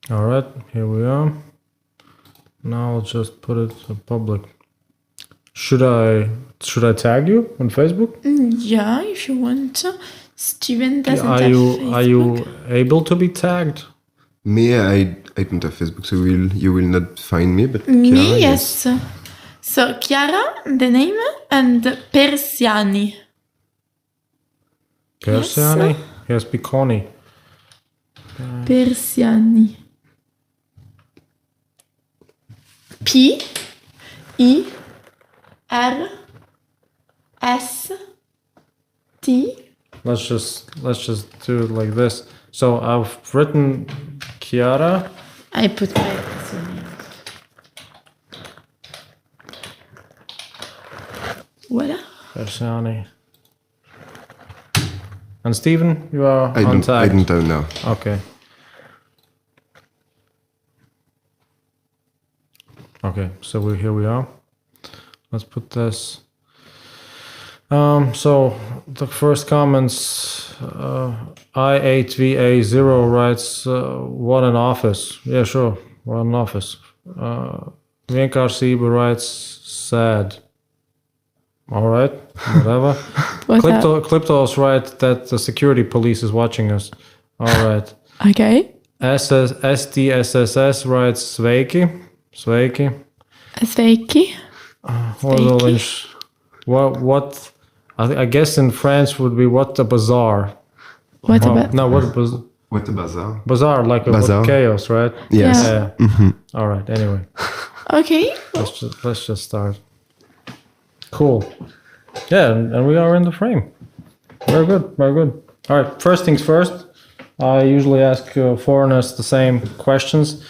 All right, here we are. Now I'll just put it to public. Should I tag you on Facebook? Yeah, if you want. Steven doesn't Are have you Facebook. able to be tagged? Me, I don't have Facebook, so you will not find me. But Me, Chiara, yes. So Chiara, the name, and Persiani. Persiani? Yes, Picconi. Persiani. P-I-R-S-T. Let's just do it like this. So I've written Chiara. I put my resume. Voila. Persiani. And Steven, you are I on tag. don't know. Okay. Okay, so here we are. Let's put this. So the first comments, I8VA0 writes, what an office. Yeah, sure, what an office. Vienkar Siba writes, sad. All right, whatever. Cliptos writes that the security police is watching us. All right. Okay. SDSSS writes, sveiki. Sveiki. Sveiki. What? I guess in France would be what the bazaar. What about? No, what What a bazaar. bazaar, like Bazaar. chaos, right? Yes. Yeah. All right. Anyway, Okay. let's just start. Cool. Yeah, and we are in the frame. Very good. Very good. All right. First things first. I usually ask foreigners the same questions.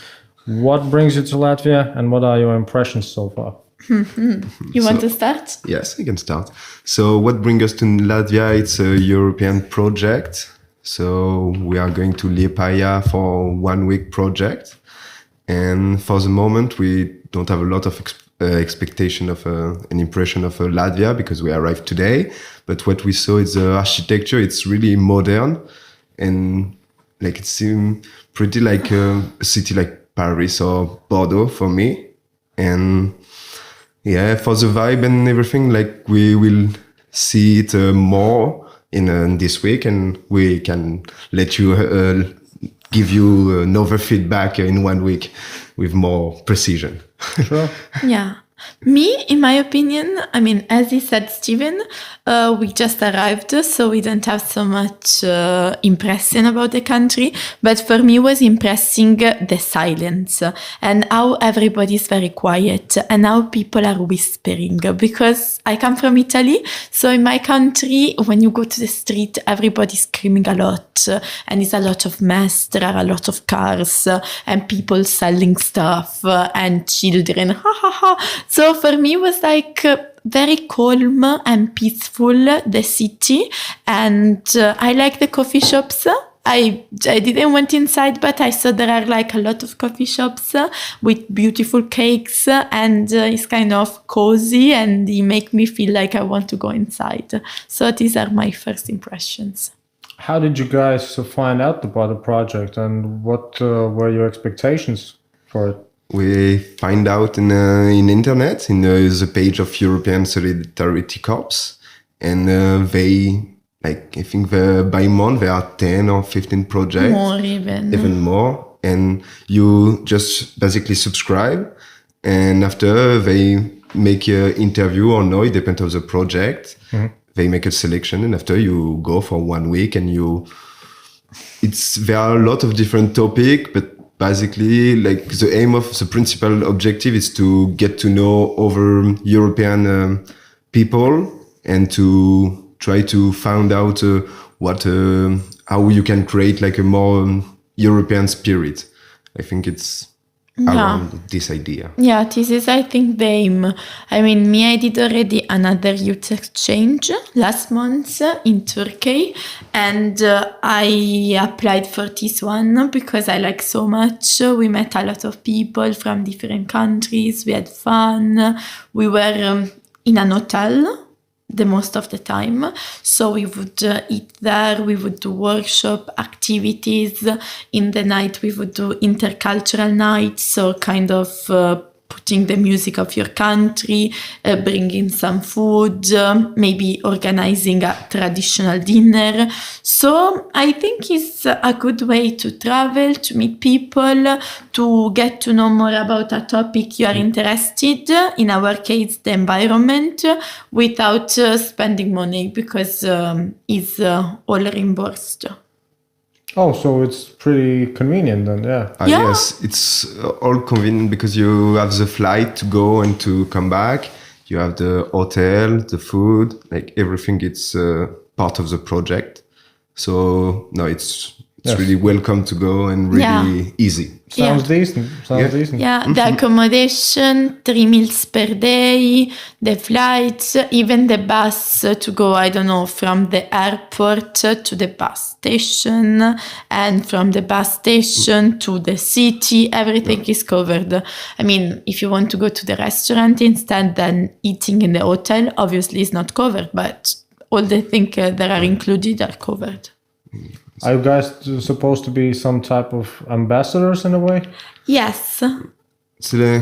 What brings you to Latvia, and what are your impressions so far? You want to start? Yes, we can start. So what brings us to Latvia? It's a European project. So we are going to Liepaja for 1 week project. And for the moment, we don't have a lot of expectation of an impression of Latvia because we arrived today. But what we saw is the architecture. It's really modern and like it seems pretty like a city like Paris or Bordeaux for me. And yeah, for the vibe and everything, like we will see it more in this week, and we can let you give you another feedback in 1 week with more precision. Sure. Yeah. Me, in my opinion, I mean, as he said, Steven, we just arrived, so we don't have so much impression about the country. But for me, was impressing the silence and how everybody is very quiet and how people are whispering. Because I come from Italy, so in my country, when you go to the street, everybody's screaming a lot, and it's a lot of mess. There are a lot of cars and people selling stuff and children. Ha ha ha. So for me, it was like very calm and peaceful, the city. And I like the coffee shops. I didn't went inside, but I saw there are like a lot of coffee shops with beautiful cakes, and it's kind of cozy, and it make me feel like I want to go inside. So these are my first impressions. How did you guys find out about the project, and what were your expectations for it? We find out in internet, in the page of European Solidarity Corps, and they, like, I think by month there are 10 or 15 projects. More even more. And you just basically subscribe, and after they make an interview or no, it depends on the project. Mm-hmm. They make a selection, and after you go for 1 week, and there are a lot of different topics, but basically, like the principal objective is to get to know other European people and to try to find out how you can create like a more European spirit. I think it's around this idea. Yeah, this is, I think, the aim. I mean, me, I did already another youth exchange last month in Turkey, and I applied for this one because I like so much. We met a lot of people from different countries. We had fun. We were in an hotel the most of the time. So we would eat there, we would do workshop activities. In the night, we would do intercultural nights, so kind of putting the music of your country, bringing some food, maybe organizing a traditional dinner. So I think it's a good way to travel, to meet people, to get to know more about a topic you are interested in, our case, the environment, without spending money because it's all reimbursed. Oh, so it's pretty convenient then, yeah. Yeah. Yes, it's all convenient because you have the flight to go and to come back. You have the hotel, the food, like everything. It's part of the project. So no, it's Yes. really welcome to go and really easy. Sounds decent. Sounds Yeah. decent. Yeah, the accommodation, 3 meals per day, the flights, even the bus to go, I don't know, from the airport to the bus station, and from the bus station to the city, everything is covered. I mean, if you want to go to the restaurant instead than eating in the hotel, obviously it's not covered, but all the things that are included are covered. Are you guys supposed to be some type of ambassadors in a way? Yes. So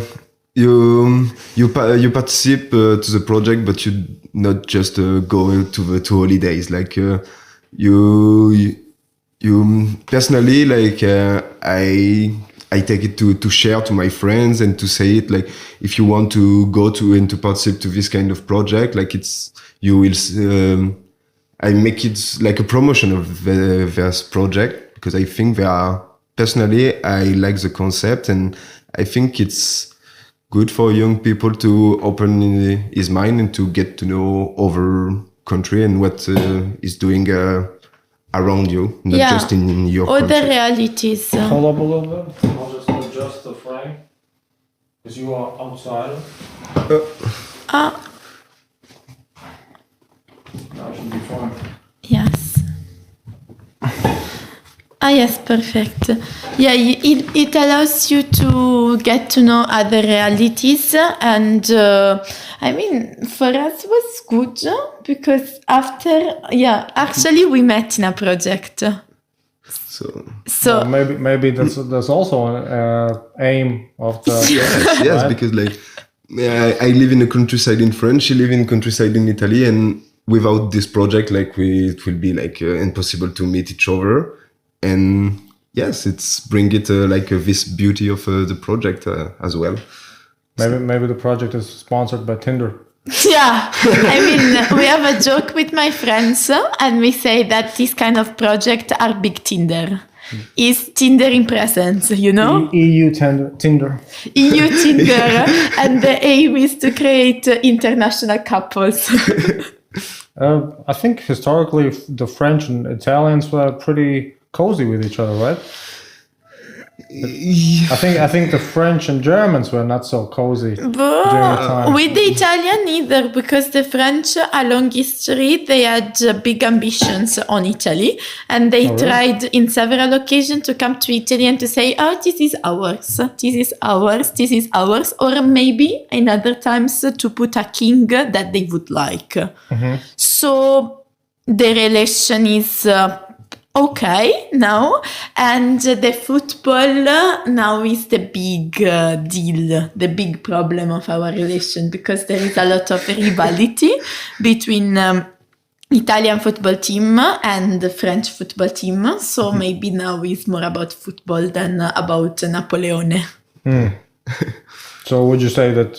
you participate to the project, but you not just go to the holidays. Like you personally, like I take it to share to my friends and to say it, like if you want to go to and to participate to this kind of project, like it's you will. I make it like a promotion of this project because I think personally, I like the concept and I think it's good for young people to open his mind and to get to know other country and what is doing around you, not just in your other country. realities. Hold up a little bit. I'll just adjust the frame. Because you are outside. That should be fine. Yes. Yes, perfect. Yeah, it allows you to get to know other realities, and I mean, for us was good because actually we met in a project. So So Maybe that's also an aim of the. yes, right? because like I live in the countryside in France, she live in countryside in Italy, and without this project, like it will be like impossible to meet each other. And yes, it's bring it like this beauty of the project as well. Maybe the project is sponsored by Tinder. yeah, I mean, we have a joke with my friends, and we say that this kind of project are big Tinder. Is Tinder in presence, you know? EU Tinder. EU Tinder, and the aim is to create international couples. I think historically the French and Italians were pretty cozy with each other, right? I think the French and Germans were not so cozy during the time. With the Italian neither, because the French, a long history, they had big ambitions on Italy, and they tried in several occasions to come to Italy and to say, oh, this is ours, this is ours, this is ours, or maybe in other times to put a king that they would like. So the relation is okay now, and the football now is the big deal, the big problem of our relation, because there is a lot of rivalry between Italian football team and the French football team. So maybe now it's more about football than about Napoleone. So would you say that,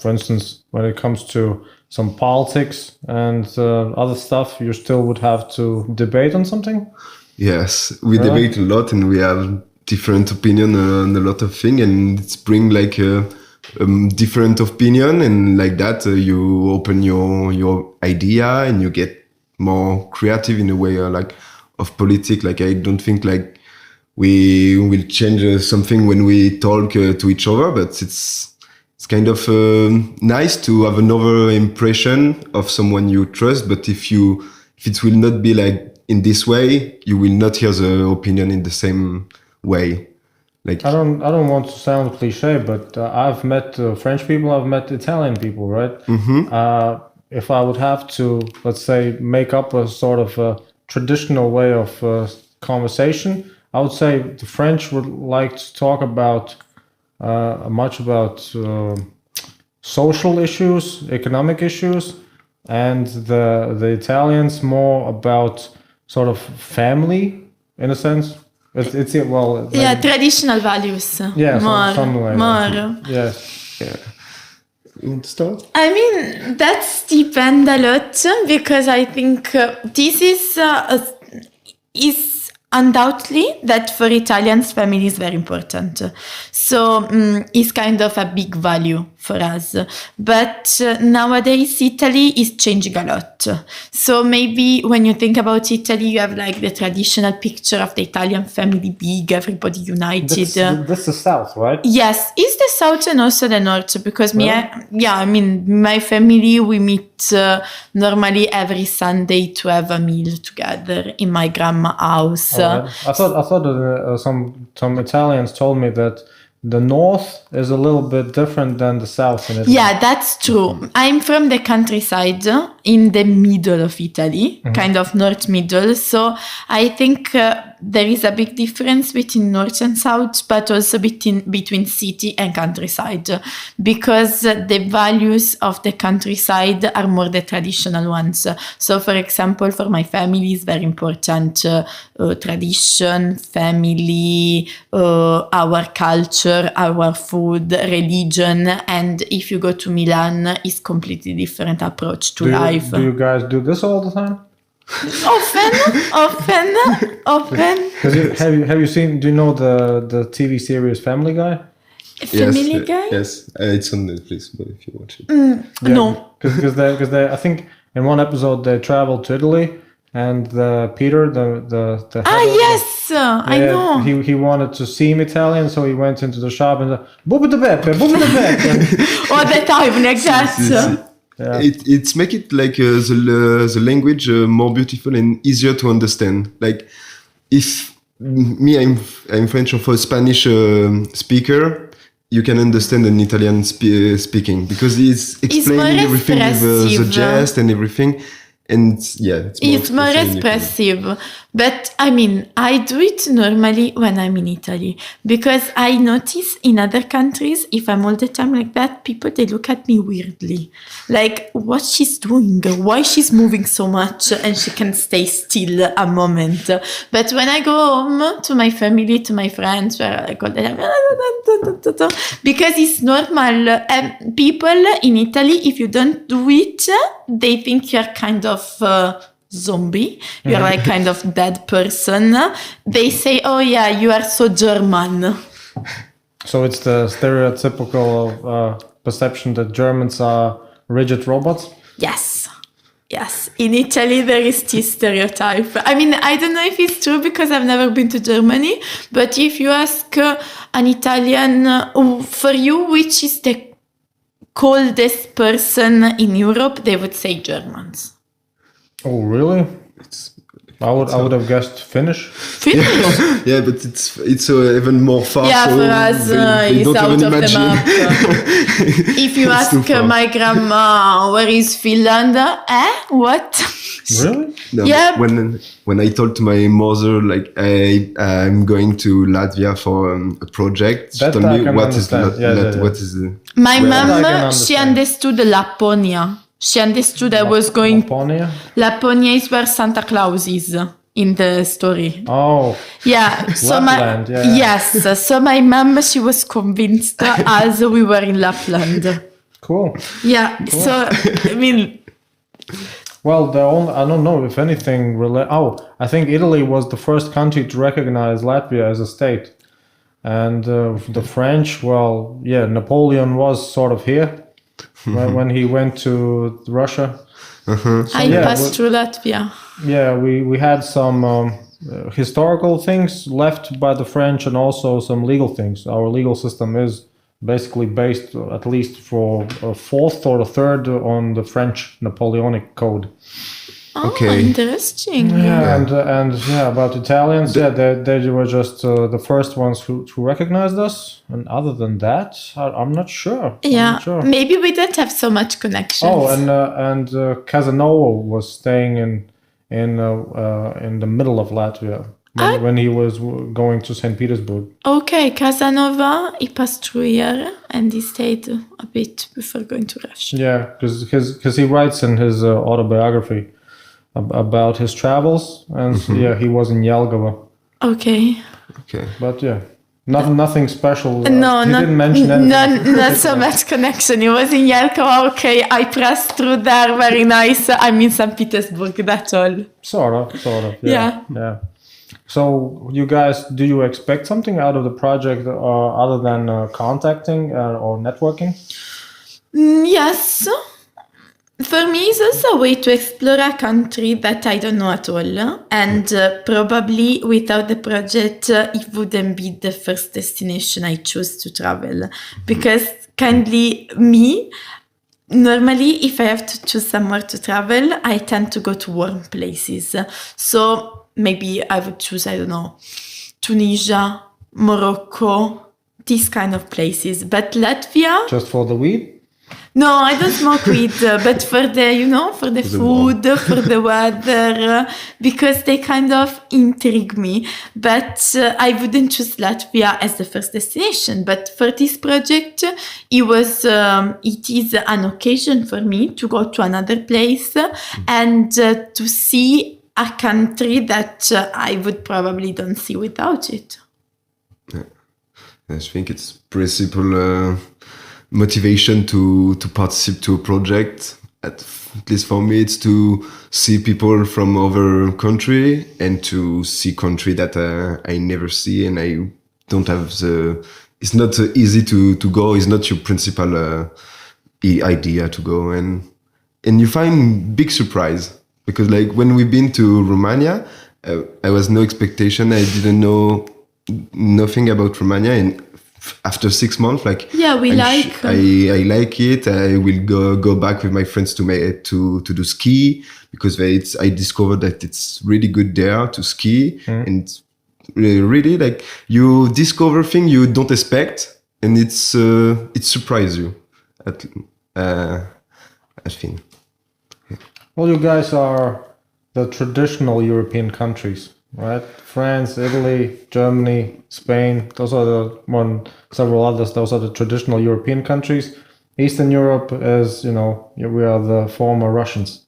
for instance, when it comes to some politics and other stuff, you still would have to debate on something? Yes, we debate a lot and we have different opinion on a lot of things, and it's bring like a different opinion, and like that you open your idea and you get more creative in a way like of politics. Like I don't think like we will change something when we talk to each other, but it's kind of nice to have another impression of someone you trust. But if it will not be like in this way, you will not hear the opinion in the same way. Like I don't want to sound cliche, but I've met French people, I've met Italian people, right? If I would have to, let's say, make up a sort of a traditional way of conversation, I would say the French would like to talk about much about social issues, economic issues, and the Italians more about sort of family in a sense. It's well. Yeah, traditional values. Yeah, more, something like more. that. Yeah. you want to start? I mean, that's depend a lot because I think this is undoubtedly that for Italians, family is very important. So it's kind of a big value for us. But nowadays, Italy is changing a lot. So maybe when you think about Italy, you have like the traditional picture of the Italian family, big, everybody united. That's the south, right? Yes, it's the south and also the north because Really? my family, we meet normally every Sunday to have a meal together in my grandma's house. All right. I thought that some Italians told me that the north is a little bit different than the south in Italy. Yeah, that's true. I'm from the countryside in the middle of Italy, kind of north middle. So I think there is a big difference between north and south, but also between city and countryside, because the values of the countryside are more the traditional ones. So, for example, for my family, it's very important tradition, family, our culture, our food, religion, and if you go to Milan, it's completely different approach to life. Do you guys do this all the time? Often. Have you seen? Do you know the TV series Family Guy? Family Guy? Yes, it's on Netflix, but if you watch it. No. Because they I think in one episode they traveled to Italy and Peter the head of Yes, I know. He wanted to seem Italian, so he went into the shop and "Bubba de Beppe, Bubba de Beppe." All the time, like that. Yeah. It's make it like the language more beautiful and easier to understand. Like if I'm French or for a Spanish speaker, you can understand an Italian speaking because it's explaining everything with the jest and everything. And yeah, it's more expressive. But I mean, I do it normally when I'm in Italy because I notice in other countries, if I'm all the time like that, people, they look at me weirdly. Like, what she's doing, why she's moving so much and she can stay still a moment. But when I go home to my family, to my friends, where I go, because it's normal. And people in Italy, if you don't do it, they think you're kind of zombie. You're like kind of dead person. They say, "Oh yeah, you are so German." So it's the stereotypical perception that Germans are rigid robots. Yes. In Italy, there is this stereotype. I mean, I don't know if it's true because I've never been to Germany. But if you ask an Italian, for you, which is the coldest person in Europe, they would say Germans. Oh, really? I would have guessed Finnish. Finnish? Yeah, but it's even more far. Yeah, so for us, they it's don't out even of imagine. the map. If you It's too ask far. my grandma, where is Finland? What? Really? No, Yeah. When I told to my mother like I'm going to Latvia for a project, she That told I me can what is understand. Yeah. what is the My Well, I can mom, she understand. understood Laponia. She understood I was going. Laponia? Laponia is where Santa Claus is in the story. Oh, Yeah. So Lapland, yeah. yes. So my mom, she was convinced as we were in Lapland. cool. Yeah. So I mean, Well, I don't know if anything. I think Italy was the first country to recognize Latvia as a state, and the French. Well, yeah, Napoleon was sort of here when he went to Russia. I yeah, passed through Latvia. Yeah, we had some historical things left by the French and also some legal things. Our legal system is basically based, at least for a fourth or a third, on the French Napoleonic Code. Oh, Okay. interesting. Yeah, and about Italians, they were just the first ones who recognized us. And other than that, I'm not sure. I'm Yeah, not sure. maybe we don't have so much connections. Oh, and Casanova was staying in the middle of Latvia when he was going to St. Petersburg. Okay, Casanova, he passed through here and he stayed a bit before going to Russia. Yeah, because he writes in his autobiography about his travels, and he was in Jelgava. Okay. But nothing special. No, he not, didn't mention anything. not so much connection. He was in Jelgava. Okay, I passed through there. Very nice. I'm in St. Petersburg. That's all. Sort of. Yeah. So you guys, do you expect something out of the project other than contacting or networking? Yes. For me, it's also a way to explore a country that I don't know at all. And probably without the project, it wouldn't be the first destination I choose to travel. Because kindly me, normally if I have to choose somewhere to travel, I tend to go to warm places. So maybe I would choose, I don't know, Tunisia, Morocco, these kind of places. But Latvia... Just for the weed? No, I don't smoke weed, but for the, for the food, for the weather, because they kind of intrigue me. But I wouldn't choose Latvia as the first destination. But for this project, it is an occasion for me to go to another place and to see a country that I would probably don't see without it. Yeah. I think it's pretty simple motivation to participate to a project. At least for me, it's to see people from other country and to see country that I never see, and I don't have it's not easy to go. It's not your principal idea to go, and you find big surprise, because like when we've been to Romania, I was no expectation. I didn't know nothing about Romania, and after 6 months, like I like it. I will go back with my friends to do ski, because I discovered that it's really good there to ski, and really like you discover things you don't expect, and it surprises you. I think. Well, you guys are the traditional European countries, right? France, Italy, Germany, Spain, those are several others, those are the traditional European countries. Eastern Europe is, we are the former Russians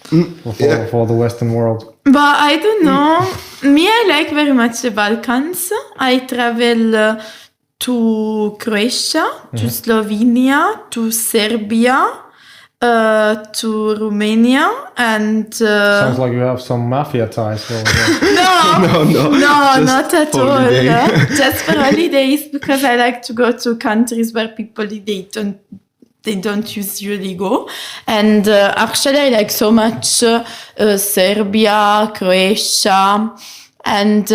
for the Western world. But I don't know. Me, I like very much the Balkans. I travel to Croatia, to Slovenia, to Serbia, to Romania, and sounds like you have some mafia ties over there. No, not at all. Just for holidays, because I like to go to countries where people they don't usually go. And actually, I like so much Serbia, Croatia. And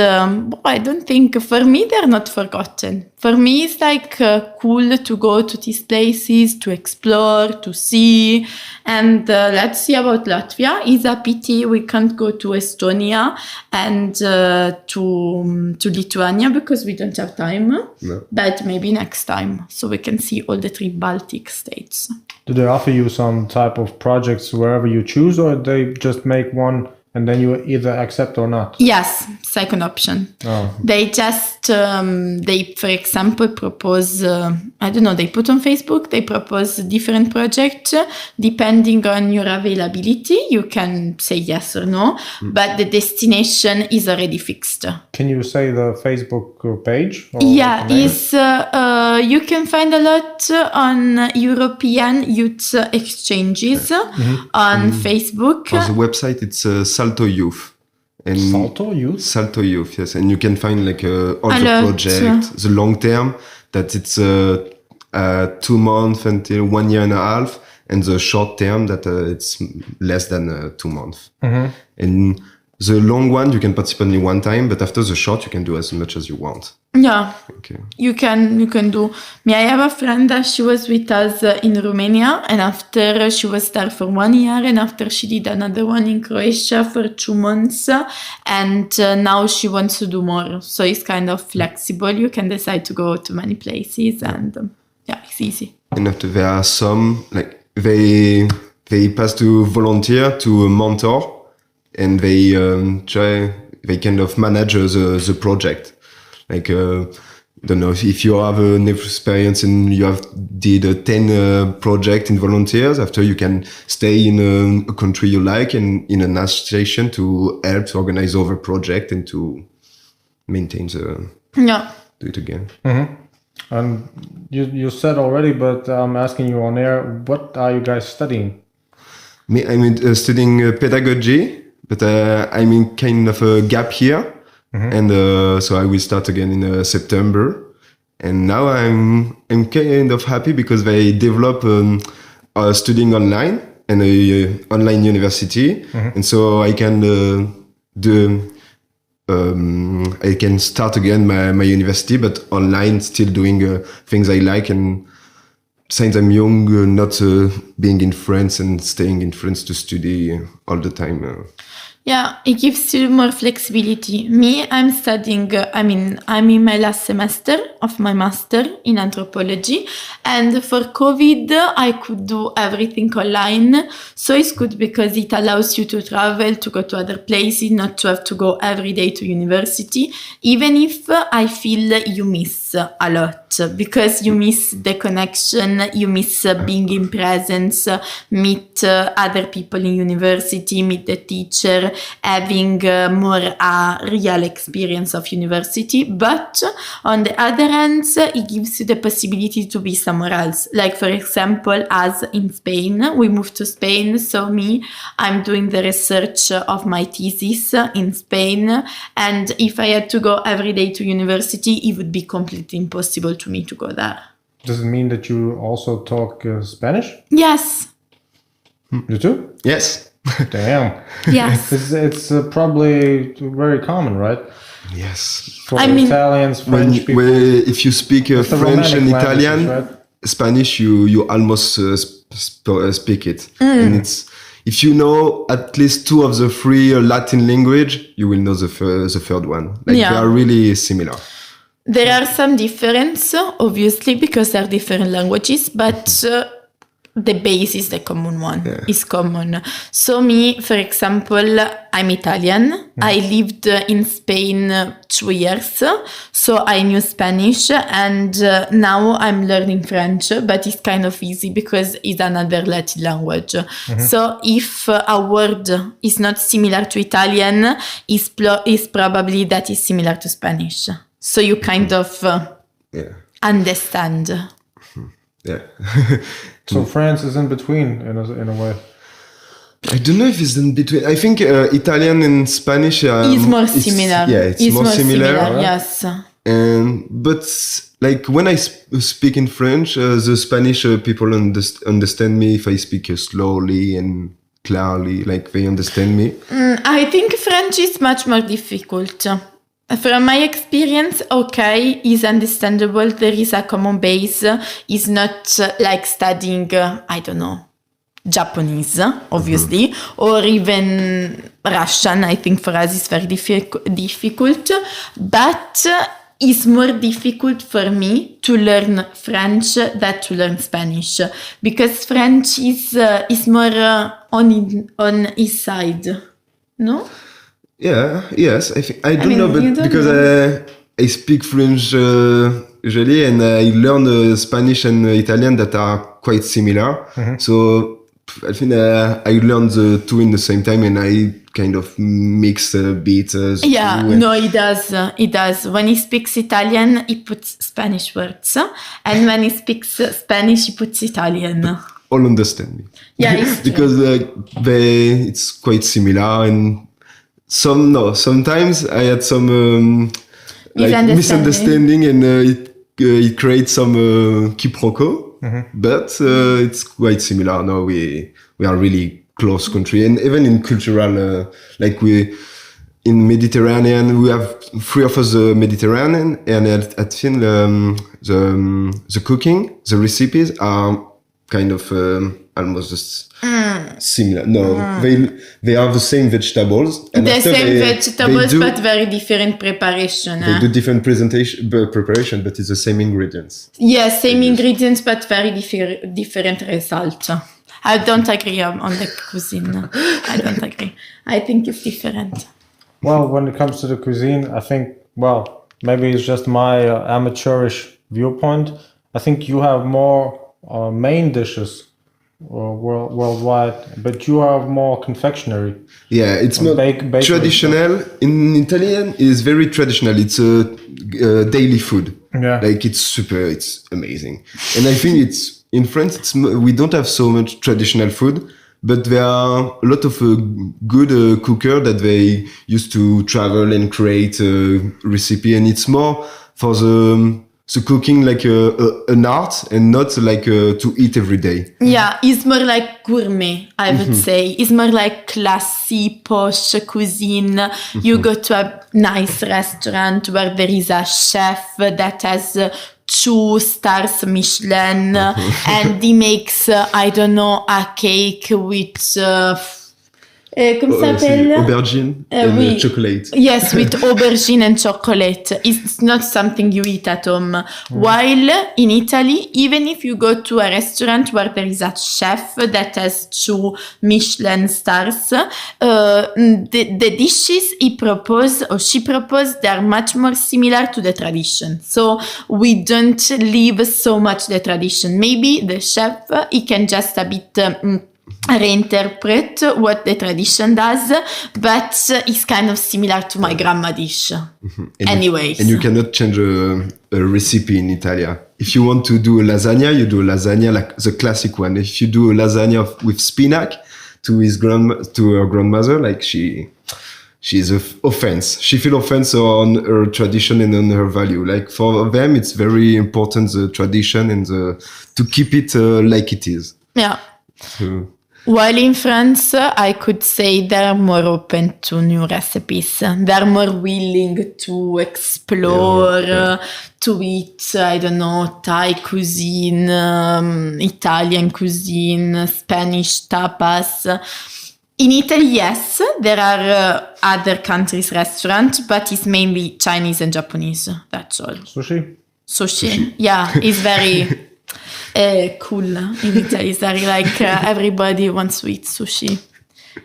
I don't think, for me, they're not forgotten. For me, it's like cool to go to these places, to explore, to see. And let's see about Latvia. It's a pity we can't go to Estonia and to Lithuania, because we don't have time. No. But maybe next time, so we can see all the 3 Baltic states. Do they offer you some type of projects wherever you choose, or they just make one and then you either accept or not? Yes, second option. Oh. They just, for example, propose, they put on Facebook, they propose different projects. Depending on your availability, you can say yes or no, but the destination is already fixed. Can you say the Facebook page? Yeah, you can find a lot on European youth exchanges on Facebook. On the website, it's Salto Youth. And Salto Youth? Salto Youth, yes. And you can find like all the project, the long term, that it's 2 months until 1 year and a half, and the short term that it's less than 2 months. And The long one, you can participate only one time, but after the short, you can do as much as you want. Yeah. Okay. You can do. Me, I have a friend that she was with us in Romania, and after she was there for 1 year, and after she did another one in Croatia for 2 months, and now she wants to do more. So it's kind of flexible. You can decide to go to many places, and it's easy. And after there are some, like, they pass to volunteer to a mentor, and they kind of manage the project. Like, I don't know, if you have an experience and you have did a 10 project in volunteers, after you can stay in a country you like and in an association to help to organize other project and to maintain do it again. Mm-hmm. And you said already, but I'm asking you on air, what are you guys studying? Me, I'm studying pedagogy, but I'm in kind of a gap here. Mm-hmm. And so I will start again in September. And now I'm kind of happy because they develop studying online and a online university. Mm-hmm. And so I can I can start again my university, but online, still doing things I like. And since I'm young, not being in France and staying in France to study all the time. Yeah, it gives you more flexibility. Me, I'm studying, I'm in my last semester of my master in anthropology. And for COVID, I could do everything online. So it's good because it allows you to travel, to go to other places, not to have to go every day to university. Even if I feel you miss a lot because you miss the connection, you miss being in presence, meet other people in university, meet the teacher, having more a real experience of university. But on the other hand, it gives you the possibility to be somewhere else. Like, for example, as in Spain, we moved to Spain. So I'm doing the research of my thesis in Spain. And if I had to go every day to university, it would be completely impossible to me to go there. Does it mean that you also talk Spanish? Yes. You too? Yes. Damn. Yes. It's probably very common, right? Yes. For Italians, French people. If you speak French and Italian, right? Spanish, you almost speak it. And it's, if you know at least 2 of the 3 Latin language, you will know the third one. Like, they are really similar. There are some differences, obviously, because they're different languages, but the base is the common one. Yeah. Is common. So me, for example, I'm Italian. I lived in Spain 2 years, so I knew Spanish, and now I'm learning French, but it's kind of easy because it's another Latin language. So if a word is not similar to Italian, it's probably that is similar to Spanish. So you kind of understand. Yeah. So France is in between in a way. I don't know if it's in between. I think Italian and Spanish is more similar. It's more similar. Yes. But like when I speak in French, the Spanish people understand me if I speak slowly and clearly. Like, they understand me. I think French is much more difficult. From my experience, is understandable. There is a common base. It's not like studying, I don't know, Japanese, obviously, or even Russian. I think for us it's very difficult. But it's more difficult for me to learn French than to learn Spanish, because French is more on his side, no? Yeah, yes. I don't know, but because I speak French usually, and I learn Spanish and Italian that are quite similar. So I think I learned the 2 in the same time, and I kind of mix beats. No, he does. He does. When he speaks Italian, he puts Spanish words, and when he speaks Spanish, he puts Italian. All understand me. Yeah, it's because it's quite similar, and sometimes I had some misunderstanding, and it creates some quiproquo. But it's quite similar. Now we are really close country, and even in cultural, like in Mediterranean, we have 3 of us Mediterranean, and at Finn, the cooking, the recipes are kind of almost just similar. No, they are the same vegetables. And The after same they vegetables, do, but very different preparation. they do different preparation, but it's the same ingredients. Yeah, same ingredients, but very different result. I don't agree on the cuisine. I don't agree. I think it's different. Well, when it comes to the cuisine, I think, well, maybe it's just my amateurish viewpoint. I think you have more main dishes worldwide, but you have more confectionery. Yeah, it's more bakery traditional. In Italian, it's very traditional. It's a daily food. Yeah. Like it's amazing. And I think in France, we don't have so much traditional food, but there are a lot of good cookers that they used to travel and create a recipe, and it's more for the cooking like an art and not like to eat every day. Yeah, it's more like gourmet, I would say. It's more like classy, posh cuisine. You go to a nice restaurant where there is a chef that has 2 stars Michelin and he makes, I don't know, a cake with... Comment ça s'appelle? Aubergine and oui. Chocolate. Yes, with aubergine and chocolate. It's not something you eat at home. While in Italy, even if you go to a restaurant where there is a chef that has 2 Michelin stars, the dishes he proposed or she proposed, they are much more similar to the tradition. So we don't leave so much the tradition. Maybe the chef, he can just a bit... reinterpret what the tradition does, but it's kind of similar to my grandma dish. Anyways. And you cannot change a recipe in Italia. If you want to do a lasagna, you do a lasagna like the classic one. If you do a lasagna with spinach to her grandmother, like she's offense. She feel offense on her tradition and on her value. Like for them, it's very important, the tradition and to keep it like it is. Yeah. So, while in France, I could say they're more open to new recipes. They're more willing to explore, to eat, I don't know, Thai cuisine, Italian cuisine, Spanish tapas. In Italy, yes, there are other countries' restaurants, but it's mainly Chinese and Japanese. That's all. Sushi. Yeah, it's very... cool in Italy. It's very like everybody wants to eat sushi.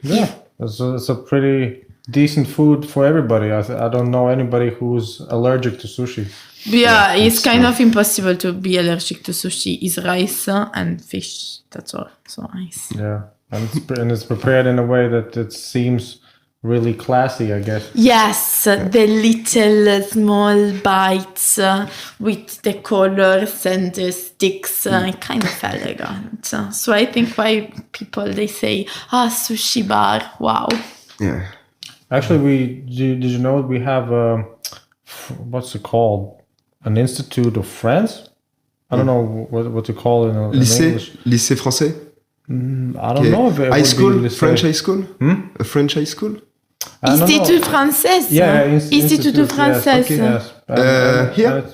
Yeah, it's a pretty decent food for everybody. I don't know anybody who's allergic to sushi. Yeah, it's kind of impossible to be allergic to sushi. It's rice and fish. That's all. So nice. Yeah, and it's prepared in a way that it seems really classy, I guess. Yes, the little small bites with the colors and the sticks, kind of elegant. So I think why people, they say, sushi bar, wow. Yeah. Actually, did you know we have, what's it called? An Institute of France? I don't know what to call it in English. Lycée français? I don't know if it high would school? be French high school? A French high school? Institut Français. Yeah, Institut Français. Yes. And Here?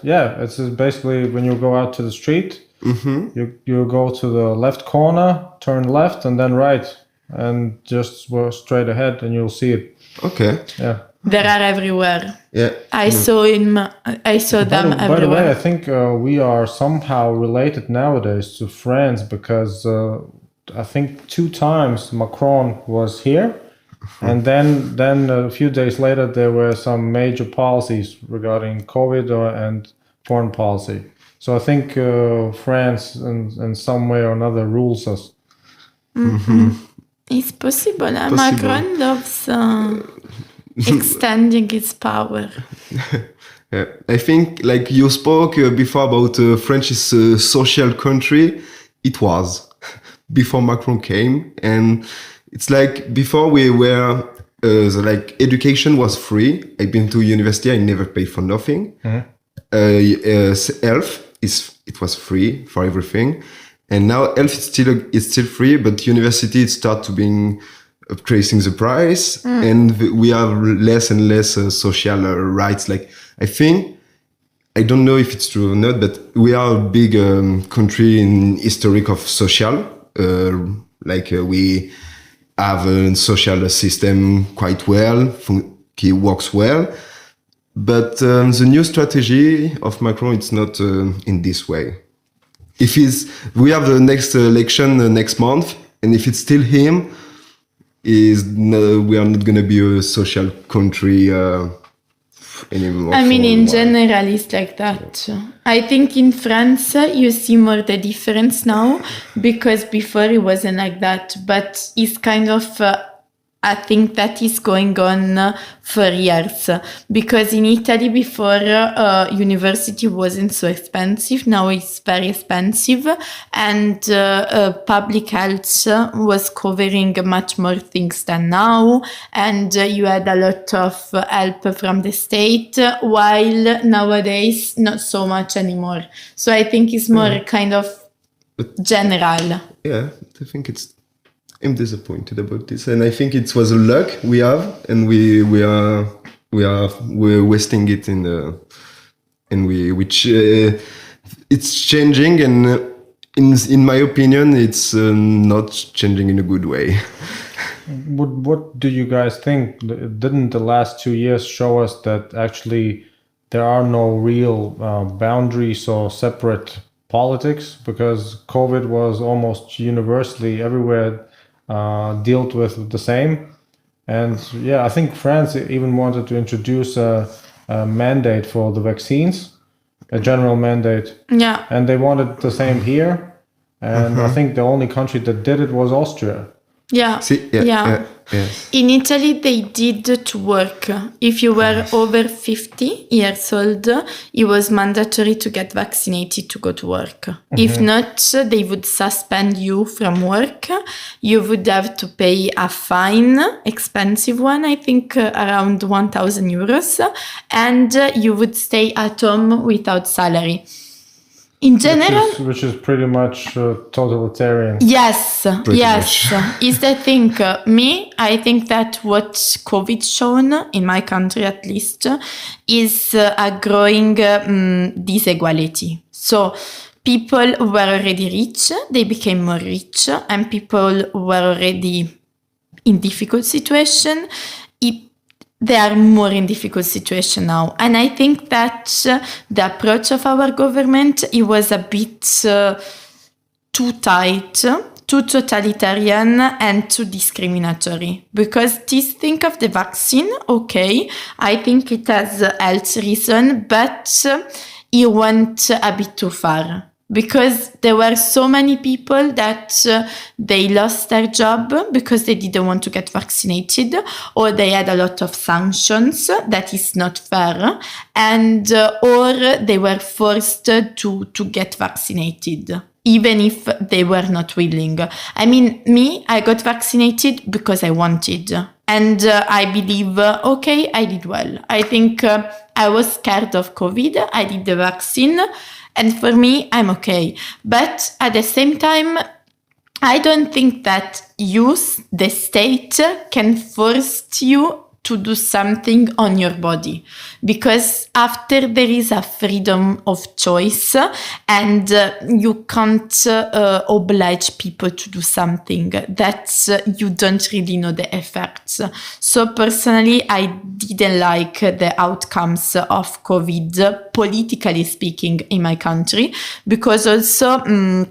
It's basically when you go out to the street, you go to the left corner, turn left, and then right, and just go straight ahead, and you'll see it. Okay. Yeah. There are everywhere. Yeah. I saw them everywhere. By the way, I think we are somehow related nowadays to France because I think 2 times Macron was here. And then a few days later, there were some major policies regarding COVID and foreign policy. So I think France in some way or another rules us. It's possible. Macron loves extending its power. Yeah. I think like you spoke before about French is a social country. It was before Macron came, and it's like before we were like education was free. I've been to university. I never paid for nothing. Health it was free for everything, and now health is still free. But university it start to being increasing the price, and we have less and less social rights. Like, I think, I don't know if it's true or not, but we are a big country in historic of social. We have a social system quite well, it works well. But the new strategy of Macron, it's not in this way. We have the next election next month, and if it's still him, we are not going to be a social country anymore. I mean, in general, it's like that. I think in France, you see more the difference now, because before it wasn't like that. But it's kind of, I think that is going on for years. Because in Italy before, university wasn't so expensive. Now it's very expensive. And public health was covering much more things than now. And you had a lot of help from the state, while nowadays not so much anymore. So I think it's more kind of general. Yeah, I think I'm disappointed about this, and I think it was a luck we have, and we're wasting it it's changing, and in my opinion, it's not changing in a good way. What do you guys think? Didn't the last 2 years show us that actually there are no real boundaries or separate politics? Because COVID was almost universally everywhere dealt with the same. And yeah, I think France even wanted to introduce a mandate for the vaccines, a general mandate. Yeah. And they wanted the same here. And I think the only country that did it was Austria. Yeah. See, yes. In Italy, they did to work. If you were over 50 years old, it was mandatory to get vaccinated to go to work. If not, they would suspend you from work. You would have to pay a fine, expensive one, I think around 1,000 euros. And you would stay at home without salary. In general, which is pretty much totalitarian. Yes, Pretty yes. Is the thing. I think that what COVID shown, in my country at least, is a growing disequality. So people who were already rich, they became more rich, and people who were already in difficult situation, they are more in difficult situation now. And I think that the approach of our government, it was a bit too tight, too totalitarian, and too discriminatory. Because this thing of the vaccine, okay, I think it has a health reason, but it went a bit too far. Because there were so many people that they lost their job because they didn't want to get vaccinated, or they had a lot of sanctions that is not fair, and or they were forced to get vaccinated, even if they were not willing. I mean, I got vaccinated because I wanted. And I believe, okay, I did well. I think I was scared of COVID. I did the vaccine. And for me, I'm okay. But at the same time, I don't think that the state, can force you to do something on your body. Because after there is a freedom of choice, and you can't oblige people to do something that you don't really know the effects. So personally, I didn't like the outcomes of COVID, politically speaking, in my country, because also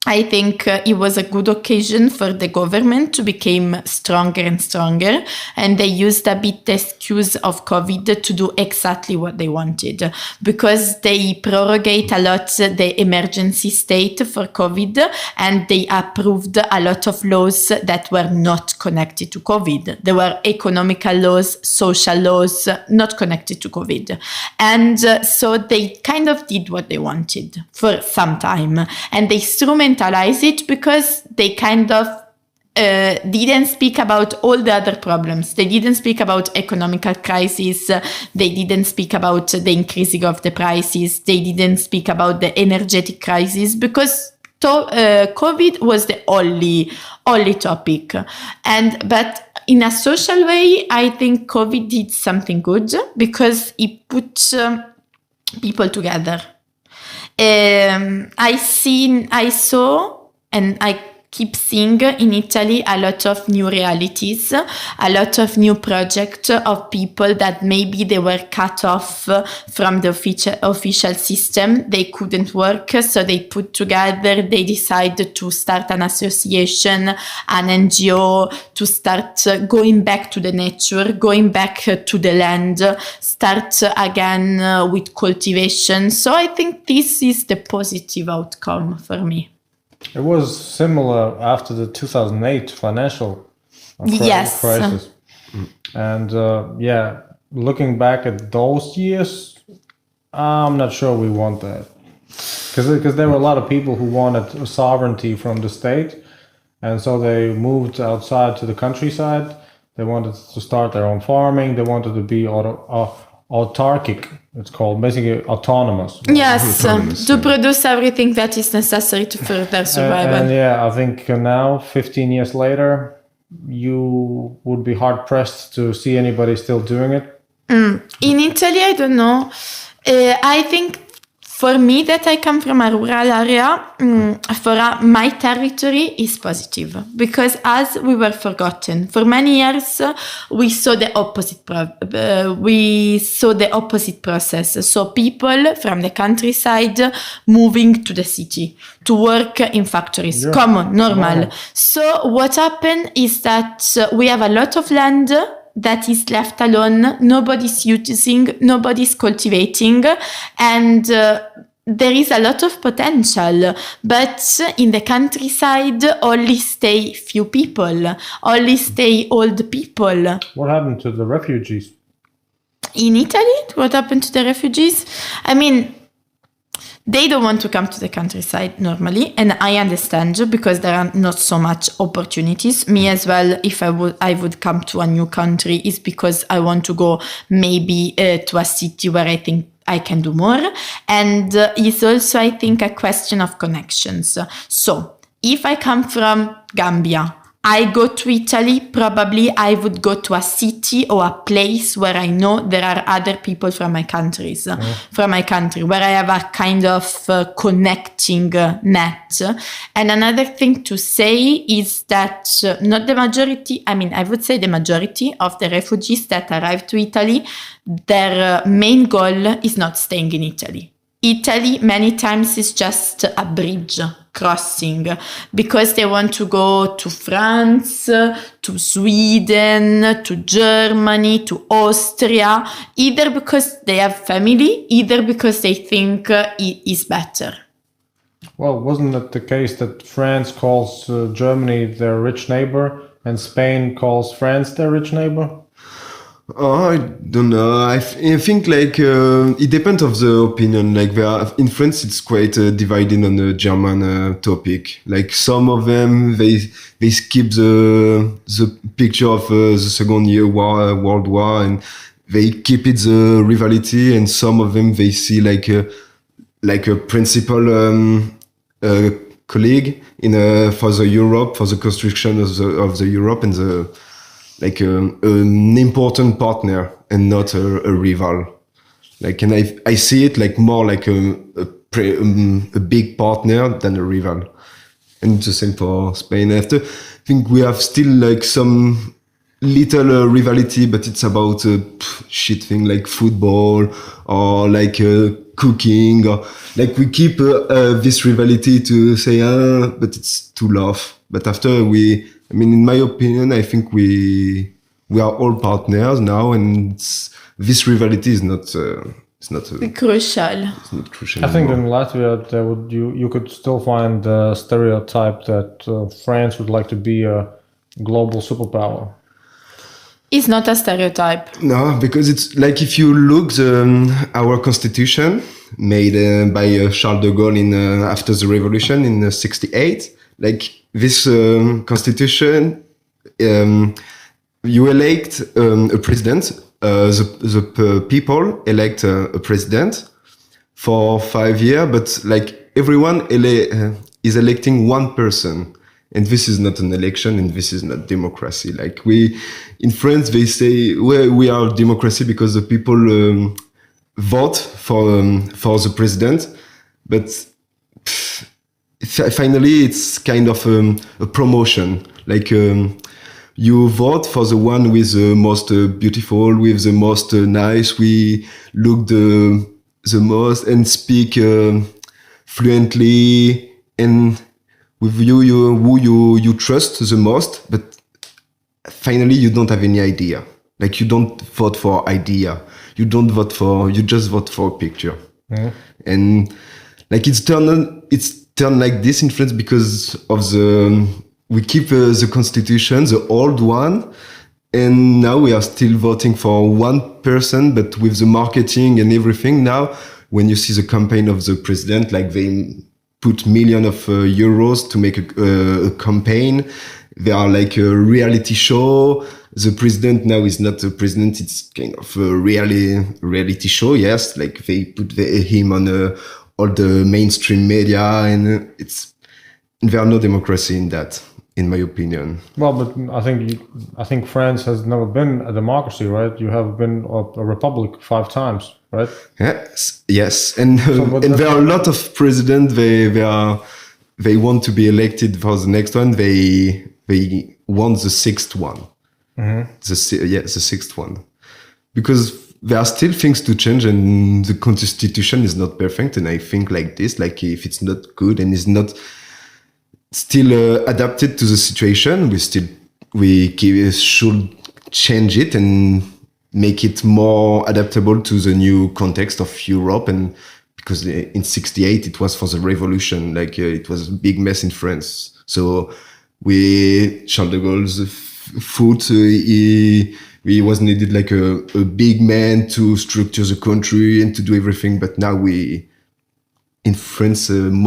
I think it was a good occasion for the government to become stronger and stronger, and they used a bit the excuse of COVID to do exactly what they wanted, because they prorogate a lot the emergency state for COVID, and they approved a lot of laws that were not connected to COVID. There were economical laws, social laws, not connected to COVID. And so they kind of did what they wanted for some time, and they instrumentalized it because they kind of didn't speak about all the other problems. They didn't speak about economical crisis. They didn't speak about the increasing of the prices. They didn't speak about the energetic crisis, because COVID was the only topic. But in a social way, I think COVID did something good because it put people together. I saw, and I keep seeing in Italy a lot of new realities, a lot of new projects of people that maybe they were cut off from the official system. They couldn't work, so they put together, they decided to start an association, an NGO, to start going back to the nature, going back to the land, start again with cultivation. So I think this is the positive outcome for me. It was similar after the 2008 financial Yes. crisis. And looking back at those years, I'm not sure we want that. Because there were a lot of people who wanted sovereignty from the state. And so they moved outside to the countryside. They wanted to start their own farming. They wanted to be autarkic, it's called, basically autonomous. Yes, to produce everything that is necessary to further survival. And I think now, 15 years later, you would be hard pressed to see anybody still doing it. In Italy, I don't know. I think for me that I come from a rural area, my territory is positive because as we were forgotten for many years, we saw the opposite process. So people from the countryside moving to the city to work in factories, common, normal. So what happened is that we have a lot of land that is left alone, nobody's using, nobody's cultivating, and there is a lot of potential, but in the countryside only stay few people, only stay old people. What happened to the refugees? In Italy, what happened to the refugees? I mean, they don't want to come to the countryside normally, and I understand because there are not so much opportunities. Me as well, if I would come to a new country, is because I want to go maybe to a city where I think I can do more. And it's also, I think, a question of connections. So if I come from Gambia, I go to Italy, probably I would go to a city or a place where I know there are other people from my country, where I have a kind of connecting net. And another thing to say is that not the majority, I would say the majority of the refugees that arrive to Italy, their main goal is not staying in Italy. Italy many times is just a bridge crossing because they want to go to France, to Sweden, to Germany, to Austria, either because they have family, either because they think it is better. Well, wasn't it the case that France calls Germany their rich neighbor and Spain calls France their rich neighbor? I don't know. I think it depends of the opinion. Like in France, it's quite divided on the German topic. Like some of them, they skip the picture of the Second World War and they keep it the rivalry. And some of them they see like a principal colleague for the Europe, for the construction of the Europe and the. Like an important partner and not a rival. Like, and I see it like more like a big partner than a rival. And it's the same for Spain. I think we have still like some little rivalry, but it's about shit thing like football or like cooking, or like we keep this rivalry to say, but it's to laugh. But after in my opinion, I think we are all partners now, and this rivalry is not. It's not crucial. It's not crucial. I think in Latvia, you could still find the stereotype that France would like to be a global superpower. It's not a stereotype. No, because it's like if you look our constitution made by Charles de Gaulle after the revolution in '68, like. This constitution, you elect a president. The people elect a president for 5 years, but like everyone is electing one person, And this is not an election, and this is not democracy. Like in France, they say we are democracy because the people vote for the president, but finally it's kind of a promotion. Like you vote for the one with the most beautiful, with the most nice. We look the most and speak fluently, and with who you trust the most. But finally, you don't have any idea. Like you don't vote for idea. You just vote for a picture. Mm. And like it's turned like this in France because of we keep the constitution, the old one, and now we are still voting for one person, but with the marketing and everything. Now, when you see the campaign of the president, like they put millions of euros to make a campaign. They are like a reality show. The president now is not the president. It's kind of a reality show. Yes, like they put him on all the mainstream media, and there are no democracy in that, in my opinion. Well, but I think France has never been a democracy, right? You have been a republic 5 times, right? Yes, and there are a lot of presidents. They want to be elected for the next one. They want the 6th one. Mm-hmm. The 6th one, because there are still things to change, and the constitution is not perfect. And I think like this, like if it's not good and is not still adapted to the situation, we should change it and make it more adaptable to the new context of Europe. And because in '68 it was for the revolution, like it was a big mess in France. So Charles de Gaulle's foot, he was needed like a big man to structure the country and to do everything. But now in France, in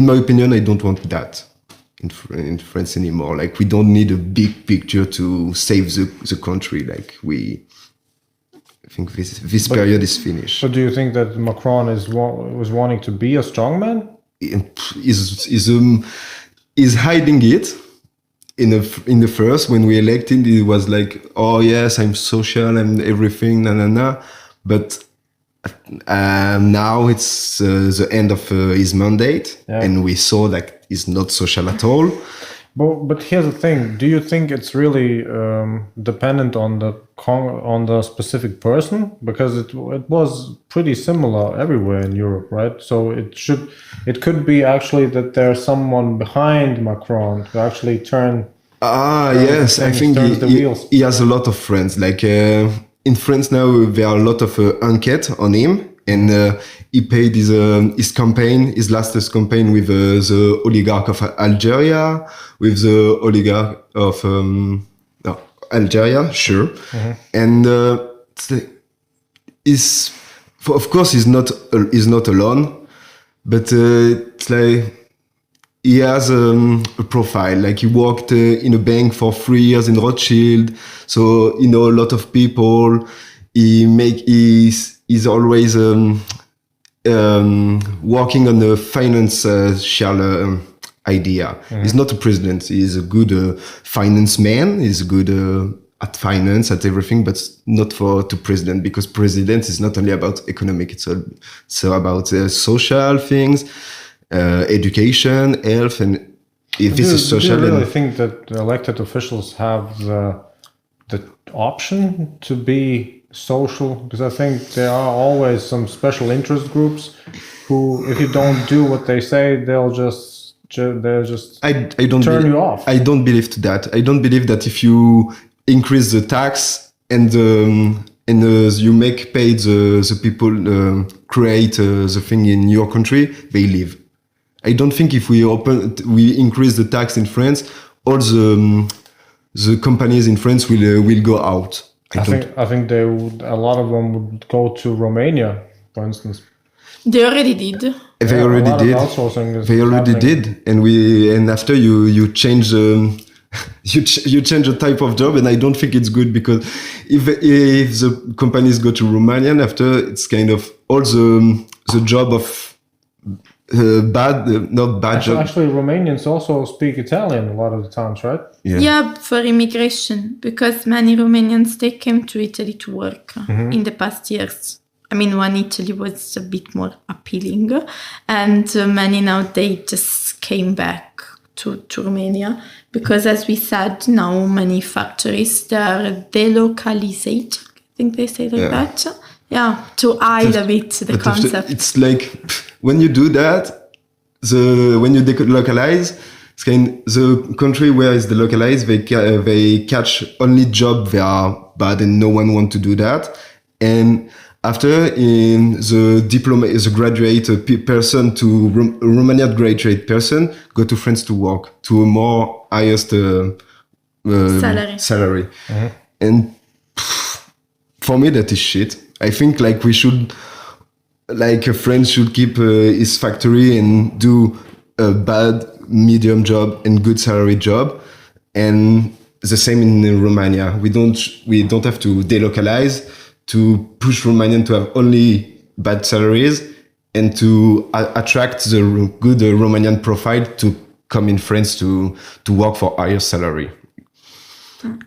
my opinion, I don't want that in France anymore. Like we don't need a big picture to save the country. Like I think this period is finished. So do you think that Macron was wanting to be a strongman? Is hiding it. In the first, when we elected, it was like, oh yes, I'm social and everything, But now it's the end of his mandate, and we saw that he's not social at all. But here's the thing: do you think it's really dependent on the specific person? Because it was pretty similar everywhere in Europe, right? So it could be actually that there's someone behind Macron to actually turn. Yes, I think he has a lot of friends. Like in France now, there are a lot of enquêtes on him, and he paid his campaign, his last campaign with the oligarch of Algeria, with the oligarch of Algeria, sure. Mm-hmm. And of course he's not alone, but it's like he has a profile. Like he worked in a bank for 3 years in Rothschild, so he know a lot of people. He's always working on the financial idea. Mm-hmm. He's not a president. He's a good finance man. He's good at finance, at everything, but not to president, because president is not only about economic. It's also about social things, education, health, and if this is social. Do you really think that elected officials have the option to be social? Because I think there are always some special interest groups who, if you don't do what they say, they'll just turn you off. I don't believe to that. I don't believe that if you increase the tax and you make pay the people create the thing in your country, they leave. I don't think if we increase the tax in France, all the companies in France will go out. I think they would. A lot of them would go to Romania, for instance. They already did. They already did, and after you change you change the type of job, and I don't think it's good, because if the companies go to Romania, after it's kind of all the job of not bad job. Actually, Romanians also speak Italian a lot of the times, right? Yeah, for immigration, because many Romanians, they came to Italy to work in the past years. I mean, when Italy was a bit more appealing, and many now, they just came back to Romania, because as we said, now many factories, they are delocalized. I think they say like that. Yeah, to hide a bit the concept. It's like when you do that, when you delocalize, it's the country where it's delocalized, they catch only job they are bad and no one want to do that. And after in the graduate person to Romanian graduate person go to France to work to a more highest salary. And for me that is shit. I think like we should, like a friend should keep his factory and do a bad medium job and good salary job, and the same in Romania. We don't have to delocalize to push Romanian to have only bad salaries and to attract the good Romanian profile to come in France to work for higher salary.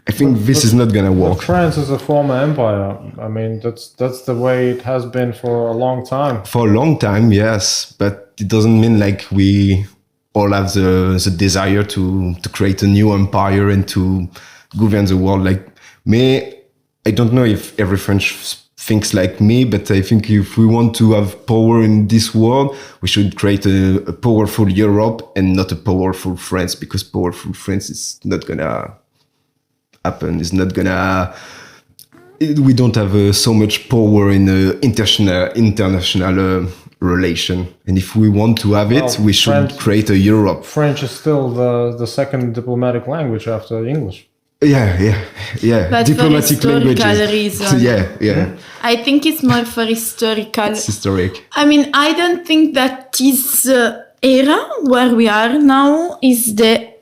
I think this is not gonna work. France is a former empire. I mean, that's the way it has been for a long time. For a long time, yes, but it doesn't mean like we all have the desire to create a new empire and to govern the world. Like me, I don't know if every French thinks like me, but I think if we want to have power in this world, we should create a powerful Europe and not a powerful France, because powerful France is not gonna happen. It's not gonna. We don't have so much power in the international relation, and if we want to have it, we should create a Europe. French is still the second diplomatic language after English. Yeah. But diplomatic for historical languages. reason. Yeah. I think it's more for historical. It's historic. I mean, I don't think that this era where we are now is the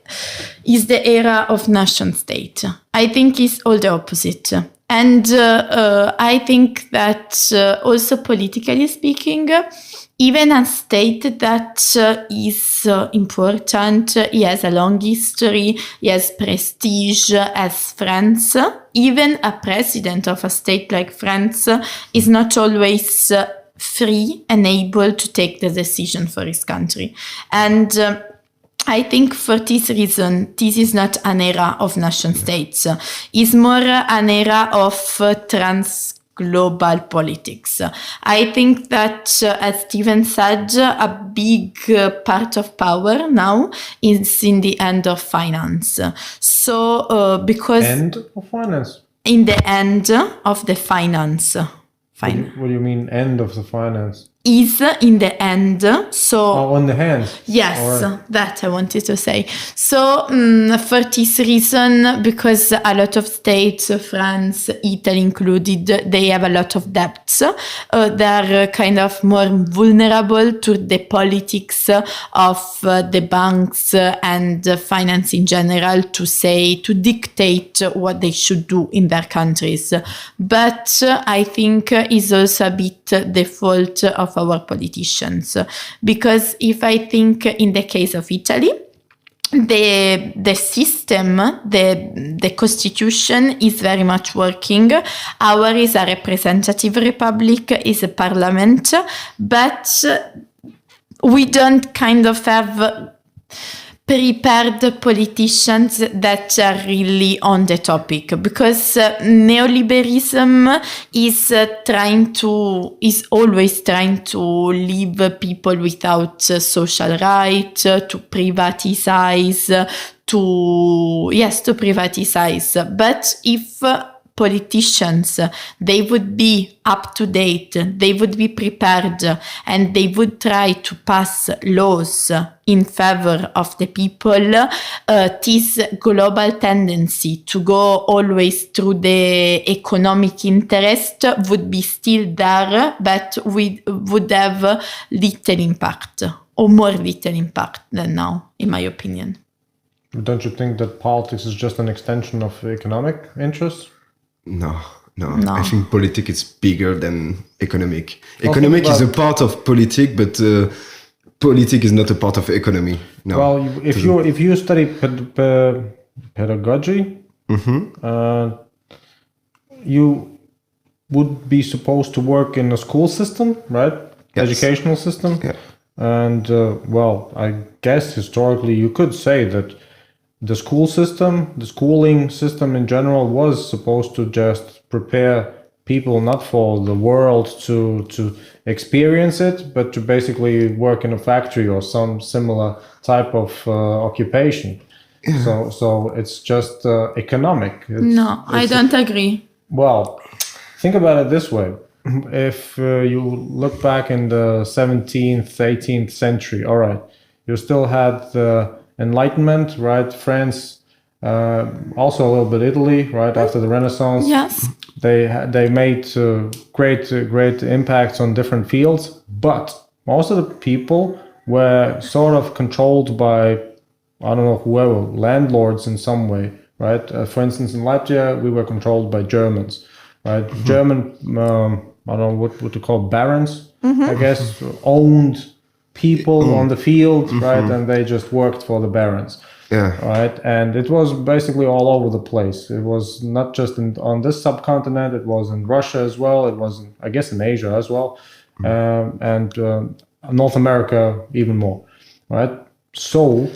era of nation state. I think it's all the opposite. And I think that also politically speaking, even a state that is important, he has a long history, he has prestige as France, even a president of a state like France is not always free and able to take the decision for his country. And I think for this reason, this is not an era of nation states. It's more an era of global politics. I think that, as Steven said, a big part of power now is in the end of finance. So, because... End of finance? In the end of the finance. What do you mean, end of the finance? Is in the end, so... Oh, on the hand. Yes, right. That I wanted to say. So, for this reason, because a lot of states, France, Italy included, they have a lot of debts. They're kind of more vulnerable to the politics of the banks and finance in general to dictate what they should do in their countries. But I think it's also a bit the fault of our politicians, because if I think in the case of Italy, the system, the constitution is very much working. Our is a representative republic, is a parliament, but we don't kind of have prepared politicians that are really on the topic, because neoliberalism is always trying to leave people without social rights, to privatize. But if politicians, they would be up to date, they would be prepared, and they would try to pass laws in favor of the people, this global tendency to go always through the economic interest would be still there, but we would have little impact, or more little impact than now, in my opinion. Don't you think that politics is just an extension of economic interests? No. I think politics is bigger than economic. Economic is a part of politics, but politics is not a part of economy. No. Well, if you study pedagogy, you would be supposed to work in a school system, right? Yes. Educational system. Yeah. And well, I guess historically you could say that the school system, the schooling system in general, was supposed to just prepare people not for the world to experience it, but to basically work in a factory or some similar type of occupation. So it's just economic. I don't agree. Well, think about it this way. If you look back in the 17th, 18th century, all right, you still had the Enlightenment, right? France, also a little bit Italy, right? After the Renaissance. Yes. They made great impacts on different fields, but most of the people were sort of controlled by, I don't know, whoever, landlords in some way, right? For instance, in Latvia, we were controlled by Germans, right? German, I don't know what to call barons, I guess, owned people on the field, right? And they just worked for the barons. Yeah. Right. And it was basically all over the place. It was not just on this subcontinent. It was in Russia as well. It was, I guess, in Asia as well. And North America even more. Right. So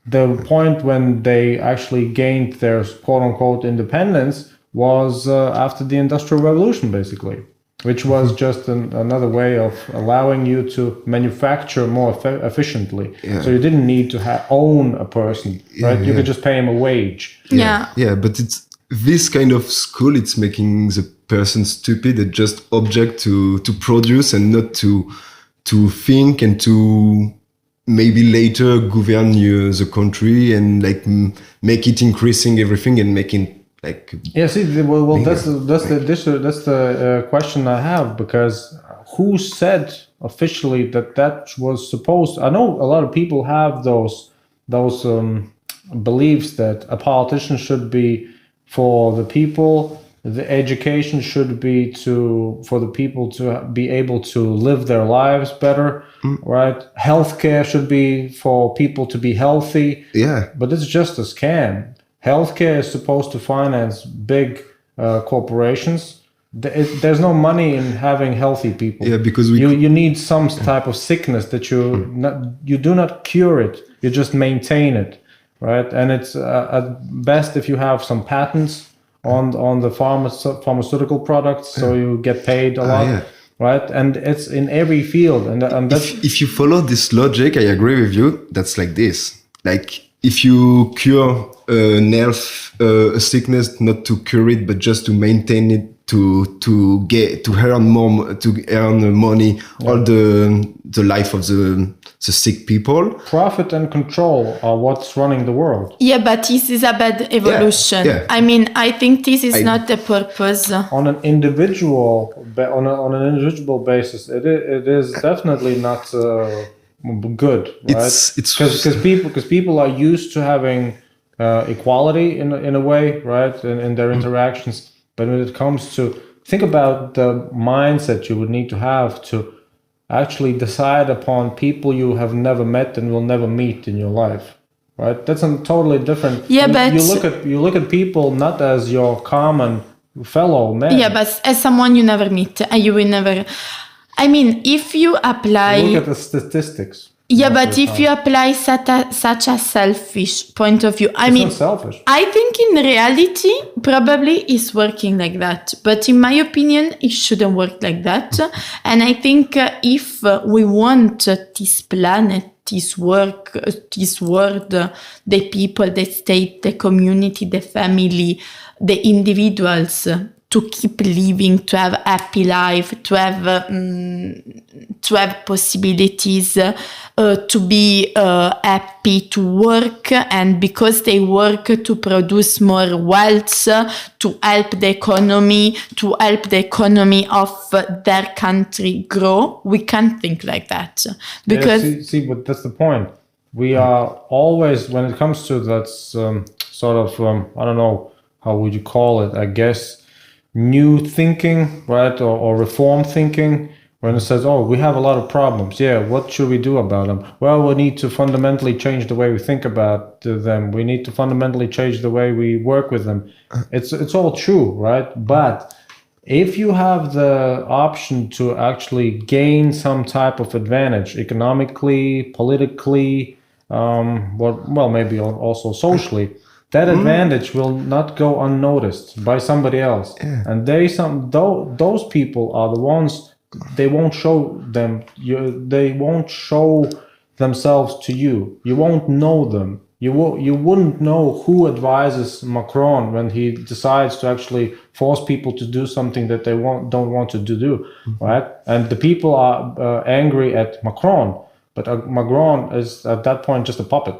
the point when they actually gained their quote unquote independence was after the Industrial Revolution, basically, which was just another way of allowing you to manufacture more efficiently. Yeah. So you didn't need to own a person, right? You could just pay him a wage. Yeah. Yeah, but it's this kind of school, it's making the person stupid and just object to produce and not to think and to maybe later govern the country and like make it increasing everything and making like, yeah, see, well, that's the question I have, because who said officially that was supposed? I know a lot of people have those beliefs that a politician should be for the people, the education should be for the people to be able to live their lives better, right? Healthcare should be for people to be healthy. Yeah, but it's just a scam. Healthcare is supposed to finance big corporations. There's no money in having healthy people. Yeah, because you need some type of sickness that you do not cure it. You just maintain it, right? And it's at best if you have some patents on the pharmaceutical products, so you get paid a lot. Right, and it's in every field, and that's if you follow this logic, I agree with you. That's like this, like. If you cure a sickness, not to cure it, but just to maintain it, to earn money, all the life of the sick people. Profit and control are what's running the world. Yeah, but this is a bad evolution. Yeah. I mean, I think this is not the purpose. On an individual basis, it is definitely not. Good, right? It's because people are used to having equality in a way, right? In their interactions. But when it comes to think about the mindset you would need to have to actually decide upon people you have never met and will never meet in your life, right? That's a totally different. Yeah, but you look at people not as your common fellow man. Yeah, but as someone you never meet, you will never. I mean, if you apply... Look at the statistics. Yeah, but if you apply such a selfish point of view... It's not selfish. I think in reality, probably it's working like that. But in my opinion, it shouldn't work like that. And I think if we want this planet, this world, the people, the state, the community, the family, the individuals... to keep living, to have happy life, to have possibilities, to be happy to work, and because they work to produce more wealth, to help the economy of their country grow. We can't think like that because but that's the point. We are always, when it comes to that sort of I don't know how would you call it, I guess. New thinking, right, or reform thinking, when it says, "Oh, we have a lot of problems. Yeah, what should we do about them?" Well, we need to fundamentally change the way we think about them. We need to fundamentally change the way we work with them. It's all true, right? But if you have the option to actually gain some type of advantage economically, politically, well, maybe also socially, that advantage will not go unnoticed by somebody else. And those people are the ones, they won't show they won't show themselves to you. You won't know them. You wouldn't know who advises Macron when he decides to actually force people to do something that they don't want to do, right? And the people are angry at Macron, but Macron is at that point just a puppet.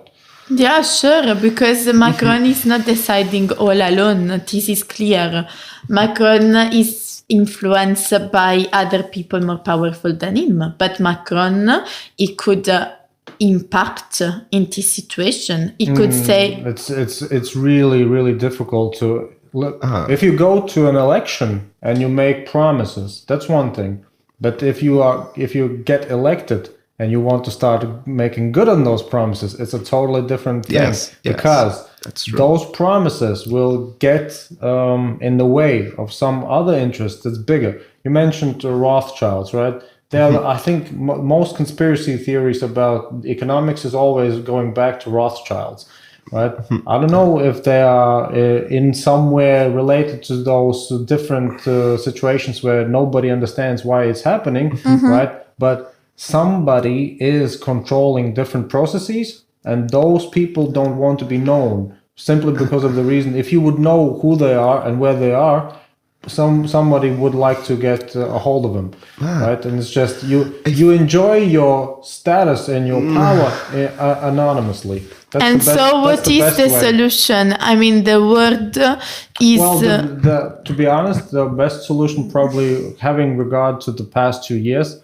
Yeah, sure, because Macron is not deciding all alone. This is clear. Macron is influenced by other people more powerful than him. But Macron, he could impact in this situation. He could say... It's really, really difficult to... Look, if you go to an election and you make promises, that's one thing. But if you get elected and you want to start making good on those promises, it's a totally different thing. Yes, because that's true. Those promises will get in the way of some other interest that's bigger. You mentioned Rothschilds, right? I think most conspiracy theories about economics is always going back to Rothschilds, right? I don't know if they are in somewhere related to those different situations where nobody understands why it's happening, right? But somebody is controlling different processes, and those people don't want to be known simply because of the reason, if you would know who they are and where they are, somebody would like to get a hold of them, right? And it's just you enjoy your status and your power anonymously. What is the solution? I mean, the word is... Well, to be honest, the best solution, probably having regard to the past 2 years,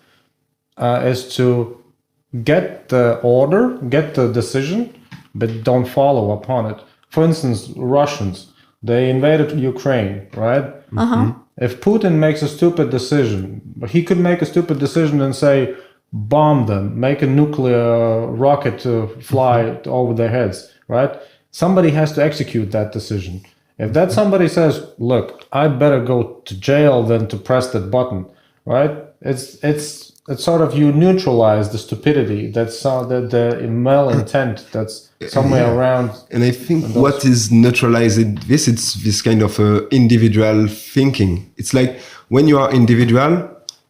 is to get the order, get the decision, but don't follow upon it. For instance, Russians, they invaded Ukraine, right? If Putin makes a stupid decision, he could make a stupid decision and say, bomb them, make a nuclear rocket fly over their heads, right? Somebody has to execute that decision. If that somebody says, look, I better go to jail than to press that button, right? It's sort of, you neutralize the stupidity, that's the malintent that's somewhere around. And I think what is neutralizing this, it's this kind of individual thinking. It's like when you are individual,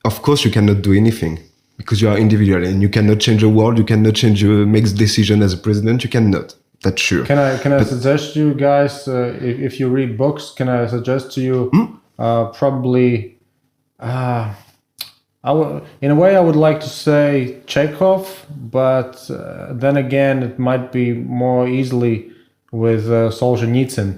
of course you cannot do anything because you are individual and you cannot change the world, you cannot make decision as a president, you cannot. That's sure. Can I suggest you guys, if you read books, can I suggest to you probably... in a way, I would like to say Chekhov, but then again, it might be more easily with Solzhenitsyn,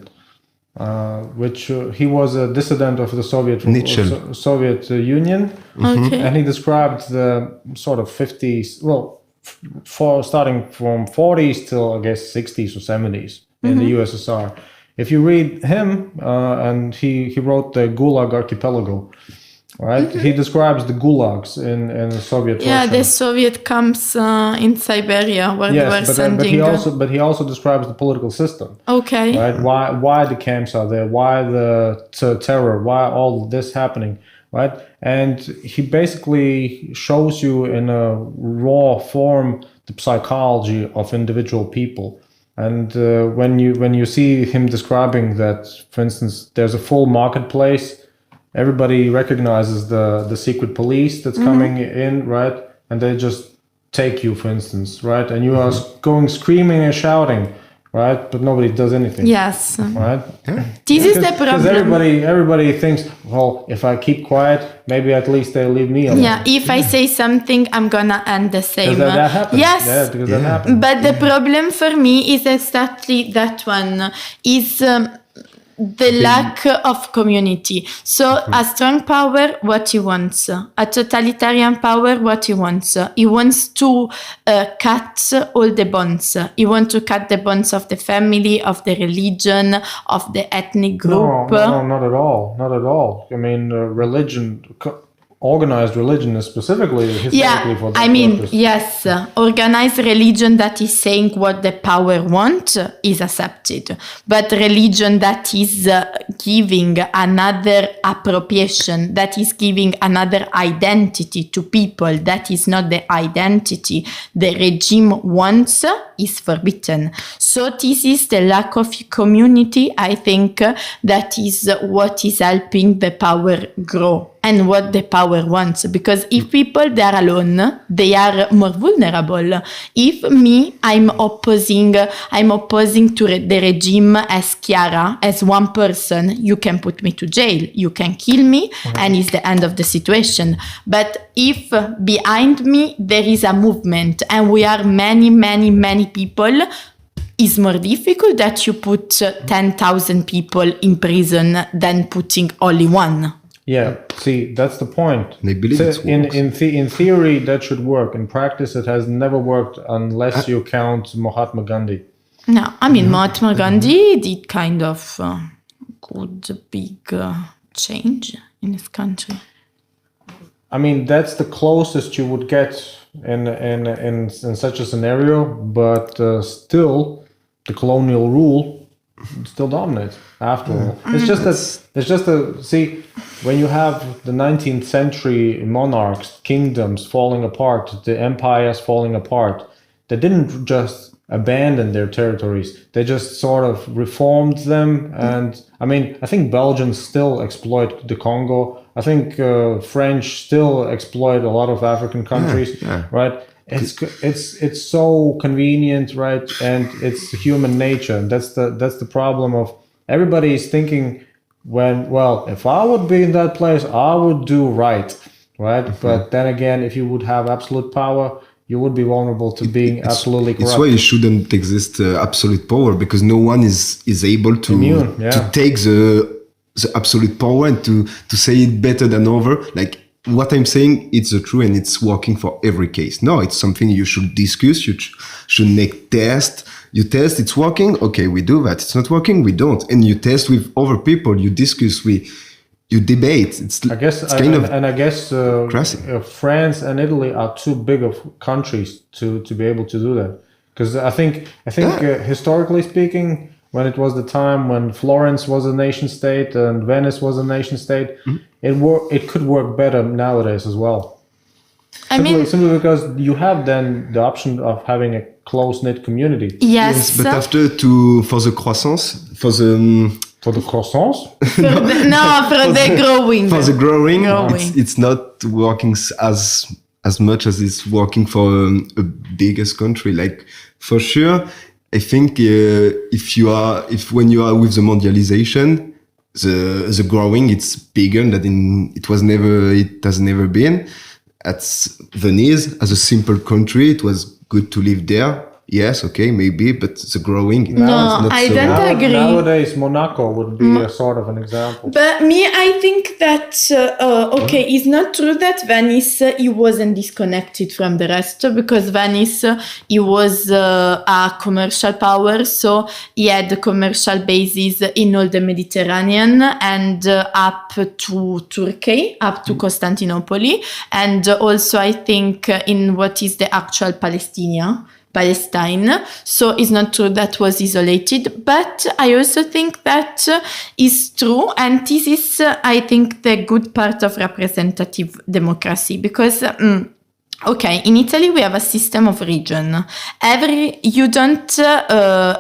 which he was a dissident of the Soviet Union, and he described the sort of 50s, starting from 40s till I guess 60s or 70s in the USSR. If you read him, and he wrote the Gulag Archipelago. Right, he describes the gulags in the Soviet Russia. Yeah, the Soviet camps in Siberia where they were sending. But he also describes the political system. Okay. Right, why the camps are there, why the terror, why all this happening, right? And he basically shows you in a raw form the psychology of individual people. And when you see him describing that, for instance, there's a full marketplace. Everybody recognizes the secret police that's coming in, right? And they just take you, for instance, right? And you are going screaming and shouting, right? But nobody does anything. Yes. Right? This is the problem. Because everybody thinks, well, if I keep quiet, maybe at least they'll leave me alone. Yeah, if I say something, I'm gonna end the same. That happens. Yes. Yeah, because that happens. But the problem for me is exactly that one. Is the lack of community. So a strong power, what he wants. A totalitarian power, what he wants. He wants to cut all the bonds. He wants to cut the bonds of the family, of the religion, of the ethnic group. No, not at all. Not at all. I mean, religion, organized religion is specifically historically for that I mean, purpose. yes, organized religion that is saying what the power wants is accepted, but religion that is giving another appropriation, that is giving another identity to people, that is not the identity the regime wants, is forbidden. So this is the lack of community, I think, that is what is helping the power grow. And what the power wants, because if people they are alone, they are more vulnerable. If me, I'm opposing to the regime as Chiara, as one person, you can put me to jail, you can kill me, and it's the end of the situation. But if behind me there is a movement, and we are many people, it's more difficult that you put 10,000 people in prison than putting only one. Yeah, see, that's the point. They believe So it works. in theory, that should work. In practice, it has never worked unless you count Mahatma Gandhi. No, I mean, Mahatma Gandhi did kind of good big change in his country. I mean, that's the closest you would get in such a scenario, but still, the colonial rule still dominates after all. It's just a see, when you have the 19th century monarchs, kingdoms falling apart, the empires falling apart, they didn't just abandon their territories. They just sort of reformed them. And I mean, I think Belgians still exploit the Congo. I think French still exploit a lot of African countries, right? It's so convenient, right? And it's human nature. And that's the problem of everybody is thinking if I would be in that place, I would do right? But then again, if you would have absolute power, you would be vulnerable to being absolutely corrupt. It's why it shouldn't exist absolute power, because no one is able to Immune, yeah. to take the absolute power and to say it better than over. Like what I'm saying, it's the truth and it's working for every case. No, it's something you should discuss. You should make tests. You test, it's working. Okay, we do that. It's not working, we don't. And you test with other people. You discuss. You debate. I guess France and Italy are too big of countries to be able to do that. Because I think historically speaking, when it was the time when Florence was a nation state and Venice was a nation state, it could work better nowadays as well. Simply because you have then the option of having a close-knit community. Yes, but after for the croissance, for the croissants? For the growing. For the growing. It's not working as much as it's working for a biggest country. Like for sure, I think when you are with the mondialization, the growing it's bigger than it has never been. At Venice, as a simple country, it was good to live there. Yes, okay, maybe, but the growing... I don't agree. Nowadays, Monaco would be a sort of an example. But I think that, it's not true that Venice, it wasn't disconnected from the rest, because Venice, it was a commercial power, so it had the commercial bases in all the Mediterranean and up to Turkey, up to Constantinople, and also I think in what is the actual Palestine. So it's not true that was isolated, but I also think that is true, and this is, I think, the good part of representative democracy, because in Italy we have a system of region.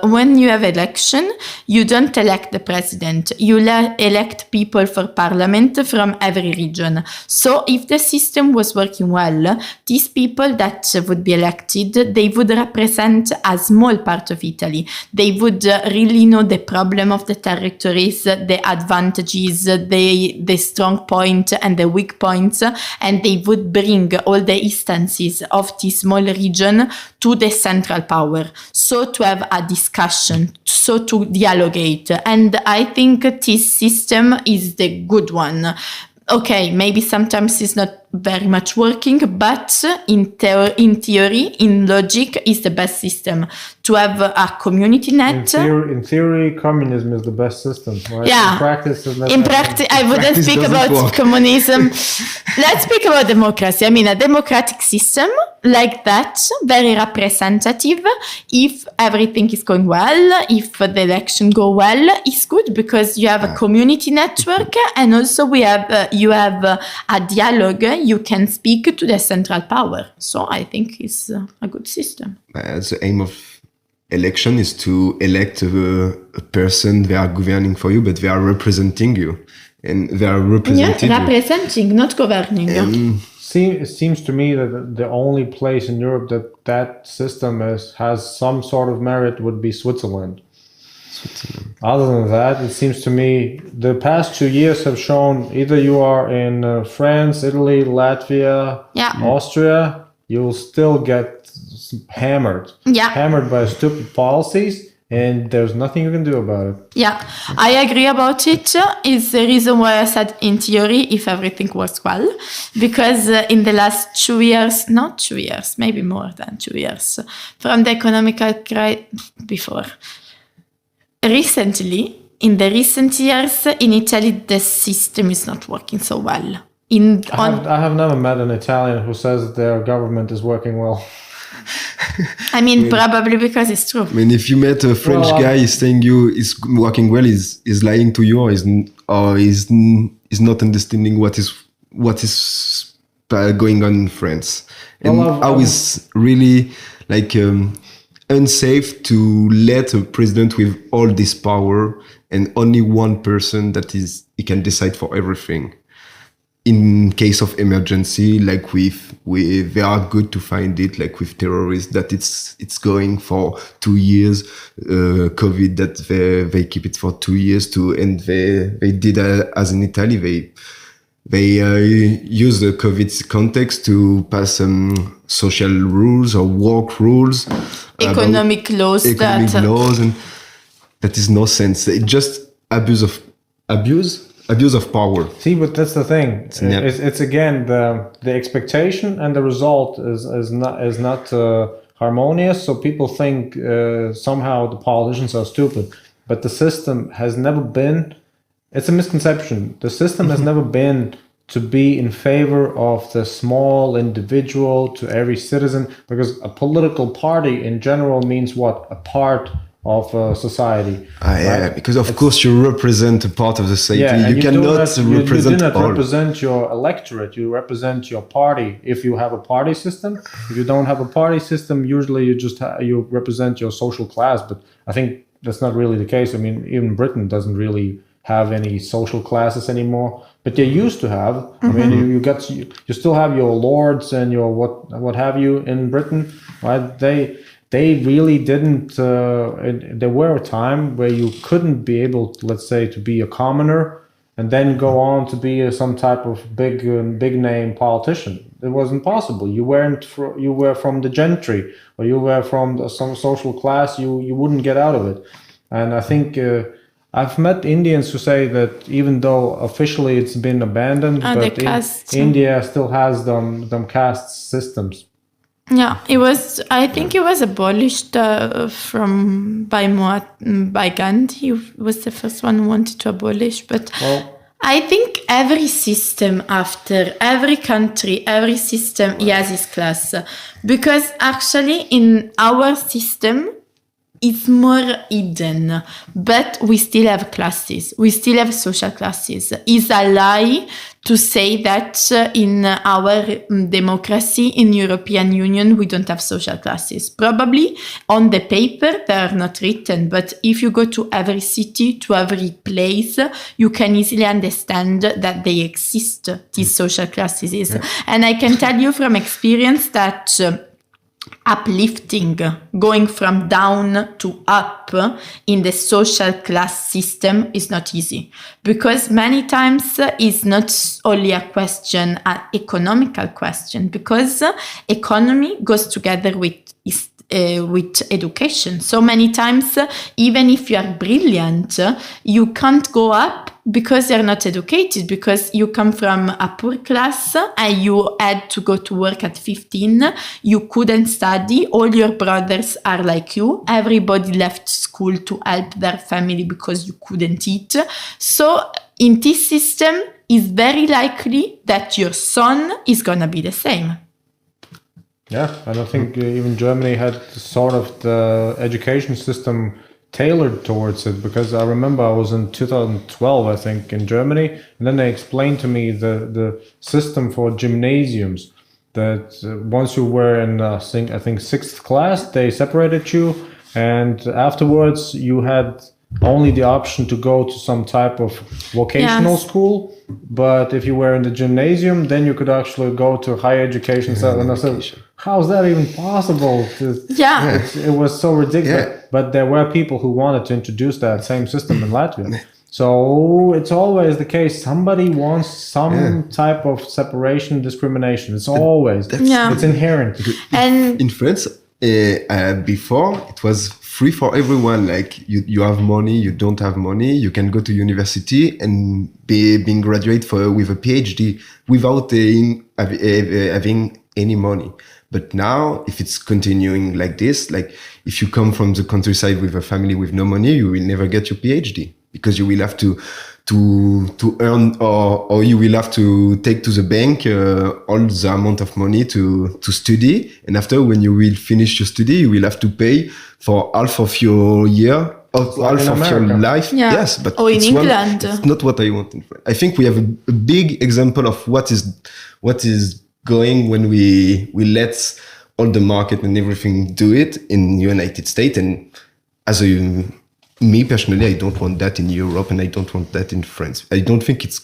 When you have election, you don't elect the president. You elect people for parliament from every region. So if the system was working well, these people that would be elected, they would represent a small part of Italy. They would really know the problem of the territories, the advantages, the strong point and the weak points, and they would bring all the instances of this small region to the central power, so to have a discussion, so to dialogate. And I think this system is the good one. Okay, maybe sometimes it's not very much working, but in theory, in logic, is the best system to have a community net. In theory, communism is the best system. Right? Yeah. In practice, I wouldn't speak about communism. Let's speak about democracy. I mean, a democratic system like that, very representative. If everything is going well, if the election go well, it's good because you have a community network, and also you have a dialogue. You can speak to the central power. So I think it's a good system. The aim of election is to elect a person they are governing for you, but they are representing you, and they are representing representing, not governing. It seems to me that the only place in Europe that system has some sort of merit would be Switzerland. Other than that, it seems to me the past 2 years have shown either you are in France, Italy, Latvia, Austria, you'll still get hammered by stupid policies, and there's nothing you can do about it. Yeah, I agree about it. Is the reason why I said in theory, if everything works well, because in the last 2 years, not 2 years, maybe more than 2 years, from the economical crisis before. Recently, in the recent years, in Italy, the system is not working so well. I have never met an Italian who says their government is working well. I mean, probably because it's true. I mean, if you met a French guy saying you is working well, is lying to you, or is not understanding what is going on in France, and how is really like unsafe to let a president with all this power and only one person he can decide for everything. In case of emergency, like they are good to find it, like with terrorists, that it's going for 2 years. COVID, that they keep it for 2 years too, and they did as in Italy, they use the COVID context to pass social rules or work rules, economic laws, and that is no sense. It's just abuse of power. See, but that's the thing. It's again the expectation and the result is not harmonious. So people think somehow the politicians are stupid, but the system has never been. It's a misconception. The system has never been to be in favor of the small individual, to every citizen, because a political party in general means what? A part of society. Yeah, right? Because of course you represent a part of the society. Yeah, you cannot represent you do not all. represent your electorate. You represent your party. If you have a party system, if you don't have a party system, usually you just you represent your social class. But I think that's not really the case. I mean, even Britain doesn't really have any social classes anymore, but they used to have. I mean, you still have your lords and your what have you in Britain, right? They really didn't. There were a time where you couldn't be able, let's say, to be a commoner and then go on to be some type of big name politician. It wasn't possible. You were from the gentry, or you were from some social class. You wouldn't get out of it. And I think I've met Indians who say that even though officially it's been abandoned, but India still has them caste systems. Yeah, I think it was abolished by Gandhi. He was the first one who wanted to abolish. But I think every system, after every country, every system, he has his class. Because actually in our system, it's more hidden, but we still have classes. We still have social classes. It's a lie to say that in our democracy, in European Union, we don't have social classes. Probably on the paper, they are not written, but if you go to every city, to every place, you can easily understand that they exist, these social classes. Yeah. And I can tell you from experience that uplifting, going from down to up, up in the social class system is not easy, because many times it's not only a question, an economical question, because economy goes together with education. So many times, even if you are brilliant, you can't go up because you're not educated, because you come from a poor class and you had to go to work at 15. You couldn't study. All your brothers are like you. Everybody left school to help their family because you couldn't eat. So in this system, it's very likely that your son is going to be the same. Yeah, and I think even Germany had sort of the education system tailored towards it, because I remember I was in 2012, I think, in Germany, and then they explained to me the system for gymnasiums, that once you were in, I think 6th class, they separated you, and afterwards you had only the option to go to some type of vocational school. But if you were in the gymnasium, then you could actually go to higher education. And I said, how's that even possible? It was so ridiculous. Yeah. But there were people who wanted to introduce that same system in Latvia. So it's always the case. Somebody wants some type of separation, discrimination. It's always, it's inherent. And in France, before it was free for everyone. Like you have money, you don't have money, you can go to university and being graduate with a PhD without having any money. But now, if it's continuing like this, like if you come from the countryside with a family with no money, you will never get your PhD, because you will have to earn, or you will have to take to the bank all the amount of money to study. And after, when you will finish your study, you will have to pay for half of your year, half of your life. Yeah. Yes, but in England. It's not what I want in France. I think we have a big example of what is going when we let all the market and everything do it in United States. And me personally, I don't want that in Europe, and I don't want that in France. I don't think it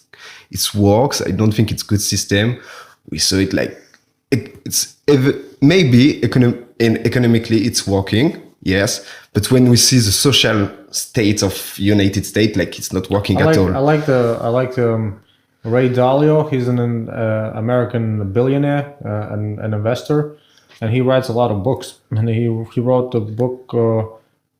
works. I don't think it's good system. We saw it like maybe economically it's working, yes, but when we see the social state of United States, like it's not working at all. I like Ray Dalio. He's an American billionaire, an investor, and he writes a lot of books. And he wrote the book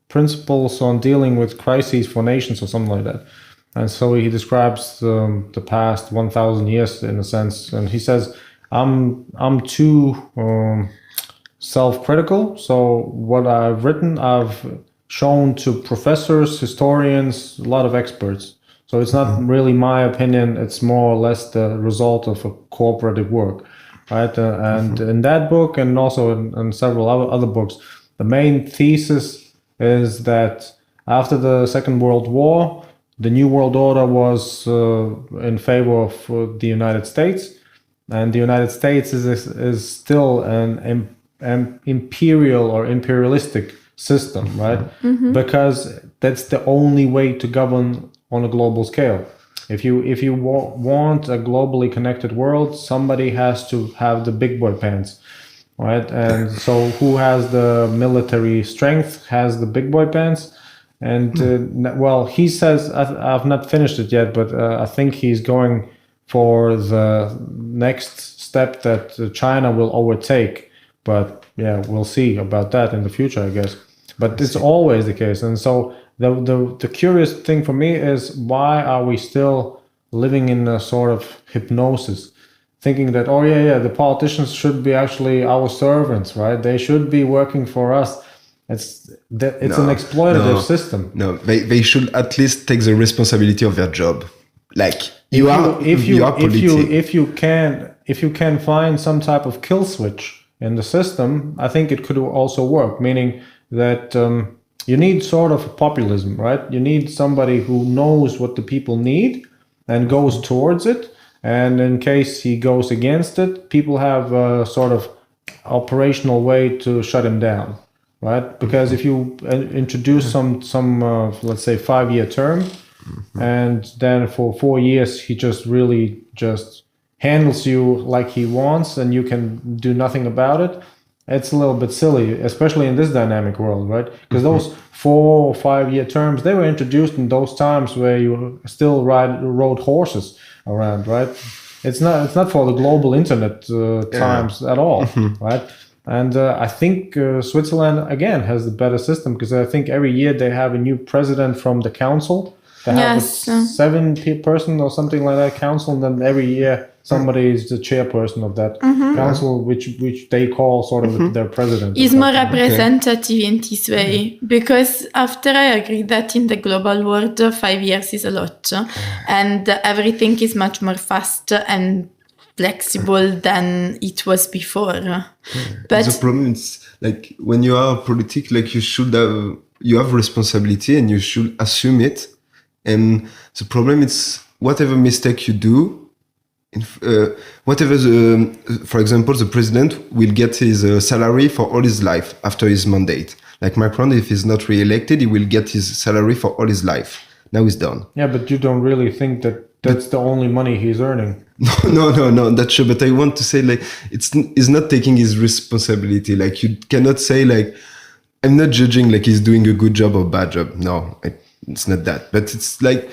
Principles on Dealing with Crises for Nations, or something like that. And so he describes the past 1,000 years in a sense, and he says, I'm too self-critical. So what I've written, I've shown to professors, historians, a lot of experts. So it's not really my opinion. It's more or less the result of a cooperative work, right? And in that book, and also in several other books, the main thesis is that after the Second World War, the New World Order was in favor of the United States, and the United States is still an imperial or imperialistic system, right? Because that's the only way to govern on a global scale. If you want a globally connected world, somebody has to have the big boy pants, right? And so who has the military strength has the big boy pants. And well, he says, I've not finished it yet, but I think he's going for the next step that China will overtake. But yeah, we'll see about that in the future, I guess. But it's always the case. And so the curious thing for me is, why are we still living in a sort of hypnosis, thinking that, oh yeah, the politicians should be actually our servants, right? They should be working for us. It's an exploitative system. No, they should at least take the responsibility of their job. Like if you can find some type of kill switch in the system, I think it could also work. Meaning that you need sort of populism, right? You need somebody who knows what the people need and goes towards it. And in case he goes against it, people have a sort of operational way to shut him down, right? Because if you introduce some let's say 5-year term, and then for 4 years he just really handles you like he wants, and you can do nothing about it, it's a little bit silly, especially in this dynamic world, right? Because those 4 or 5 year terms, they were introduced in those times where you still rode horses around, right? It's not for the global internet times at all, right? And I think Switzerland again has the better system, because I think every year they have a new president from the council. They have a 7-person or something like that council, and then every year somebody is the chairperson of that council, which they call sort of their president. Is more representative in this way, because after I agree that in the global world 5 years is a lot, and everything is much more fast and flexible than it was before. But the problem is, like, when you are a politic, like, you have responsibility and you should assume it. And the problem is, whatever mistake you do, for example, the president will get his salary for all his life after his mandate. Like Macron, if he's not re-elected, he will get his salary for all his life. Now he's done. Yeah, but you don't really think that that's the only money he's earning. No, that's true. But I want to say, like, he's not taking his responsibility. Like, you cannot say, like, I'm not judging, like, he's doing a good job or bad job. No, it's not that. But it's like,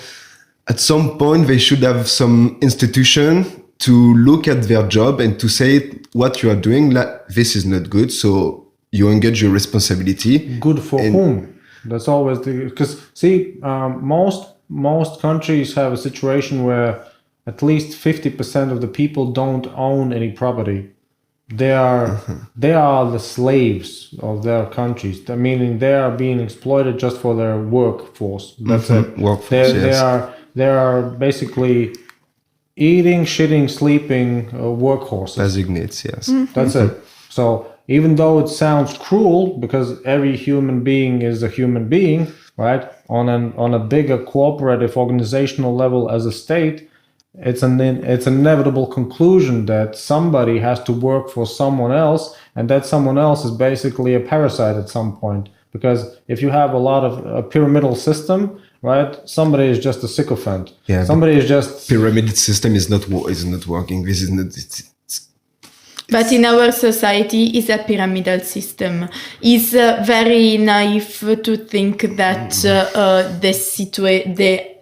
at some point, they should have some institution to look at their job and to say what you are doing, like, this is not good. So you engage your responsibility. Good for whom? That's always because see, most countries have a situation where at least 50% of the people don't own any property. They are the slaves of their countries. Meaning they are being exploited just for their workforce. That's it. Workforce, they are basically eating, shitting, sleeping workhorses. Designates, yes. That's it. So even though it sounds cruel, because every human being is a human being, right? On a bigger cooperative organizational level as a state, it's an inevitable conclusion that somebody has to work for someone else, and that someone else is basically a parasite at some point. Because if you have a lot of a pyramidal system, right, somebody is just a sycophant. Yeah, somebody is just pyramid system is not working. This is not. But in our society, it's a pyramidal system. It's very naive to think that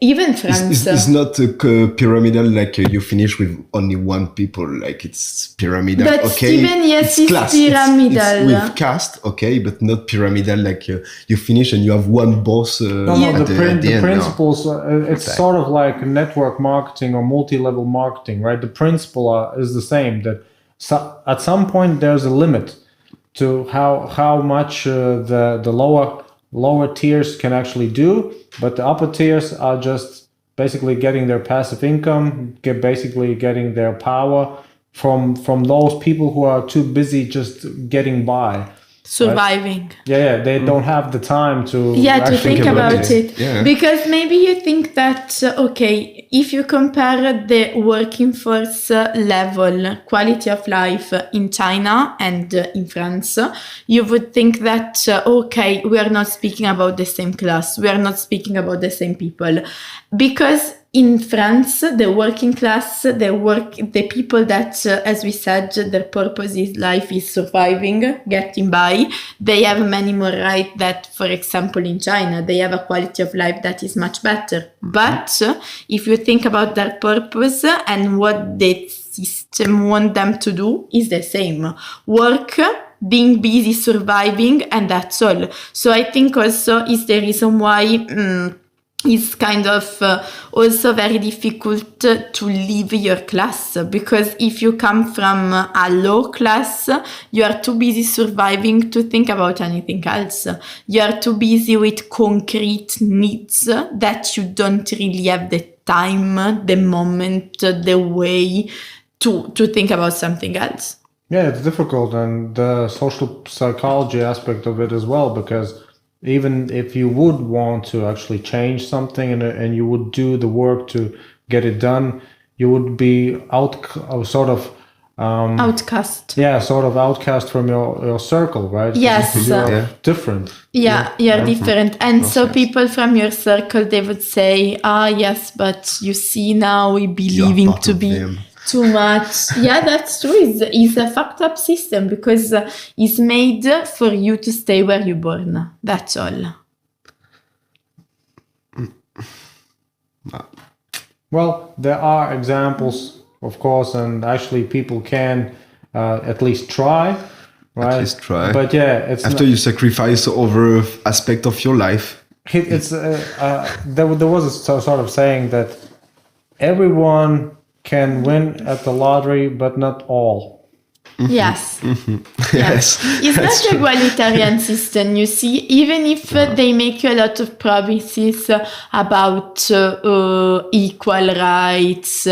even France. It's not pyramidal, like you finish with only one people. Like, it's pyramidal. But okay, even yes, it's class. pyramidal. It's with caste, okay, but not pyramidal. Like you finish and you have one boss. The principles. It's sort of like network marketing or multi-level marketing, right? The principle is the same. That at some point there's a limit to how much the lower tiers can actually do, but the upper tiers are just basically getting their passive income, basically getting their power from those people who are too busy just getting by. Surviving. Right? Yeah, they don't have the time to think about it. Yeah. Because maybe you think that, okay, if you compare the working force level, quality of life in China and in France, you would think that, okay, we are not speaking about the same class. We are not speaking about the same people. Because in France, the working class, the people that, as we said, their purpose in life is surviving, getting by. They have many more rights that, for example, in China, they have a quality of life that is much better. But if you think about their purpose and what the system want them to do, is the same. Work, being busy, surviving, and that's all. So I think also is the reason why it's kind of also very difficult to leave your class, because if you come from a low class, you are too busy surviving to think about anything else. You are too busy with concrete needs that you don't really have the time, the moment, the way to think about something else. Yeah, it's difficult, and the social psychology aspect of it as well, because even if you would want to actually change something and you would do the work to get it done, you would be outcast. Yeah, sort of outcast from your circle, right? Yes. Because you're different. Yeah, you're different. And so people from your circle, they would say, yes, but you see now we believing to be... Too much. Yeah, that's true. It's a fucked up system because it's made for you to stay where you're born. That's all. Well, there are examples, of course, and actually people can at least try, right? At least try. But yeah, it's After you sacrifice over aspect of your life. it's there was a sort of saying that everyone can win at the lottery, but not all. Yes. Yes. It's not egalitarian system, you see. Even if they make you a lot of promises about equal rights.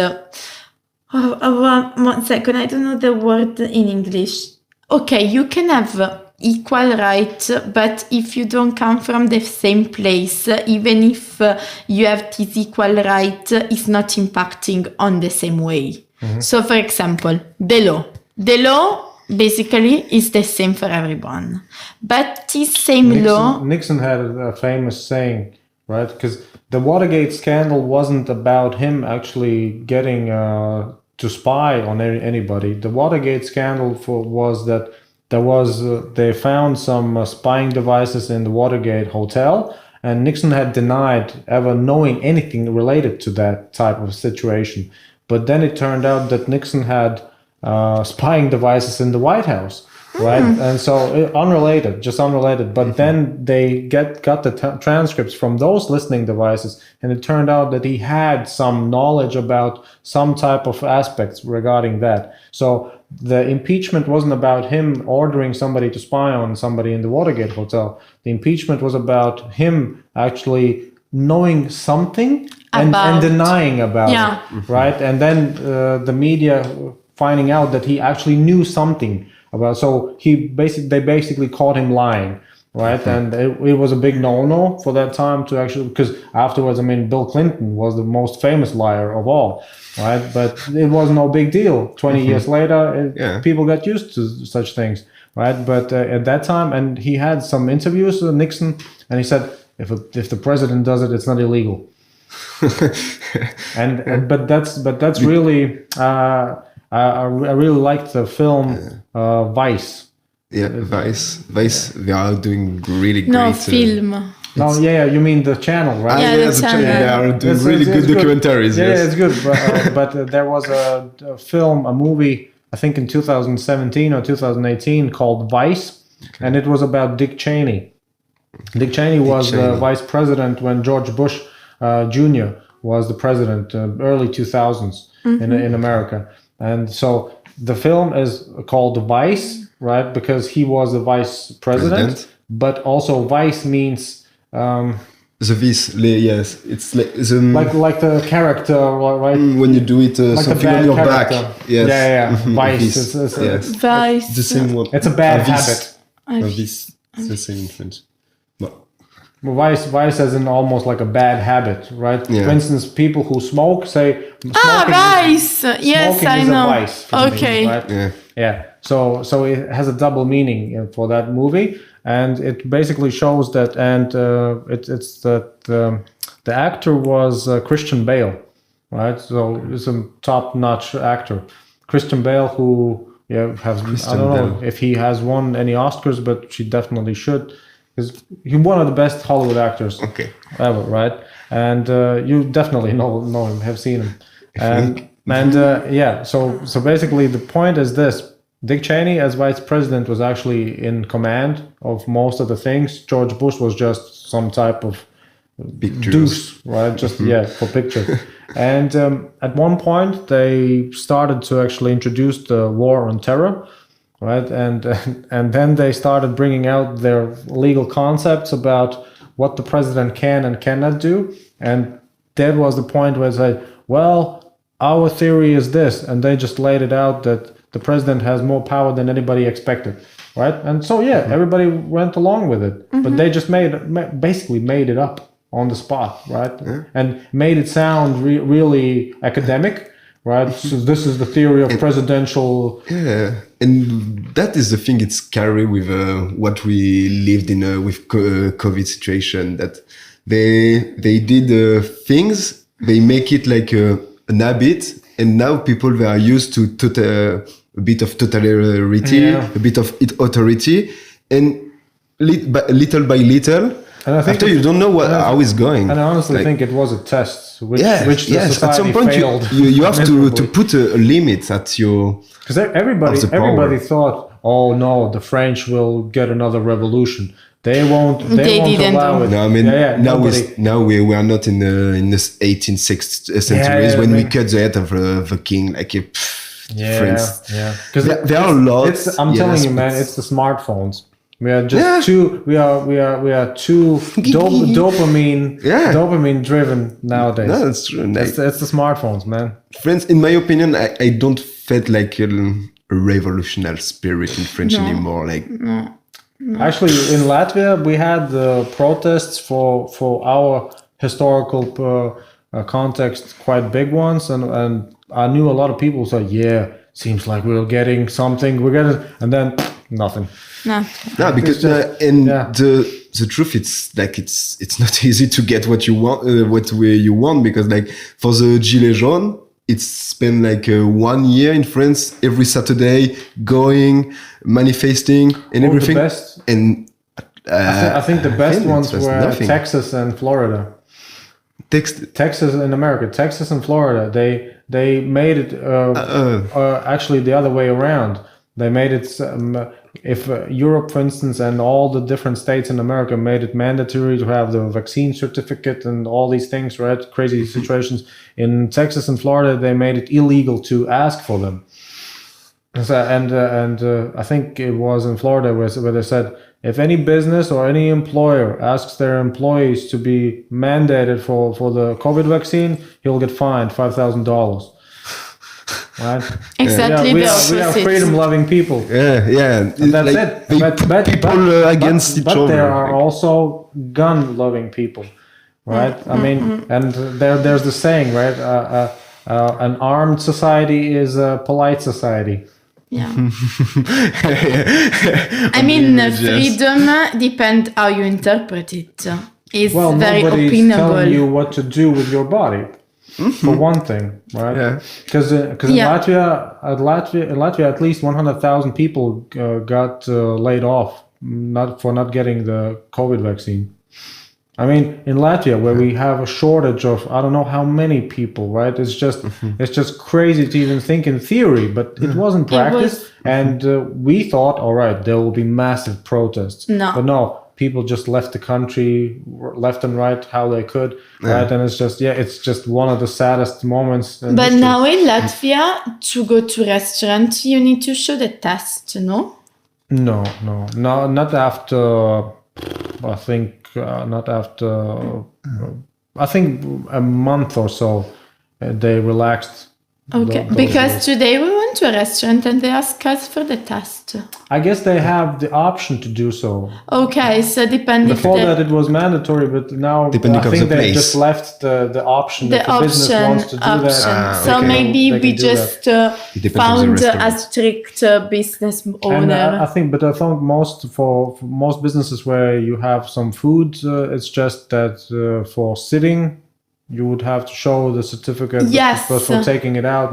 One second, I don't know the word in English. Okay, you can have equal rights, but if you don't come from the same place, even if you have this equal right, it's not impacting on the same way. So, for example, the law. The law basically is the same for everyone. But this same law... Nixon had a famous saying, right? Because the Watergate scandal wasn't about him actually getting to spy on anybody. The Watergate scandal was that they found some spying devices in the Watergate hotel, and Nixon had denied ever knowing anything related to that type of situation. But then it turned out that Nixon had spying devices in the White House, right? And so just unrelated. But then they got the transcripts from those listening devices, and it turned out that he had some knowledge about some type of aspects regarding that. So the impeachment wasn't about him ordering somebody to spy on somebody in the Watergate hotel. The impeachment was about him actually knowing something and denying about it, right? And then the media finding out that he actually knew something about. So they basically caught him lying, right? And it was a big no-no for that time to actually, because afterwards, I mean, Bill Clinton was the most famous liar of all, right? But it was no big deal. 20 years later, people got used to such things, right? But at that time, and he had some interviews with Nixon, and he said, if the president does it, it's not illegal. But that's really I really liked the film Vice. Yeah, Vice. They are doing really great. No, film. No, yeah, you mean the channel, right? Yeah, the channel. They are doing really good documentaries. Yeah, yes. it's good. But there was a movie, I think in 2017 or 2018 called Vice, and it was about Dick Cheney. Dick Cheney was the vice president when George Bush Jr. was the president, early 2000s in America. And so the film is called Vice, right? Because he was the vice president. But also Vice means... the vice, yes. It's like the character, right? When you do it, like something on your back. Yes. Yeah. Vice. Yes. Vice. The same one. It's a bad habit. A vice. It's the same in French. Vice as in almost like a bad habit, right? Yeah. For instance, people who smoke say... Vice! Yes, I know. A vice for Okay. me, right? Yeah. So it has a double meaning for that movie, and it basically shows that, and it's that the actor was Christian Bale, right? So he's a top-notch actor. Christian Bale, who has, I don't know if he has won any Oscars, but she definitely should. He's one of the best Hollywood actors ever, right? And you definitely know him, have seen him. So basically the point is this: Dick Cheney as vice president was actually in command of most of the things. George Bush was just some type of deuce, right? Just for pictures. And at one point they started to actually introduce the war on terror. Right, and then they started bringing out their legal concepts about what the president can and cannot do, and that was the point where they said, "Well, our theory is this," and they just laid it out that the president has more power than anybody expected, right? And so everybody went along with it, but they just basically made it up on the spot, right? And made it sound really academic. Right, so this is the theory of presidential. Yeah, and that is the thing. It's scary with what we lived in with COVID situation. That they did things. They make it like an habit, and now people they are used to a bit of totalitarian, a bit of authority, and little by little. And I think after you don't know how it's going. And I honestly think it was a test, which the society at some point failed. you have to put a limit at your. Because everybody thought, oh no, the French will get another revolution. They won't allow it. No, I mean now we are not in the 18th centuries when we cut the head of the king like a France. Yeah. Because there are lots. I'm telling you, man, it's the smartphones. We are just too dopamine driven nowadays. No, that's true. It's the smartphones, man. Friends, in my opinion, I don't feel like a revolutionary spirit in French anymore. Like, actually, in Latvia, we had protests for our historical context, quite big ones, and I knew a lot of people said, "Yeah, seems like we're getting something. And then nothing." No, because the truth, it's like it's not easy to get what you want, you want, because like for the Gilets jaunes, it's been like 1 year in France every Saturday, going manifesting and everything. The best, and I think the best ones were Texas and Florida. Texas in America, Texas and Florida. They made it actually the other way around. They made it, if Europe, for instance, and all the different states in America made it mandatory to have the vaccine certificate and all these things, right? Crazy situations. In Texas and Florida, they made it illegal to ask for them. So, and I think it was in Florida where they said, if any business or any employer asks their employees to be mandated for the COVID vaccine, he'll get fined $5,000. Right? Exactly. We are freedom-loving people. Yeah. And that's it. But people against each other. But there are also gun-loving people, right? I mean, and there's the saying, right? An armed society is a polite society. Yeah. I mean, freedom depends how you interpret it. It's very nobody's opinable. telling you what to do with your body. For one thing, right? Yeah. Because in Latvia, at least 100,000 people got laid off for not getting the COVID vaccine. I mean, in Latvia, where we have a shortage of I don't know how many people, right? It's just crazy to even think in theory, but it wasn't practice. And we thought, all right, there will be massive protests. No. But no. People just left the country left and right how they could, right? And it's just one of the saddest moments. But now in Latvia, to go to restaurant, you need to show the test, no? No, not after. I think not after. I think a month or so, they relaxed. Okay, because today we went to a restaurant and they asked us for the test. I guess they have the option to do so. Okay, so depending. Before that it was mandatory, but now I think they just left the option that the business wants to do that. So maybe we just found a strict business owner. And I think for most businesses where you have some food, it's just that for sitting, you would have to show the certificate for taking it out.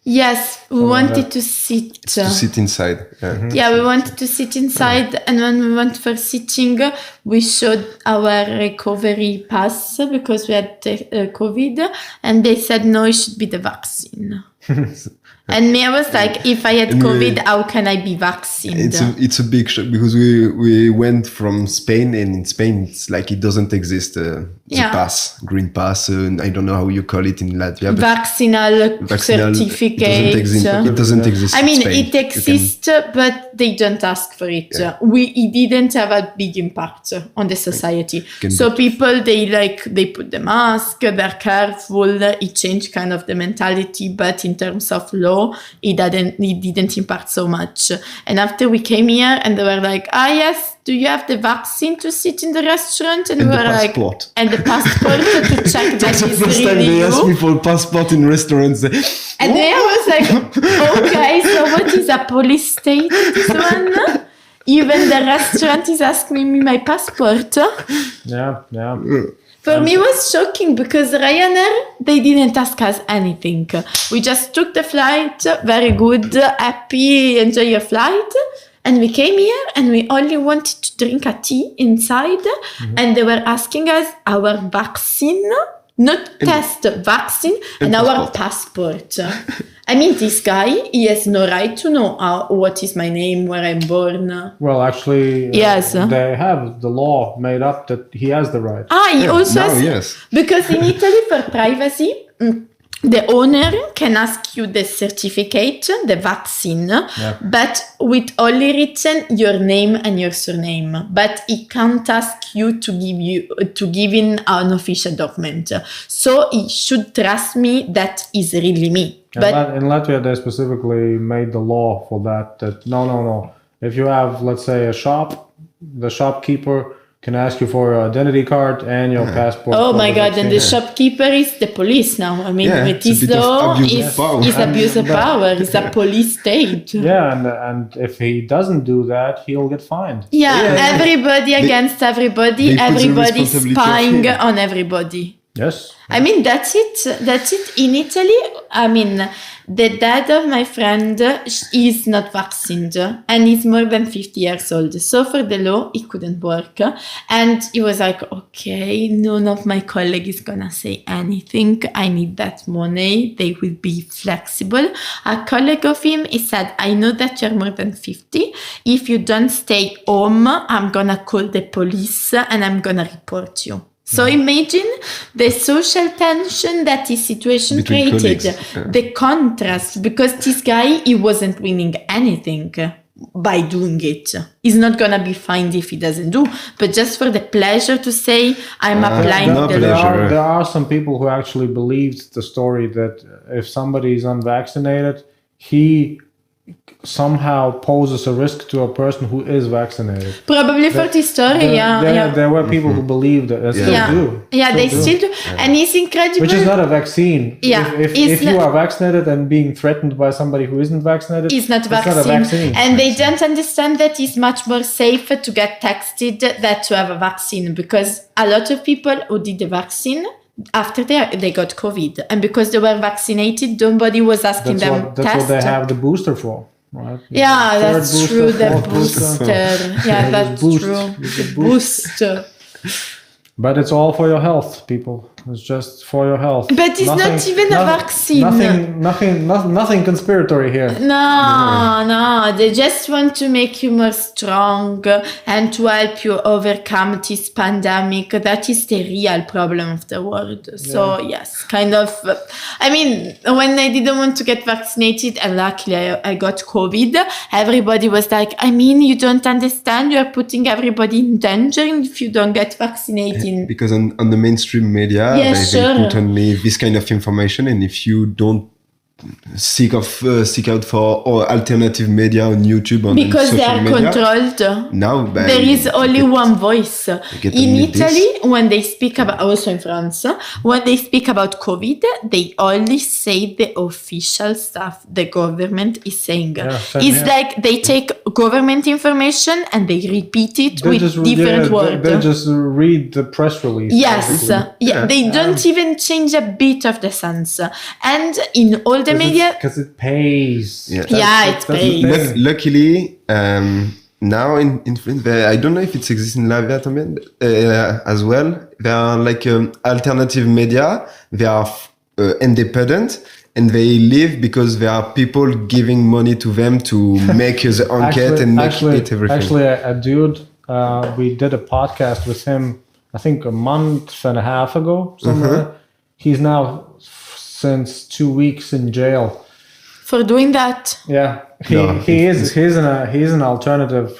Yes, we wanted to sit. To sit inside. Yeah, we wanted to sit inside. And when we went for sitting, we showed our recovery pass because we had COVID. And they said, no, it should be the vaccine. And me, I was like, if I had COVID, how can I be vaccinated? It's a big shock because we went from Spain, and in Spain it's like it doesn't exist. The pass, green pass. I don't know how you call it in Latvia. Vaccinal certificate. It doesn't exist. I mean, in Spain. it exists, but they don't ask for it. Yeah. It didn't have a big impact on the society. So people, they put the mask, they're careful. It changed kind of the mentality, but in terms of law, it didn't impact so much. And after we came here, and they were like, yes, do you have the vaccine to sit in the restaurant? And we were like, and the passport to check that it's first time they asked me for passport in restaurants. And then I was like, okay, so what is a police state, this one? Even the restaurant is asking me my passport. Yeah. For me, it was shocking because Ryanair, they didn't ask us anything. We just took the flight, very good, happy, enjoy your flight. And we came here and we only wanted to drink a tea inside. And they were asking us our vaccine, not test, vaccine, and our passport. I mean, this guy, he has no right to know what is my name, where I'm born. Well, actually, Yes. they have the law made up that he has the right. He also now, has, yes. because in Italy, for privacy, the owner can ask you the certificate, the vaccine, but with only written your name and your surname. But he can't ask you to give in an official document. So he should trust me that is really me. But In Latvia, they specifically made the law for that no. If you have, let's say, a shop, the shopkeeper can ask you for your identity card and your passport. oh for my the God, and the vaccine. shopkeeper is the police now. I mean, Yeah, with it's a this bit of law, abuse of power. is abuse of power. It's a police state. Yeah, and if he doesn't do that, he'll get fined. Yeah, everybody against everybody, they put the everybody responsibility spying on him. on everybody. Yes. I mean, that's it. In Italy, I mean, the dad of my friend is not vaccinated and he's more than 50 years old. So for the law, it couldn't work. And he was like, okay, none of my colleagues is gonna say anything. I need that money. They will be flexible. A colleague of him, he said, I know that you're more than 50. If you don't stay home, I'm gonna call the police and I'm gonna report you. So imagine the social tension that this situation Between created, colleagues, yeah. the contrast, because this guy, he wasn't winning anything by doing it. He's not gonna be fined if he doesn't do, but just for the pleasure to say, I'm applying no the There law. pleasure. are some people who actually believed the story that if somebody is unvaccinated, he somehow poses a risk to a person who is vaccinated. Probably for this story, There were people who believed it and still do. They still do. And it's incredible. Which is not a vaccine. Yeah, If it's you not- are vaccinated and being threatened by somebody who isn't vaccinated, It's not it's vaccine. not a vaccine. And they don't understand that it's much more safe to get tested than to have a vaccine, because a lot of people who did the vaccine, after they got COVID, and because they were vaccinated, nobody was asking That's them what test. they have the booster for, right? Yeah, Third that's booster, true. The fourth booster. Yeah, Yeah, that's boost. true. It's a The booster. But it's all for your health, people. It's just for your health. But it's not even a vaccine. Nothing conspiratory here. No, they just want to make you more strong and to help you overcome this pandemic. That is the real problem of the world. So yes, kind of. I mean, when I didn't want to get vaccinated, and luckily I got COVID, everybody was like, I mean, you don't understand. You are putting everybody in danger if you don't get vaccinated. Because on the mainstream media, Yeah, they sure. put only this kind of information, and if you don't seek out for alternative media on YouTube and Because they social are media, controlled. now There is only one voice. get In only Italy, when they speak about, also in France, when they speak about COVID, they only say the official stuff the government is saying. Yeah, same It's here. like they take government information and they repeat it with different words. They just read the press release. Yes, basically. they don't even change a bit of the sense. And in all the media, Because it pays. Yeah. it's paid. Luckily, now in France, I don't know if it exists in Latvia as well. There are like alternative media. They are independent. And they live because there are people giving money to them to make the enquete and make it everything. Actually, a dude, we did a podcast with him, I think a month and a half ago. Somewhere. He's now since 2 weeks in jail. For doing that. Yeah, he's an alternative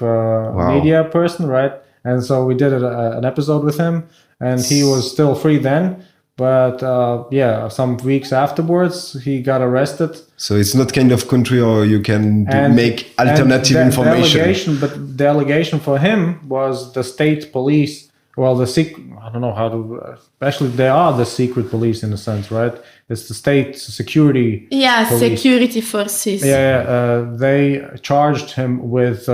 media person, right? And so we did an episode with him, and he was still free then. But some weeks afterwards, he got arrested. So it's not kind of country or you can make alternative information. The allegation for him was the state police. Well, I don't know how to. Actually, they are the secret police in a sense, right? It's the state security. Yeah, police. security forces. They charged him with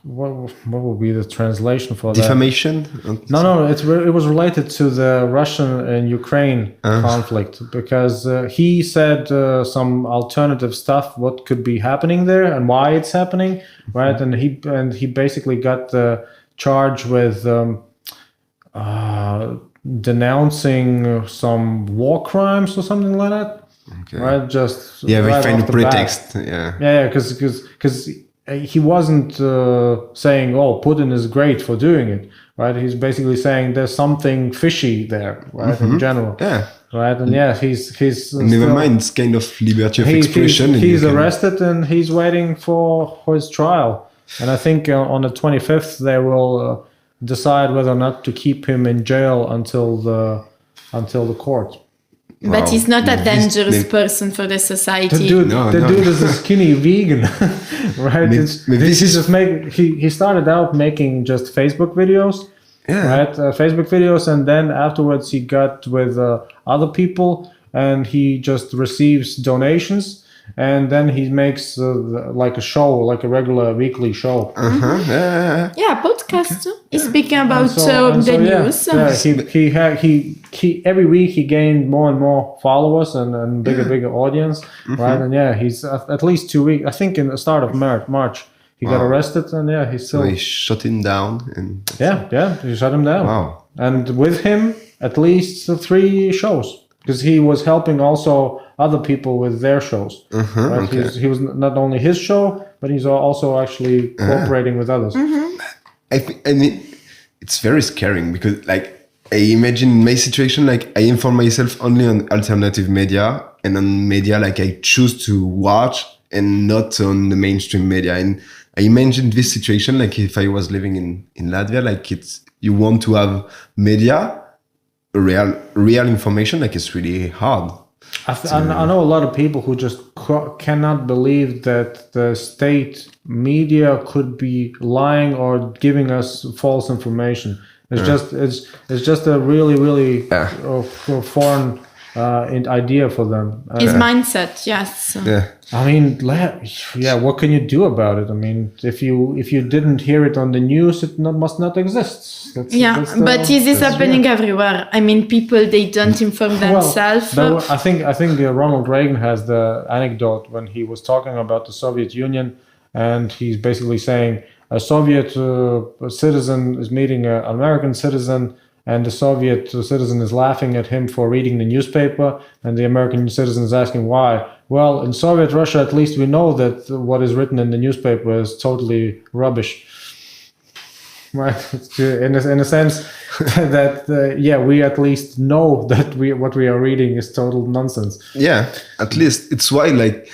what would be the translation for that? Defamation? No, it was related to the Russian and Ukraine conflict, because he said some alternative stuff, what could be happening there and why it's happening, right? And he basically got the charge with denouncing some war crimes or something like that. Okay. Right, just we right find off a the bat. pretext. Because he wasn't saying, "Oh, Putin is great for doing it," right? He's basically saying there's something fishy there, right? In general, right? And he's never mind. It's kind of liberty of expression. He's arrested and he's waiting for his trial. And I think on the 25th they will decide whether or not to keep him in jail until the court. But he's not a dangerous person for the society. The dude is a skinny vegan, right? He started out making just Facebook videos, right? Facebook videos, and then afterwards he got with other people, and he just receives donations, and then he makes like a show, like a regular weekly show. Podcast. He's speaking about the news. He every week he gained more and more followers and bigger audience, right? And he's at least 2 weeks. I think in the start of March he got arrested, and he's still. So he shut him down, and he shut him down. Wow! And with him at least 3 shows, because he was helping also other people with their shows. Right? He was not only his show, but he's also actually cooperating with others. I mean, it's very scaring because, like, I imagine my situation, like, I inform myself only on alternative media and on media, like, I choose to watch and not on the mainstream media. And I imagine this situation, like, if I was living in Latvia, like, you want to have media, real information, like, it's really hard. I know a lot of people who just cannot believe that the state media could be lying or giving us false information. It's just a really foreign idea for them. His mindset, yes. I mean, what can you do about it? I mean, if you didn't hear it on the news, it must not exist. But this is happening everywhere. I mean, people, they don't inform themselves. I think Ronald Reagan has the anecdote when he was talking about the Soviet Union, and he's basically saying a Soviet citizen is meeting an American citizen, and the Soviet citizen is laughing at him for reading the newspaper, and the American citizen is asking why. Well, in Soviet Russia, at least we know that what is written in the newspaper is totally rubbish. Right? In a sense that, we at least know that what we are reading is total nonsense. Yeah, at least. It's why, like,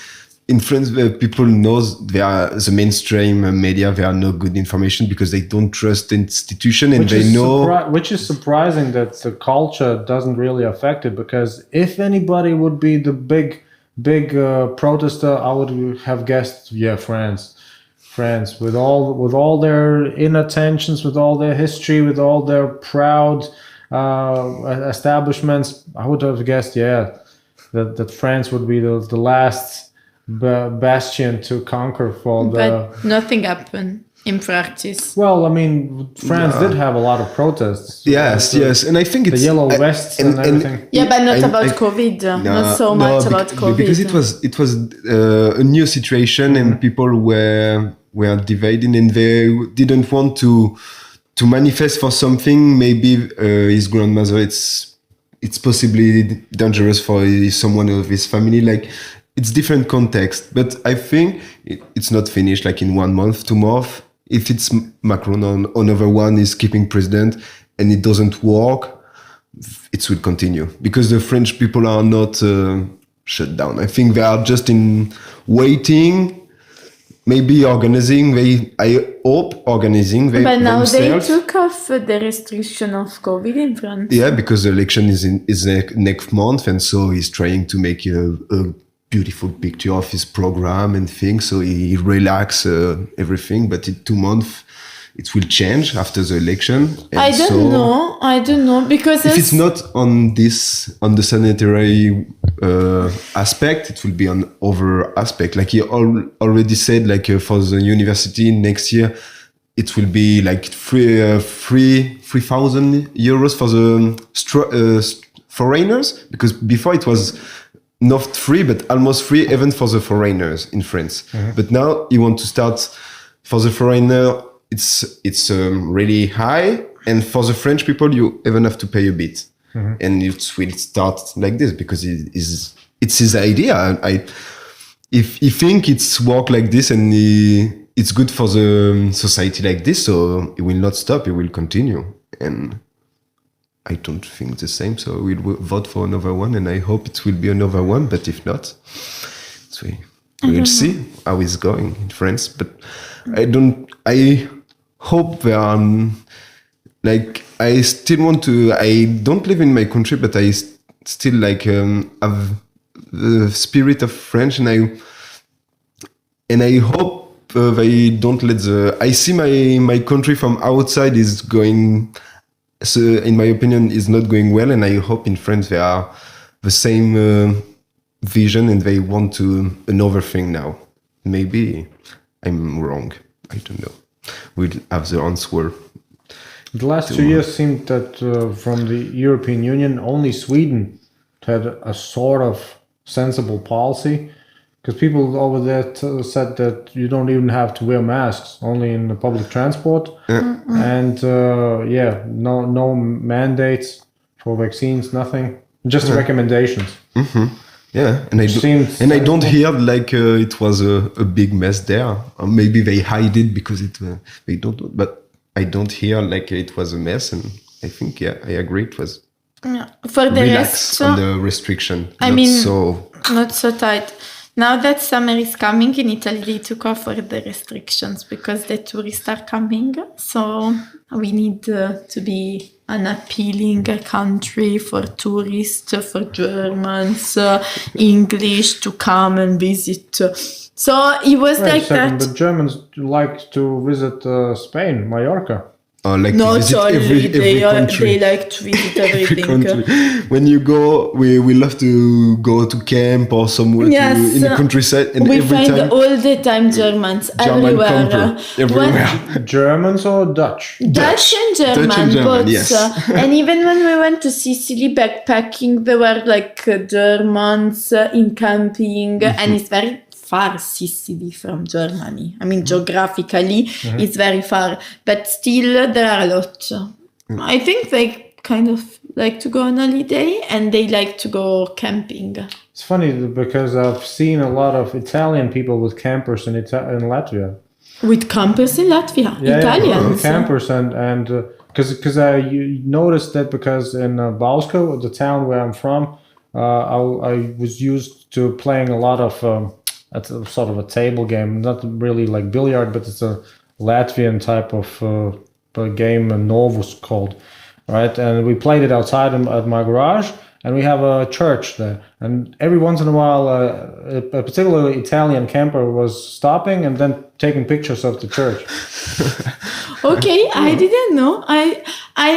in France, people knows the mainstream media, there are no good information because they don't trust the institution, and they know. Which is surprising that the culture doesn't really affect it, because if anybody would be the big protester, I would have guessed, France, with all their inattentions, with all their history, with all their proud establishments, I would have guessed, that France would be the last bastion to conquer but nothing happened in practice. Well, I mean, France did have a lot of protests. Yes, and I think it's the yellow vests and everything. But not about COVID. Not so much about COVID. Because it was a new situation, and people were divided, and they didn't want to manifest for something. Maybe his grandmother, it's possibly dangerous for someone of his family. Like, it's different context, but I think it's not finished like in 1 month, 2 months. If it's Macron or another one is keeping president and it doesn't work, it will continue because the French people are not shut down. I think they are just in waiting, maybe organizing. I hope organizing. But now themselves. They took off the restriction of COVID in France. Yeah, because the election is next month, and so he's trying to make a beautiful picture of his program and things. So he relax everything, but in 2 months it will change after the election. And I don't know because if it's not on the sanitary aspect, it will be on other aspect. Like you already said, like for the university next year, it will be like 3,000 euros for the foreigners, because before it was not free, but almost free even for the foreigners in France. But now you want to start for the foreigner, it's really high, and for the French people, you even have to pay a bit. And it will start like this because it's his idea. If he think it's work like this and it's good for the society like this, so it will not stop. It will continue. And I don't think the same. So we'll vote for another one, and I hope it will be another one. But if not, we'll see how it's going in France. But I hope there are. Like, I still want to, I don't live in my country, but I still like have the spirit of French, and I hope they don't let I see my country from outside is going, so in my opinion, is not going well, and I hope in France they are the same vision and they want to another thing now. Maybe I'm wrong. I don't know. We'll have the answer. The last 2 years seemed that from the European Union, only Sweden had a sort of sensible policy, because people over there said that you don't even have to wear masks, only in the public transport, and no mandates for vaccines, nothing, just recommendations. Yeah, and I don't hear like it was a big mess there. Or maybe they hide it because they don't know, but I don't hear like it was a mess, and I think I agree it was. Yeah. For the relax rest, on the restriction. Not so tight. Now that summer is coming in Italy, they took off for the restrictions because the tourists are coming. So we need to be an appealing country for tourists, for Germans, English to come and visit. So it was like that. The Germans like to visit Spain, Mallorca. Like not to visit only every country. they like to visit everything. Every country. When you go, we love to go to camp or somewhere in the countryside. And we find all the time Germans everywhere. Germans or Dutch? Dutch and German, both. Yes. And even when we went to Sicily backpacking, there were like Germans in camping, and it's very far, Sicily, from Germany. I mean, geographically, it's very far, but still there are a lot. I think they kind of like to go on holiday, and they like to go camping. It's funny because I've seen a lot of Italian people with campers in Latvia. With campers in Latvia, Italians. Campers and because I noticed that because in Bausko, the town where I'm from, I was used to playing a lot of. It's a sort of a table game, not really like billiard, but it's a Latvian type of game, Novus called, right? And we played it outside at my garage, and we have a church there. And every once in a while, a particularly Italian camper was stopping and then taking pictures of the church. Okay, I didn't know. I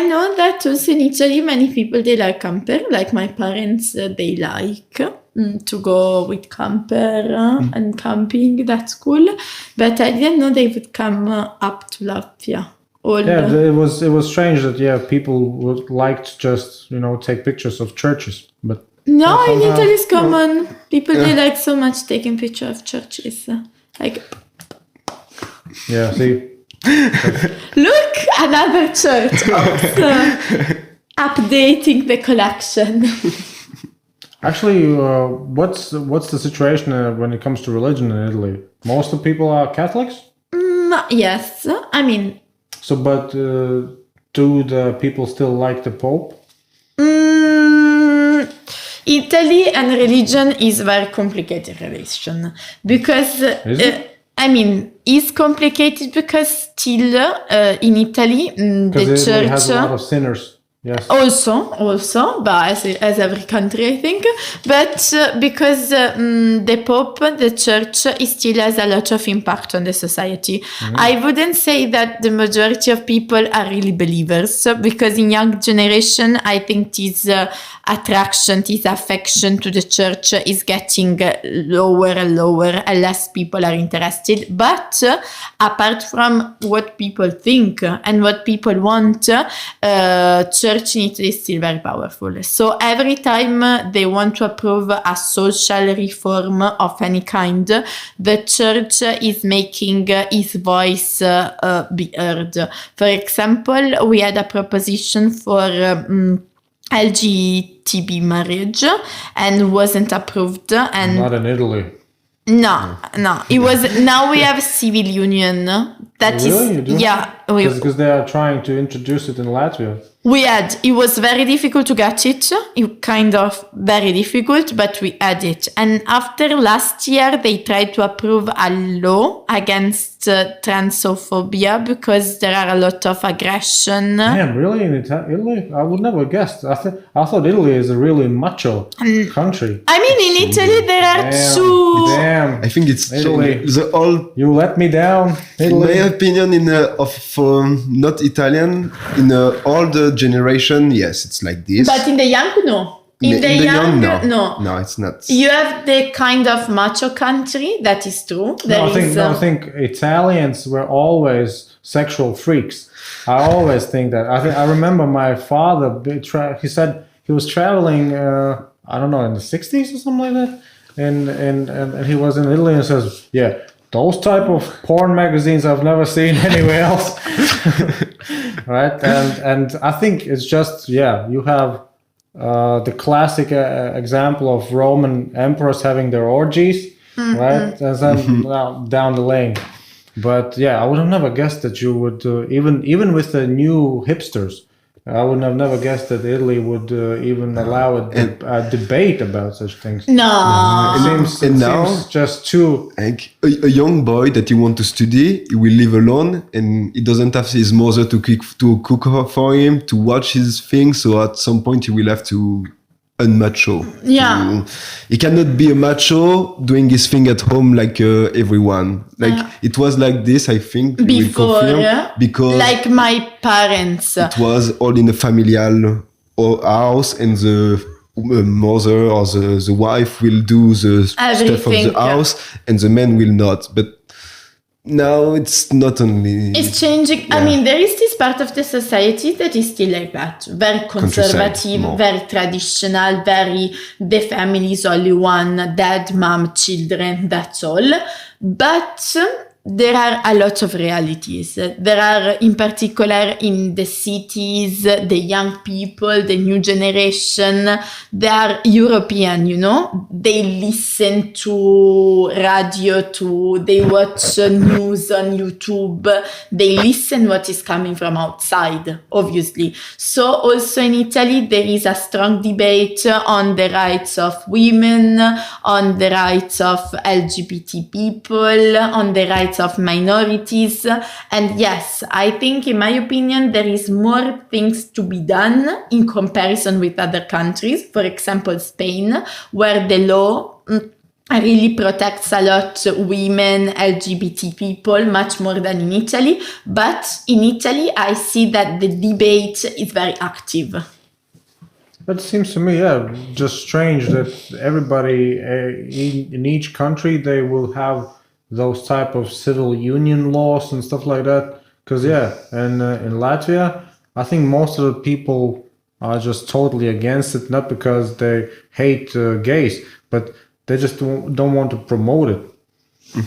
know that also in Italy, many people, they like camper, like my parents, they like to go with camper and camping. That's cool. But I didn't know they would come up to Latvia. It was strange that people would like to just take pictures of churches, but no, in Italy it's common. People they like so much taking pictures of churches. See. Look, another church. Updating the collection. Actually, what's the situation when it comes to religion in Italy? Most of the people are Catholics? Yes, I mean. So, but do the people still like the Pope? Italy and religion is a very complicated relation because it's complicated because still in Italy the church has a lot of sinners. Yes. Also, but as every country, I think. But because the Pope, the Church, it still has a lot of impact on the society. I wouldn't say that the majority of people are really believers, because in young generation, I think this attraction, this affection to the Church is getting lower and lower, and less people are interested. But apart from what people think and what people want, Church in Italy is still very powerful. So every time they want to approve a social reform of any kind, the Church is making its voice be heard. For example, we had a proposition for LGTB marriage and wasn't approved. And Not in Italy. no, it was. Now we have civil union. That is, Really? You do? yeah. Because they are trying to introduce it in Latvia. It was very difficult to get it. Kind of very difficult, but we had it. And after last year, they tried to approve a law against transophobia because there are a lot of aggression. Damn, really? In Italy? I would never guessed. I thought Italy is a really macho country. I mean, in Italy, there are two. Damn. I think it's Italy. the old. You let me down, In my Italy. opinion, not Italian, in the older generation, yes, it's like this. But in the young, no. In the young, no. No, it's not. You have the kind of macho country, that is true. I think Italians were always sexual freaks. I always think that. I remember my father. He said he was traveling. I don't know, in the 60s or something like that. And he was in Italy and says, "Yeah, those type of porn magazines I've never seen anywhere else." Right? And I think it's just, you have the classic example of Roman emperors having their orgies, right? And then down the lane. But I would have never guessed that you would, even with the new hipsters, I would have never guessed that Italy would even allow a debate about such things. No. It seems just too... Like a young boy that you want to study, he will live alone and he doesn't have his mother to cook for him, to watch his things. So at some point he will have to unmacho. Yeah. He cannot be a macho doing his thing at home like everyone. Like it was like this, I think. we will Before, confirm, because like my parents. it was all in a familial house, and the mother or the wife will do the stuff of Everything, the house, and the man will not. But now it's not only... It's changing. I mean, there is this part of the society that is still like that. Very conservative, more. very traditional, the family is only one, dad, mom, children, that's all. But there are a lot of realities. There are, in particular, in the cities, the young people, the new generation, they are European, They listen to radio, they watch news on YouTube, they listen what is coming from outside, obviously. So also in Italy, there is a strong debate on the rights of women, on the rights of LGBT people, on the rights of minorities. And yes, I think, in my opinion, there is more things to be done in comparison with other countries. For example, Spain, where the law really protects a lot women, LGBT people, much more than in Italy. But in Italy, I see that the debate is very active. But it seems to me, just strange that everybody in each country, they will have those type of civil union laws and stuff like that. Because in Latvia, I think most of the people are just totally against it, not because they hate gays, but they just don't want to promote it.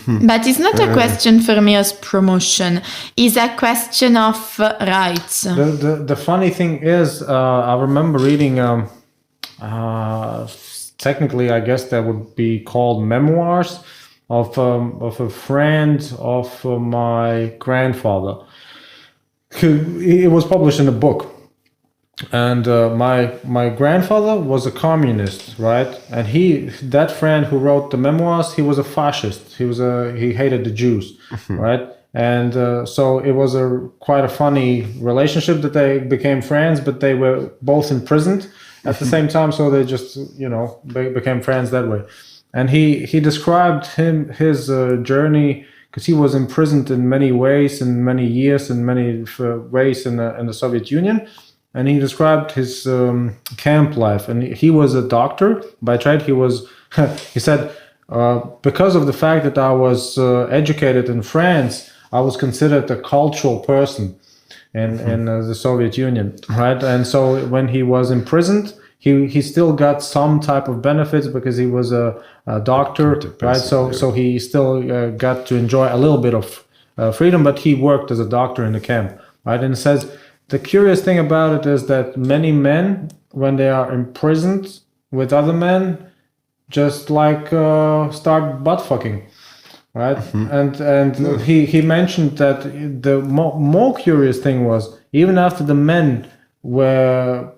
But it's not a question for me as promotion. It's a question of rights. The funny thing is, I remember reading, technically, I guess that would be called memoirs of a friend of my grandfather. It was published in a book. And my grandfather was a communist, right? And that friend who wrote the memoirs, he was a fascist. He hated the Jews, right? And so it was quite a funny relationship that they became friends, but they were both imprisoned at the same time. So they just, became friends that way. And he described his journey, because he was imprisoned in many ways, in many years, in many ways in the Soviet Union. And he described his camp life. And he was a doctor by trade. He said, because of the fact that I was educated in France, I was considered a cultural person in the Soviet Union, right? And so when he was imprisoned, he still got some type of benefits because he was a doctor, right? So he still got to enjoy a little bit of freedom, but he worked as a doctor in the camp, right? And it says the curious thing about it is that many men, when they are imprisoned with other men, just like start butt fucking, right? And he mentioned that the more curious thing was, even after the men were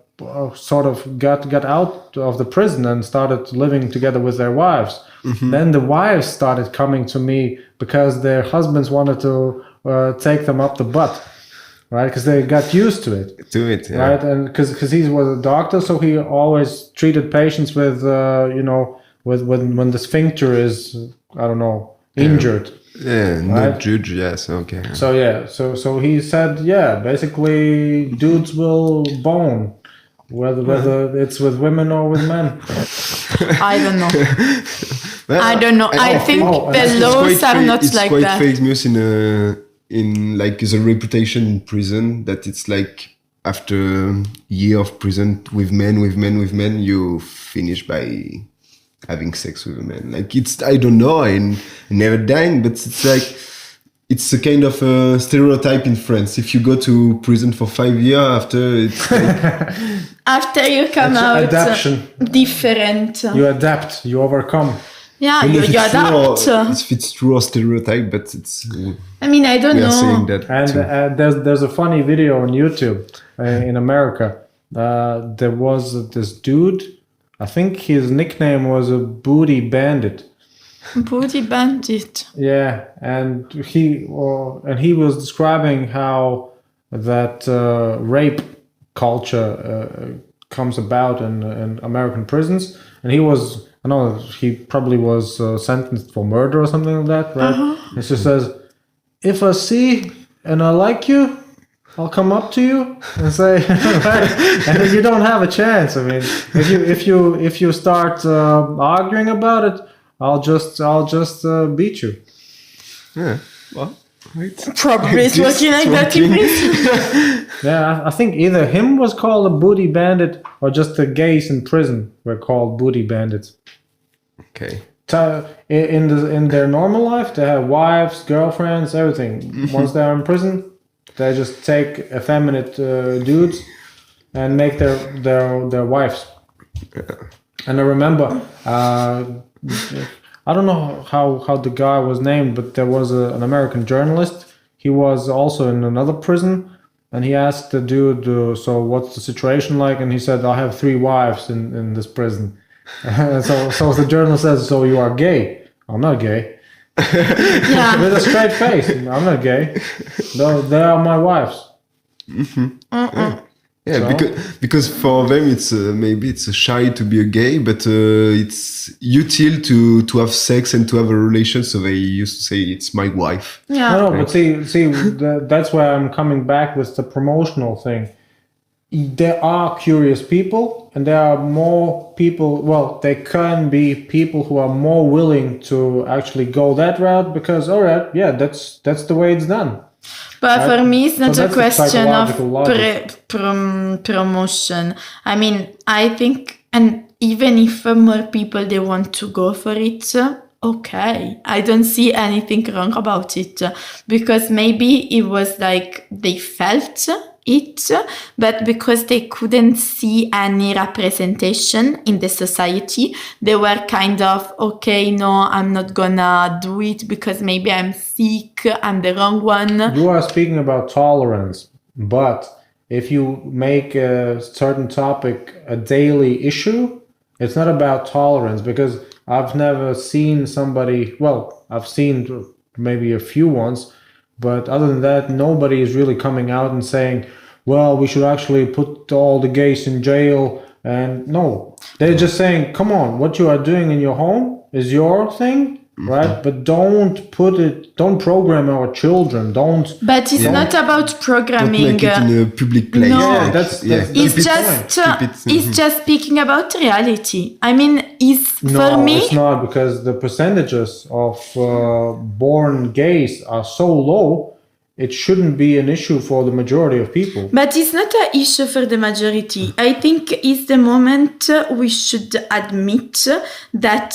sort of got out of the prison and started living together with their wives, then the wives started coming to me because their husbands wanted to take them up the butt, right? Because they got used to it. Right? And because he was a doctor, so he always treated patients with when the sphincter is, I don't know, injured. Yeah, no judge, yes, okay. So he said, basically dudes will bone, whether it's with women or with men. I don't know. I don't know. I think the laws are not like that. It's quite famous in like the reputation in prison that it's like after a year of prison with men, you finish by having sex with a man. Like it's, I don't know, I never dying, but it's like, it's a kind of a stereotype in France. If you go to prison for 5 years after, it's like after you come out, adaptation. Different. You adapt, you overcome. Yeah, you adapt. If it's true or stereotype, but it's. I mean, I don't know. Saying that and there's a funny video on YouTube in America. There was this dude. I think his nickname was a Booty Bandit. Booty Bandit. Yeah, and he was describing how that rape culture comes about in American prisons, and he probably was sentenced for murder or something like that, right? It just says, if I see and I like you, I'll come up to you and say, right? And you don't have a chance. I mean, if you start arguing about it, I'll just beat you. Yeah. Well, right. Probably it's working like that in prison. Yeah, I think either him was called a booty bandit or just the gays in prison were called booty bandits. Okay. In their normal life, they have wives, girlfriends, everything. Once they are in prison, they just take effeminate dudes and make their wives. And I remember, I don't know how the guy was named, but there was an American journalist. He was also in another prison, and he asked the dude, so what's the situation like? And he said, I have 3 wives in this prison. So the journalist says, so you are gay? I'm not gay. Yeah. With a straight face. I'm not gay. No, they are my wives. Yeah, so? because for them it's maybe it's shy to be a gay, but it's utile to have sex and to have a relation. So they used to say it's my wife. Yeah. No, but see, that's where I'm coming back with the promotional thing. There are curious people, and there are more people. Well, there can be people who are more willing to actually go that route because, all right, yeah, that's the way it's done. But right? For me, it's not so a question of promotion. I mean, I think, and even if more people they want to go for it, okay, I don't see anything wrong about it because maybe it was like they felt it, but because they couldn't see any representation in the society, they were kind of, okay, no, I'm not gonna do it because maybe I'm sick, I'm the wrong one. You are speaking about tolerance, but if you make a certain topic a daily issue, it's not about tolerance, because I've never seen somebody, well, I've seen maybe a few ones, But other than that, nobody is really coming out and saying, well, we should actually put all the gays in jail. And no, they're just saying, come on, what you are doing in your home is your thing. Right, but don't program our children. But it's not about programming. Don't make it in a public place. No. Yeah, that's It's just speaking about reality. I mean, for me. It's not, because the percentages of born gays are so low. It shouldn't be an issue for the majority of people. But it's not an issue for the majority. I think it's the moment we should admit that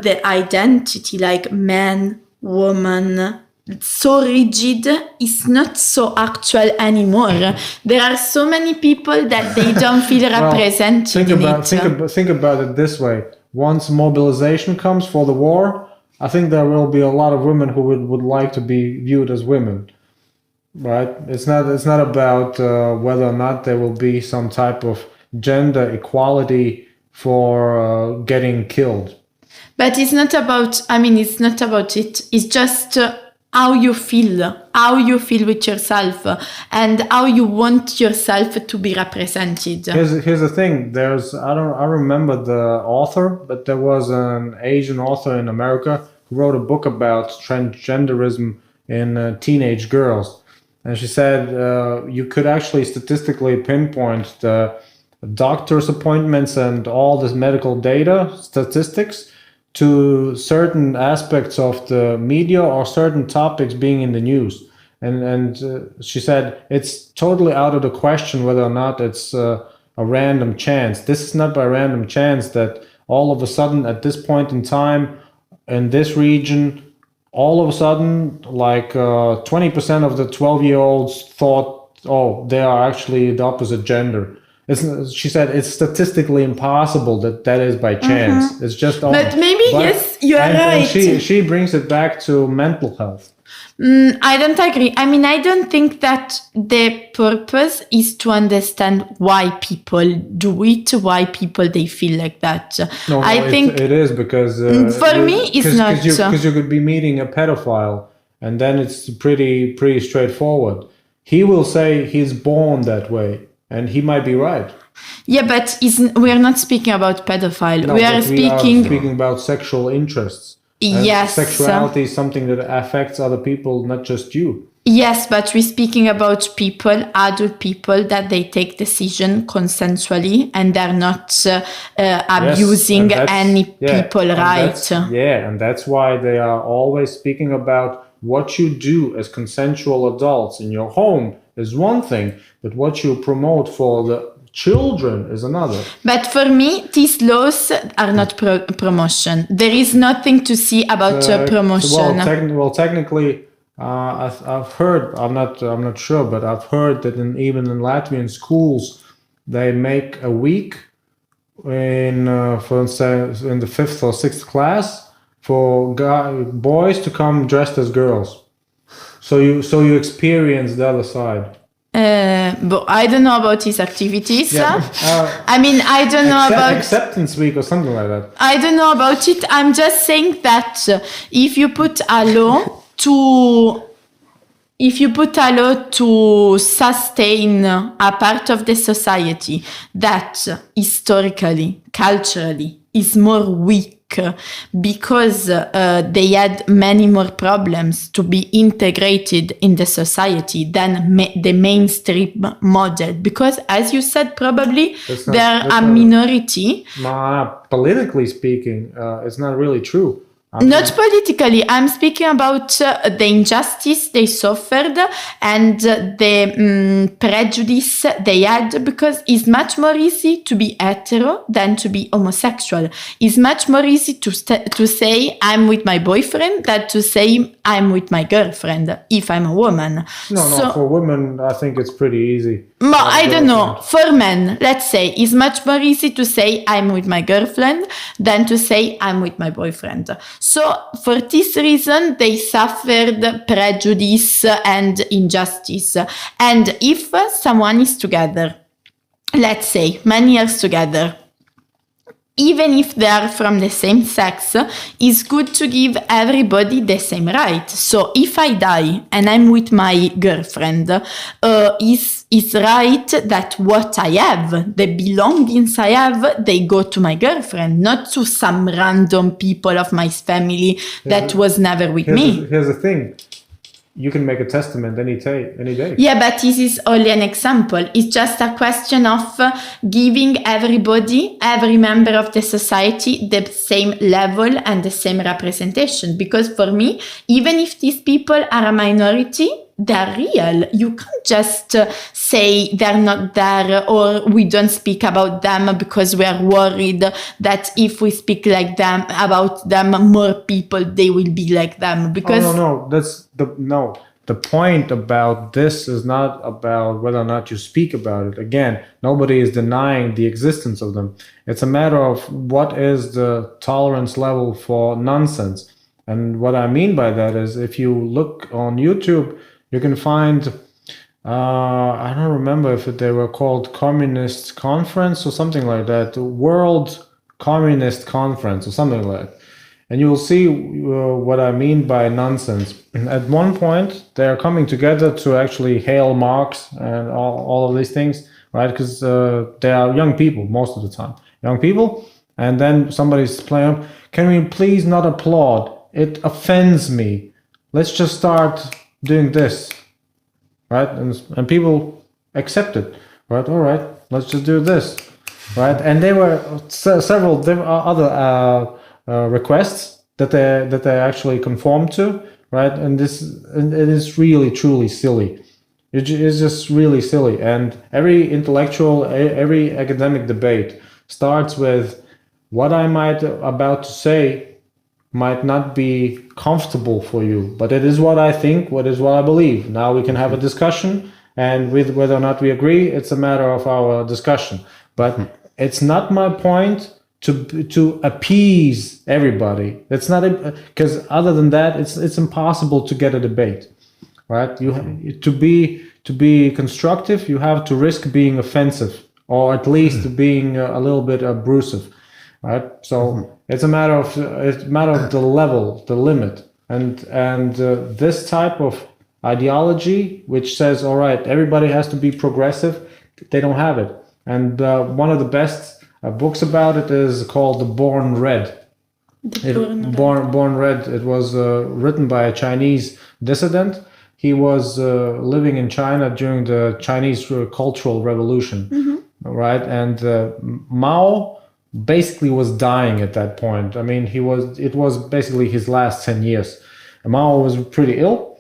the identity, like man, woman, so rigid, is not so actual anymore. There are so many people that they don't feel represented in it. Think about it this way. Once mobilization comes for the war, I think there will be a lot of women who would like to be viewed as women. Right, it's not about whether or not there will be some type of gender equality for getting killed. But it's not about. I mean, it's not about it. It's just how you feel with yourself, and how you want yourself to be represented. Here's the thing. I remember the author, but there was an Asian author in America who wrote a book about transgenderism in teenage girls. And she said you could actually statistically pinpoint the doctor's appointments and all this medical data, statistics, to certain aspects of the media or certain topics being in the news. And she said it's totally out of the question whether or not it's a random chance. This is not by random chance that all of a sudden at this point in time in this region, all of a sudden, like 20% of the 12-year-olds thought, oh, they are actually the opposite gender. She said it's statistically impossible that is by chance. Mm-hmm. It's just. But maybe, yes, you are right. And she brings it back to mental health. I don't agree. I mean, I don't think that the purpose is to understand why people do it, why people they feel like that. No, I think it is because for me it's not. Because you could be meeting a pedophile, and then it's pretty straightforward. He will say he's born that way, and he might be right. Yeah, but we are not speaking about pedophile. No, we are speaking about sexual interests. Yes. Sexuality is something that affects other people, not just you. Yes, but we're speaking about people, adult people, that they take decision consensually and they're not abusing any people, right? And that's why they are always speaking about what you do as consensual adults in your home is one thing, but what you promote for the children is another. But for me, these laws are not promotion. There is nothing to see about promotion. Technically, I've heard. I'm not sure, but I've heard that even in Latvian schools, they make a week for instance, in the 5th or 6th class for boys to come dressed as girls. So you experience the other side. But I don't know about his activities. Yeah, I mean, I don't know about acceptance week or something like that. I don't know about it. I'm just saying that if you put a law to sustain a part of the society that historically, culturally is more weak because they had many more problems to be integrated in the society than the mainstream model. Because, as you said, probably they're a minority. Politically speaking, it's not really true. Not politically. I'm speaking about the injustice they suffered and the prejudice they had, because it's much more easy to be hetero than to be homosexual. It's much more easy to say I'm with my boyfriend than to say I'm with my girlfriend if I'm a woman. No, for women, I think it's pretty easy. But I don't know. For men, let's say, it's much more easy to say I'm with my girlfriend than to say I'm with my boyfriend. So for this reason, they suffered prejudice and injustice. And if someone is together, let's say, many years together, even if they are from the same sex, it's good to give everybody the same right. So if I die and I'm with my girlfriend, it's right that what I have, the belongings I have, they go to my girlfriend, not to some random people of my family that was never with me. Here's the thing. You can make a testament any day. Yeah, but this is only an example. It's just a question of giving everybody, every member of the society, the same level and the same representation. Because for me, even if these people are a minority, they're real. You can't just say they're not there or we don't speak about them because we are worried that if we speak like them about them, more people they will be like them. Because the point about this is not about whether or not you speak about it. Again, nobody is denying the existence of them. It's a matter of what is the tolerance level for nonsense. And what I mean by that is if you look on YouTube, you can find, I don't remember if they were called Communist Conference or something like that, World Communist Conference or something like that. And you will see what I mean by nonsense. At one point, they are coming together to actually hail Marx and all of these things, right? Because they are young people most of the time. Young people. And then somebody's playing, can we please not applaud? It offends me. Let's just start doing this, right? And people accept it, right? All right, let's just do this, right? And there were several other requests that they actually conformed to, right? And it is really truly silly. It is just really silly. And every intellectual, every academic debate starts with what I might about to say might not be comfortable for you, but it is what I think, what I believe. Now we can have a discussion, and with whether or not we agree, it's a matter of our discussion. But it's not my point to appease everybody. It's not, because other than that, it's impossible to get a debate, right? To be constructive, you have to risk being offensive, or at least being a little bit abrasive. Right, so it's a matter of the level, the limit, and this type of ideology, which says, all right, everybody has to be progressive, they don't have it. And one of the best books about it is called The Born Red. Born Red. It was written by a Chinese dissident. He was living in China during the Chinese Cultural Revolution, right? And Mao basically was dying at that point. I mean, it was basically his last 10 years. Mao was pretty ill,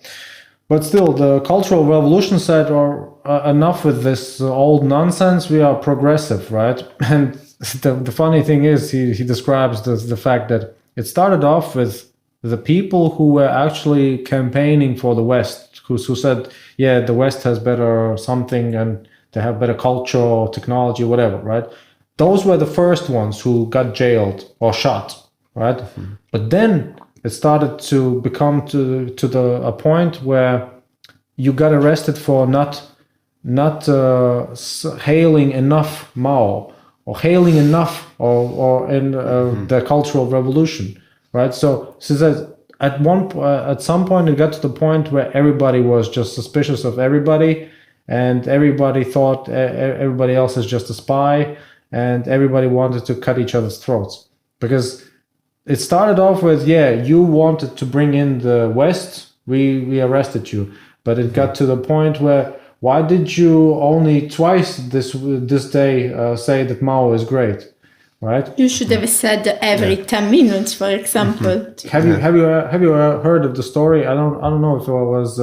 but still the Cultural Revolution said, enough with this old nonsense, we are progressive, right? And the funny thing is, he describes the fact that it started off with the people who were actually campaigning for the West, who said, yeah, the West has better something and they have better culture or technology, whatever, right? Those were the first ones who got jailed or shot, right? But then it started to become to a point where you got arrested for not hailing enough Mao or hailing enough or in the Cultural Revolution, right? So that at some point it got to the point where everybody was just suspicious of everybody, and everybody thought everybody else is just a spy. And everybody wanted to cut each other's throats, because it started off with, yeah, you wanted to bring in the West, we arrested you. But it got to the point where, why did you only twice this day say that Mao is great, right? You should have said every 10 minutes, for example. Have you heard of the story? I don't know if it was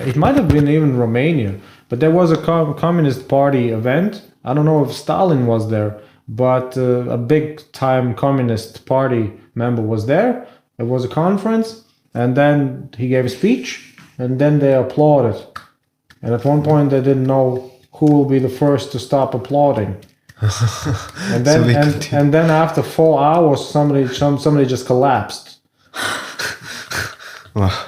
it might have been even Romania, but there was a Communist Party event. I don't know if Stalin was there, but a big time Communist Party member was there. It was a conference, and then he gave a speech, and then they applauded. And at one point they didn't know who will be the first to stop applauding. And then and then after 4 hours somebody just collapsed. Wow.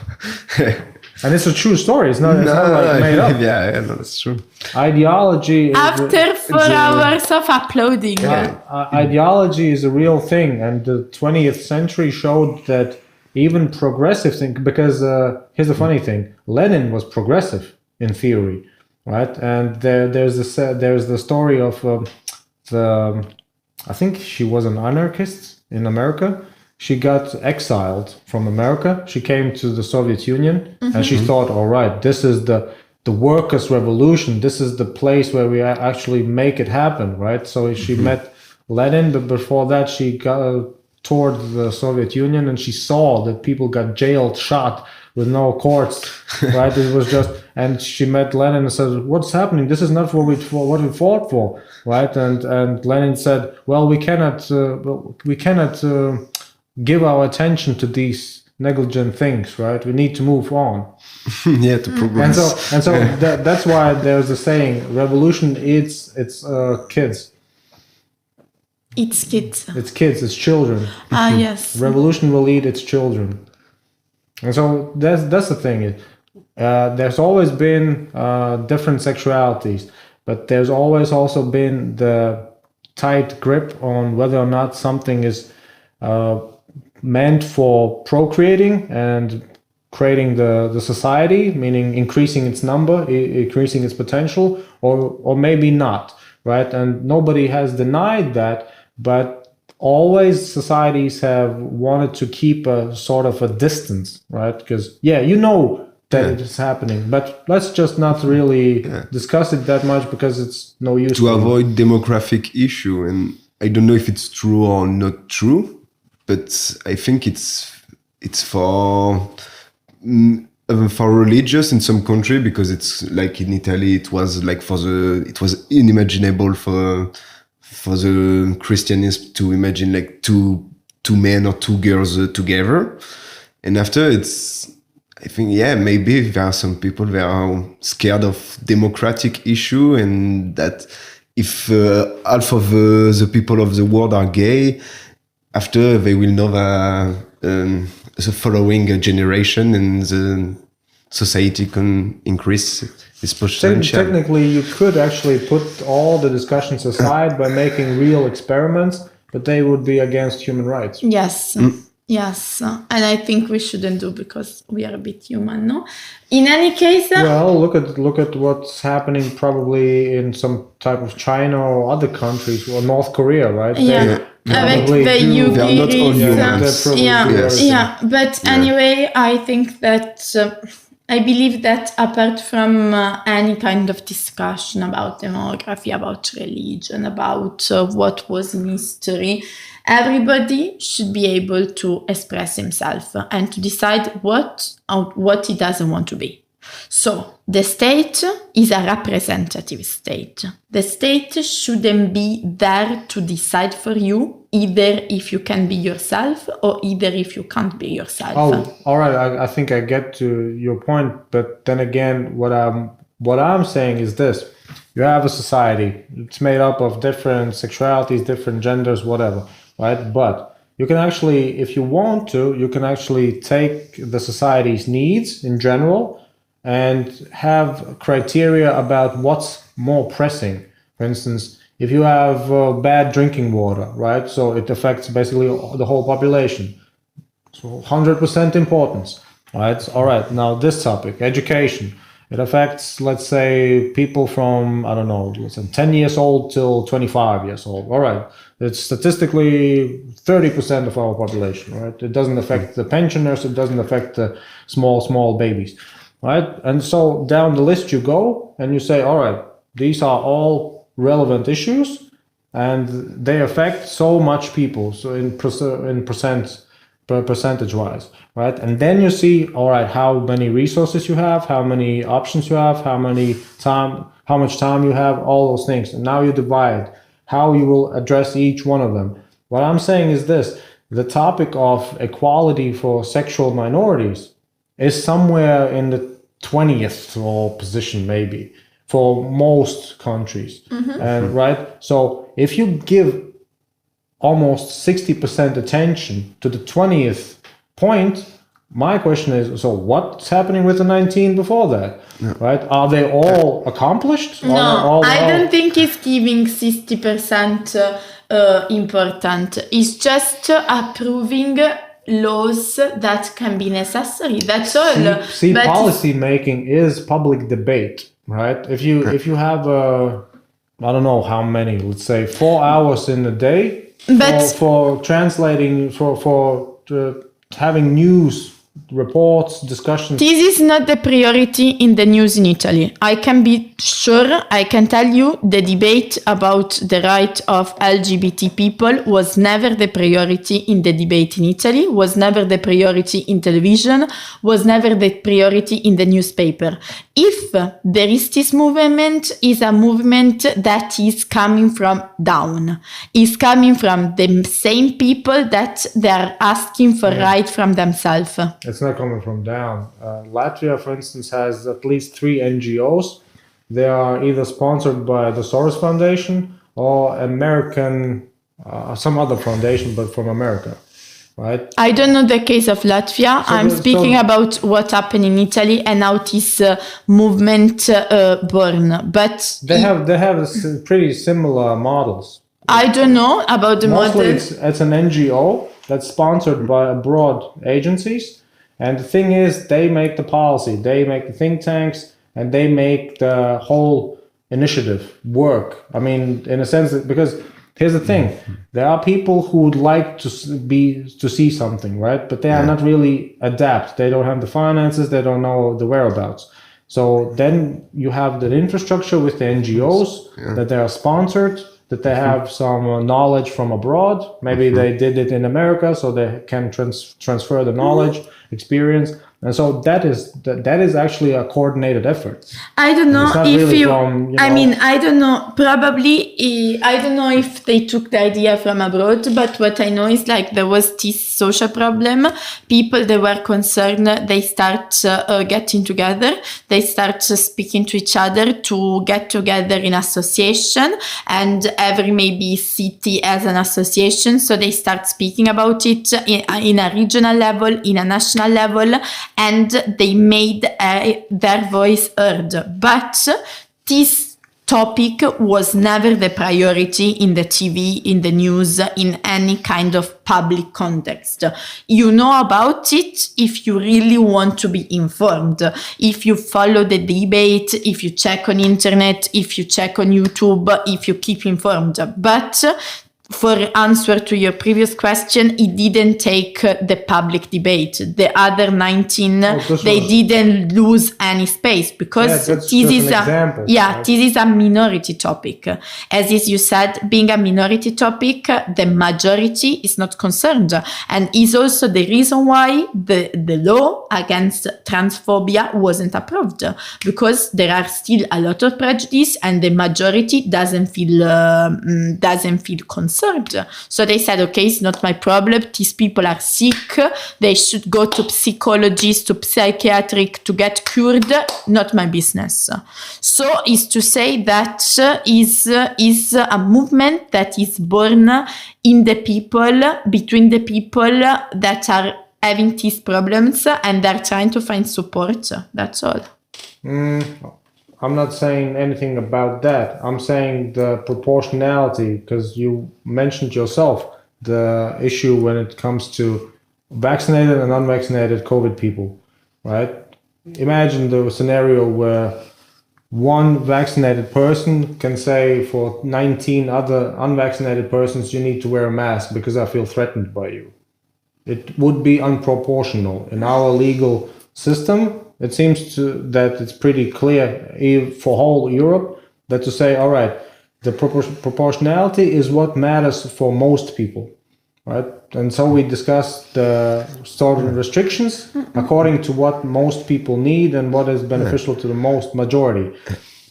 And it's a true story. It's not like made up. Yeah, no, that's true. Ideology is After 4 hours of uploading. ideology is a real thing, and the 20th century showed that even progressive think, because here's the funny thing: Lenin was progressive in theory, right? And there's the story of I think she was an anarchist in America. She got exiled from America. She came to the Soviet Union, and she thought, all right, this is the workers' revolution. This is the place where we actually make it happen, right? So she met Lenin, but before that, she toured the Soviet Union, and she saw that people got jailed, shot with no courts, right? It was just, and she met Lenin and said, "What's happening? This is not what we fought for, right?" And Lenin said, "Well, we cannot give our attention to these negligent things, right? We need to move on." Yeah, to progress. And so that's why there's a saying: revolution, it's kids. It's kids. It's kids. It's children. Yes. Revolution will eat its children. And so that's the thing. There's always been different sexualities, but there's always also been the tight grip on whether or not something is meant for procreating and creating the society, meaning increasing its number, increasing its potential, or maybe not, right? And nobody has denied that, but always societies have wanted to keep a sort of a distance, right? Because, that it is happening, but let's just not really discuss it that much because it's no use. To avoid demographic issue, and I don't know if it's true or not true, but I think it's for religious in some country, because it's like in Italy, it was like it was unimaginable for the Christians to imagine like two men or two girls together, and after I think maybe there are some people that are scared of democratic issue, and that if half of the people of the world are gay, after they will know the following generation and the society can increase its potential. Technically, you could actually put all the discussions aside by making real experiments, but they would be against human rights. Yes. Yes, and I think we shouldn't do because we are a bit human, no? In any case... Well, look at what's happening probably in some type of China or other countries, or North Korea, right? Yeah. Avec the Yugiris. Yeah, but anyway, I think that... I believe that apart from any kind of discussion about demography, about religion, about what was in history, everybody should be able to express himself and to decide what he doesn't want to be. So the state is a representative state. The state shouldn't be there to decide for you, either if you can be yourself or either if you can't be yourself. Oh, all right. I think I get to your point, but then again, what I'm saying is this: you have a society. It's made up of different sexualities, different genders, whatever, right? But you can actually, if you want to, you can actually take the society's needs in general and have criteria about what's more pressing. For instance, if you have bad drinking water, right? So it affects basically the whole population. So 100% importance, right? All right, now this topic, education. It affects, let's say, people from, I don't know, let's say 10 years old till 25 years old. All right, it's statistically 30% of our population, right? It doesn't affect the pensioners, it doesn't affect the small babies. Right? And so down the list you go and you say, all right, these are all relevant issues and they affect so much people. So in percentage wise, right? And then you see, all right, how many resources you have, how many options you have, how much time you have, all those things. And now you divide how you will address each one of them. What I'm saying is this: the topic of equality for sexual minorities is somewhere in the 20th position, maybe, for most countries. And right, so if you give almost 60% attention to the 20th point, my question is, so what's happening with the 19 before that? Right? Are they all accomplished? No, I don't think it's giving 60% important. It's just approving laws that can be necessary. That's all. See, But policy making is public debate, right? If you have I don't know how many, let's say 4 hours in a day for translating for having news reports, discussions. this is not the priority in the news in Italy. I can be sure, I can tell you, the debate about the right of LGBT people was never the priority in the debate in Italy, was never the priority in television, was never the priority in the newspaper. If there is this movement, is a movement that is coming from down, is coming from the same people that they are asking for right from themselves. It's not coming from down. Latvia, for instance, has at least 3 NGOs. They are either sponsored by the Soros Foundation or American, some other foundation, but from America, right? I don't know the case of Latvia. I'm speaking about what happened in Italy and how this movement born. But they have pretty similar models. I don't know about the Mostly model. it's an NGO that's sponsored by abroad agencies. And the thing is, they make the policy, they make the think tanks, and they make the whole initiative work. I mean, in a sense, because here's the thing: there are people who would like to see something, right? But they are not really adept. They don't have the finances. They don't know the whereabouts. So then you have the infrastructure with the NGOs that they are sponsored, that they have some knowledge from abroad. Maybe they did it in America, so they can transfer the knowledge, experience. And so that is actually a coordinated effort. I don't know if really you. I mean, I don't know. Probably, I don't know if they took the idea from abroad. But what I know is like there was this social problem. People that were concerned, they start getting together. They start speaking to each other to get together in association, and every maybe city as an association. So they start speaking about it in a regional level, in a national level. And they made their voice heard. But this topic was never the priority in the TV, in the news, in any kind of public context. You know about it if you really want to be informed. If you follow the debate, if you check on internet, if you check on YouTube, if you keep informed. But for answer to your previous question, it didn't take the public debate. The other 19, they didn't lose any space because this is this is a minority topic. As is you said, being a minority topic, the majority is not concerned, and is also the reason why the law against transphobia wasn't approved, because there are still a lot of prejudice, and the majority doesn't feel concerned. So they said, okay, it's not my problem. These people are sick. They should go to psychologists, to psychiatric to get cured. Not my business. So is to say that is a movement that is born in the people, between the people that are having these problems, and they're trying to find support. That's all. I'm not saying anything about that. I'm saying the proportionality, because you mentioned yourself the issue when it comes to vaccinated and unvaccinated COVID people, right? Imagine the scenario where one vaccinated person can say for 19 other unvaccinated persons, you need to wear a mask because I feel threatened by you. It would be unproportional. In our legal system, it seems that it's pretty clear for whole Europe that to say, all right, the proportionality is what matters for most people, right? And so we discuss the sort of restrictions according to what most people need and what is beneficial to the most majority.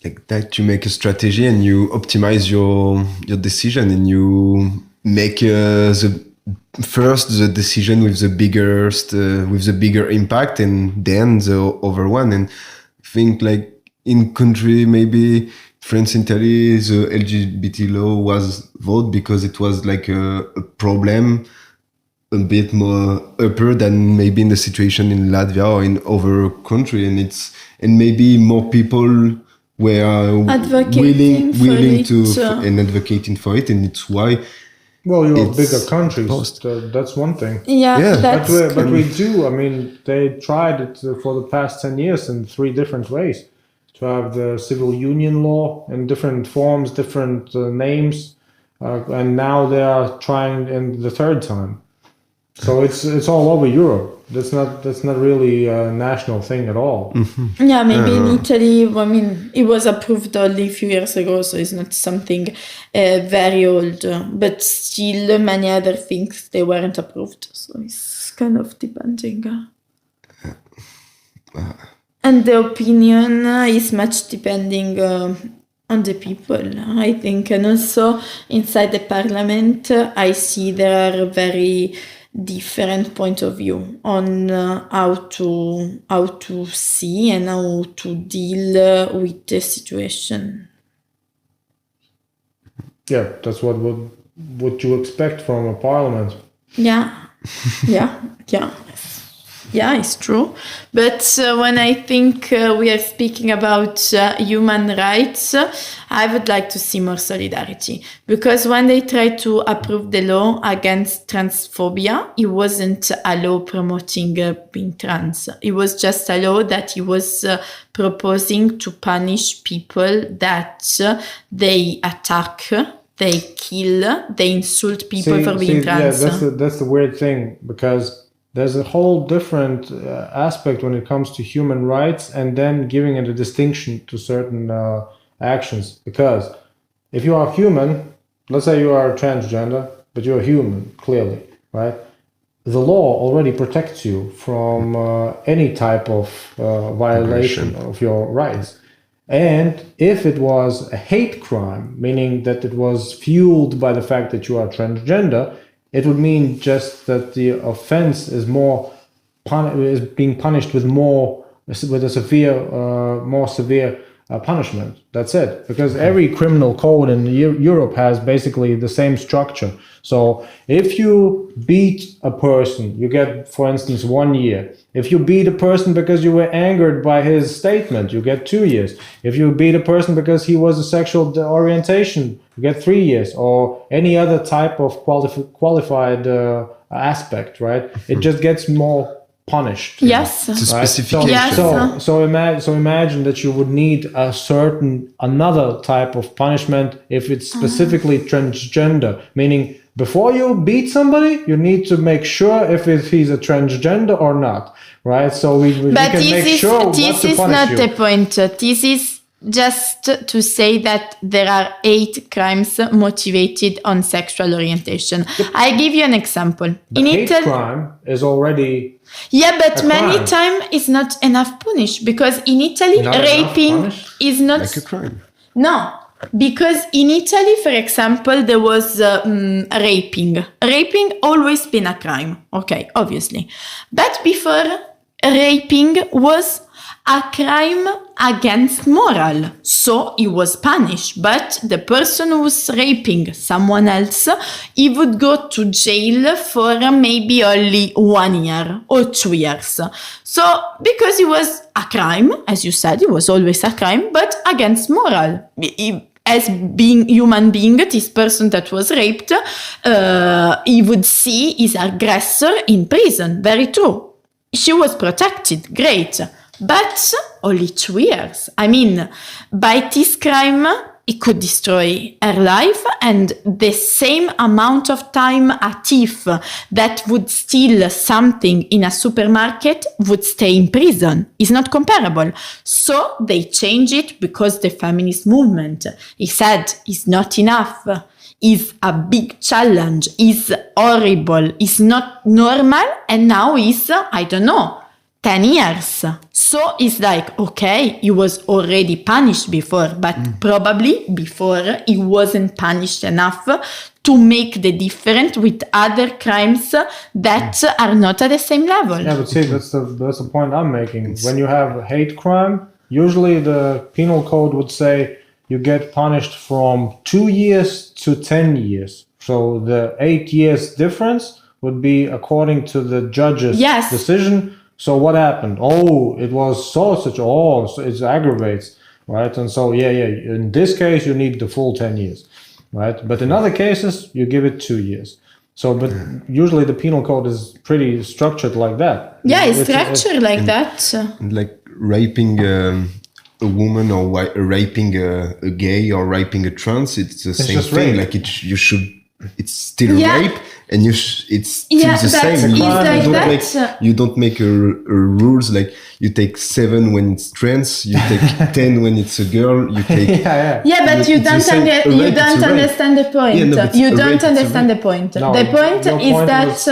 Like that, you make a strategy and you optimize your decision, and you make the decision with the bigger impact, and then the other one. And I think like in country, maybe France, Italy, the LGBT law was voted because it was like a problem a bit more upper than maybe in the situation in Latvia or in other country, and maybe more people were Advocating for willing it, to and advocating for it, and it's why. Well, you have It's bigger countries. post. That's one thing. Yeah. That's But we do. I mean, they tried it for the past 10 years in 3 different ways. To have the civil union law in different forms, different names, and now they are trying in the 3rd time. So it's all over Europe. That's not really a national thing at all. Yeah, maybe in Italy, I mean, it was approved only a few years ago, so it's not something very old. But still, many other things, they weren't approved. So it's kind of depending. And the opinion is much depending on the people, I think. And also, inside the parliament, I see there are very different point of view on how to see and how to deal with the situation. Yeah, that's what you expect from a parliament. Yeah, it's true. But when I think we are speaking about human rights, I would like to see more solidarity. Because when they tried to approve the law against transphobia, it wasn't a law promoting being trans. It was just a law that it was proposing to punish people that they attack, they kill, they insult people for being trans. Yeah, that's the weird thing, because there's a whole different aspect when it comes to human rights, and then giving it a distinction to certain actions. Because if you are human, let's say you are transgender, but you're human, clearly, right? The law already protects you from any type of violation of your rights. And if it was a hate crime, meaning that it was fueled by the fact that you are transgender, it would mean just that the offense is is being punished with a severe punishment. That's it. Because every criminal code in Europe has basically the same structure. So if you beat a person, you get, for instance, 1 year. If you beat a person because you were angered by his statement, you get 2 years. If you beat a person because he was a sexual orientation, you get 3 years, or any other type of qualified aspect, right? It just gets more punished. Yes. It's a Right? specification. So imagine that you would need another type of punishment if it's specifically transgender, meaning before you beat somebody, you need to make sure if he's a transgender or not, right? So we can make sure what to punish you. This is not the point. This is just to say that there are 8 crimes motivated on sexual orientation. I give you an example. The hate crime is already but many times it's not enough punish, because in Italy raping is not like a crime. No, because in Italy, for example, there was raping. Raping always been a crime. Okay, obviously. But before, raping was a crime against moral. So he was punished. But the person who was raping someone else, he would go to jail for maybe only 1 year or 2 years. So because it was a crime, as you said, it was always a crime, but against moral. As being human being, this person that was raped, he would see his aggressor in prison. Very true. She was protected. Great. But only 2 years. I mean, by this crime, it could destroy her life, and the same amount of time a thief that would steal something in a supermarket would stay in prison. It's not comparable. So they changed it because the feminist movement, he said, is not enough. Is a big challenge, is horrible, is not normal, and now is, 10 years. So it's like, okay, he was already punished before, but probably before he wasn't punished enough to make the difference with other crimes that are not at the same level. Yeah, but see, that's the point I'm making. When you have a hate crime, usually the penal code would say you get punished from 2 years to 10 years. So the 8 years difference would be according to the judge's Yes. decision. So what happened? Oh, it was such. Oh, so it aggravates, right? And so yeah. In this case, you need the full 10 years, right? But in other cases, you give it 2 years. So, but usually the penal code is pretty structured like that. Yeah, it's structured like that. Like raping a woman or raping a gay or raping a trans, it's the same just thing. rape. Like it's still Yeah. rape, and it's still Yeah, the that same. is like that. You don't make a rules like you take 7 when it's trans, you take 10 when it's a girl, you take. Yeah, but you It's the don't, same. A you rape, it's don't a rape. understand the point. Yeah, no, but You a rape, don't it's a understand the rape. point. No, the point your is point that was-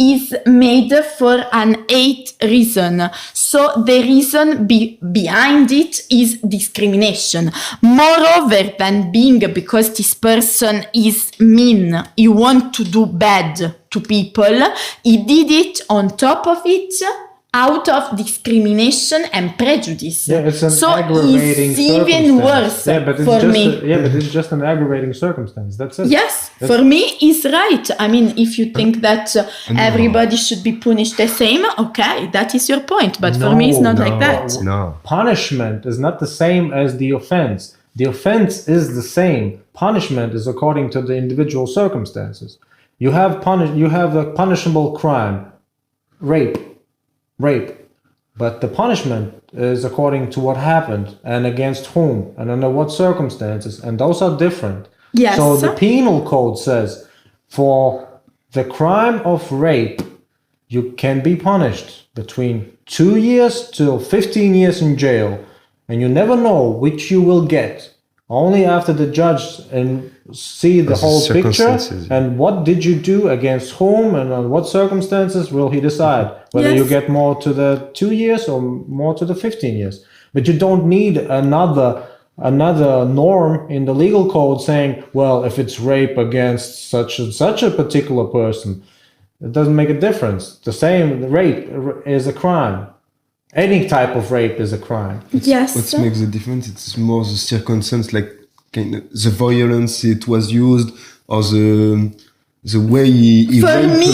is made for an 8 reason. So the reason behind it is discrimination. Moreover than being because this person is mean, he want to do bad to people, he did it on top of it out of discrimination and prejudice. Yeah, it's an so aggravating it's even circumstance. worse Yeah, but it's for just me. but it's just an aggravating circumstance. That's it. Yes, for me, is right. I mean, if you think that everybody should be punished the same, okay, that is your point. But for me, it's not like that. No. Punishment is not the same as the offense. The offense is the same. Punishment is according to the individual circumstances. You have a punishable crime, rape, but the punishment is according to what happened and against whom and under what circumstances, and those are different. Yes. So the penal code says for the crime of rape, you can be punished between 2 years till 15 years in jail, and you never know which you will get. Only after the judge and see the Those whole picture circumstances, yeah. and what did you do against whom and on what circumstances will he decide whether you Yes. get more to the 2 years or more to the 15 years. But you don't need another norm in the legal code saying, well, if it's rape against such and such a particular person, it doesn't make a difference. The same rape is a crime. Any type of rape is a crime. Yes. What makes the difference? It's more the circumstance, like kind of the violence it was used, or the way he For raped, me,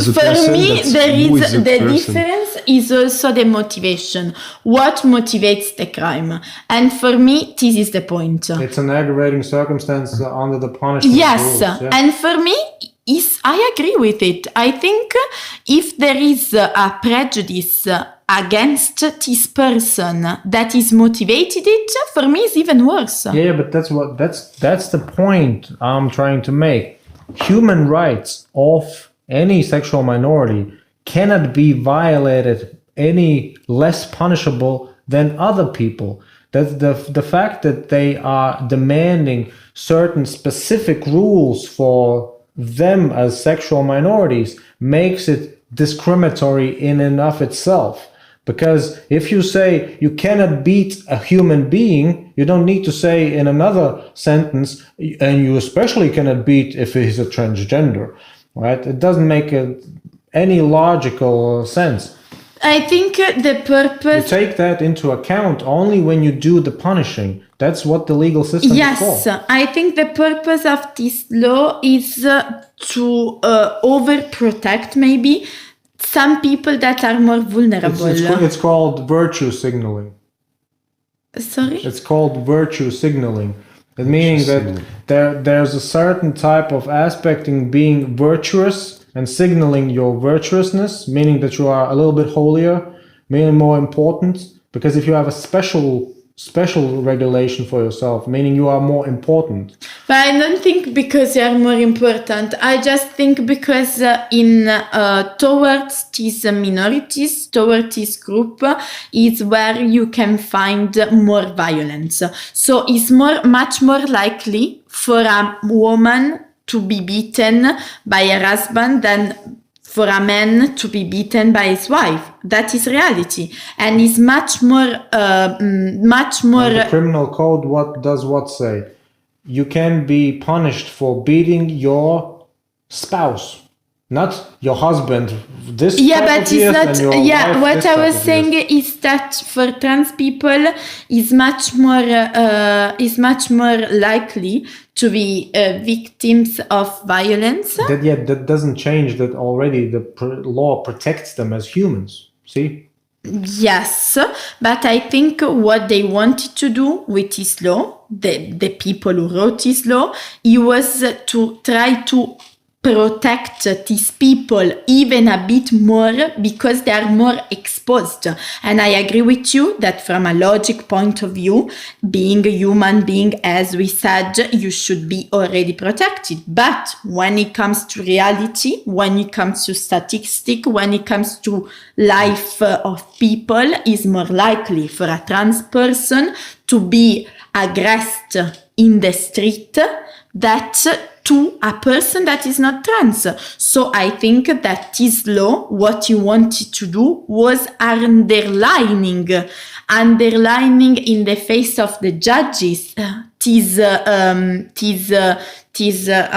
the person. there who is the the person. difference is also the motivation. What motivates the crime? And for me, this is the point. It's an aggravating circumstance under the punishment Yes, rules. Yeah. and for me, I agree with it. I think if there is a prejudice against this person that is motivated it, for me it's even worse. Yeah, but that's the point I'm trying to make. Human rights of any sexual minority cannot be violated any less punishable than other people. That's the fact that they are demanding certain specific rules for them as sexual minorities makes it discriminatory in and of itself. Because if you say you cannot beat a human being, you don't need to say in another sentence, and you especially cannot beat if he's a transgender, right? It doesn't make any logical sense. I think the You purpose... take that into account only when you do the punishing. That's what the legal system is Yes, for. I think the purpose of this law is to overprotect maybe some people that are more vulnerable. It's called virtue signaling. Sorry? It's called virtue signaling. It meaning that there's a certain type of aspect in being virtuous and signaling your virtuousness, meaning that you are a little bit holier, meaning more important. Because if you have a special regulation for yourself, meaning you are more important. But I don't think because you are more important. I just think because towards these minorities, towards this group, is where you can find more violence. So it's much more likely for a woman to be beaten by her husband than for a man to be beaten by his wife. That is reality. And it's much more... And the criminal code what say? You can be punished for beating your spouse. not your husband. This Yeah, type but of it's years not. and your Yeah, wife what this I type was of saying years. is that for trans people, is much more likely to be victims of violence. That doesn't change that already. The law protects them as humans. See. Yes, but I think what they wanted to do with this law, the people who wrote this law, it was to try to protect these people even a bit more because they are more exposed. And I agree with you that from a logic point of view, being a human being, as we said, you should be already protected. But when it comes to reality, when it comes to statistic, when it comes to life of people, is more likely for a trans person to be aggressed in the street that to a person that is not trans. So I think that this law, what you wanted to do was underlining in the face of the judges how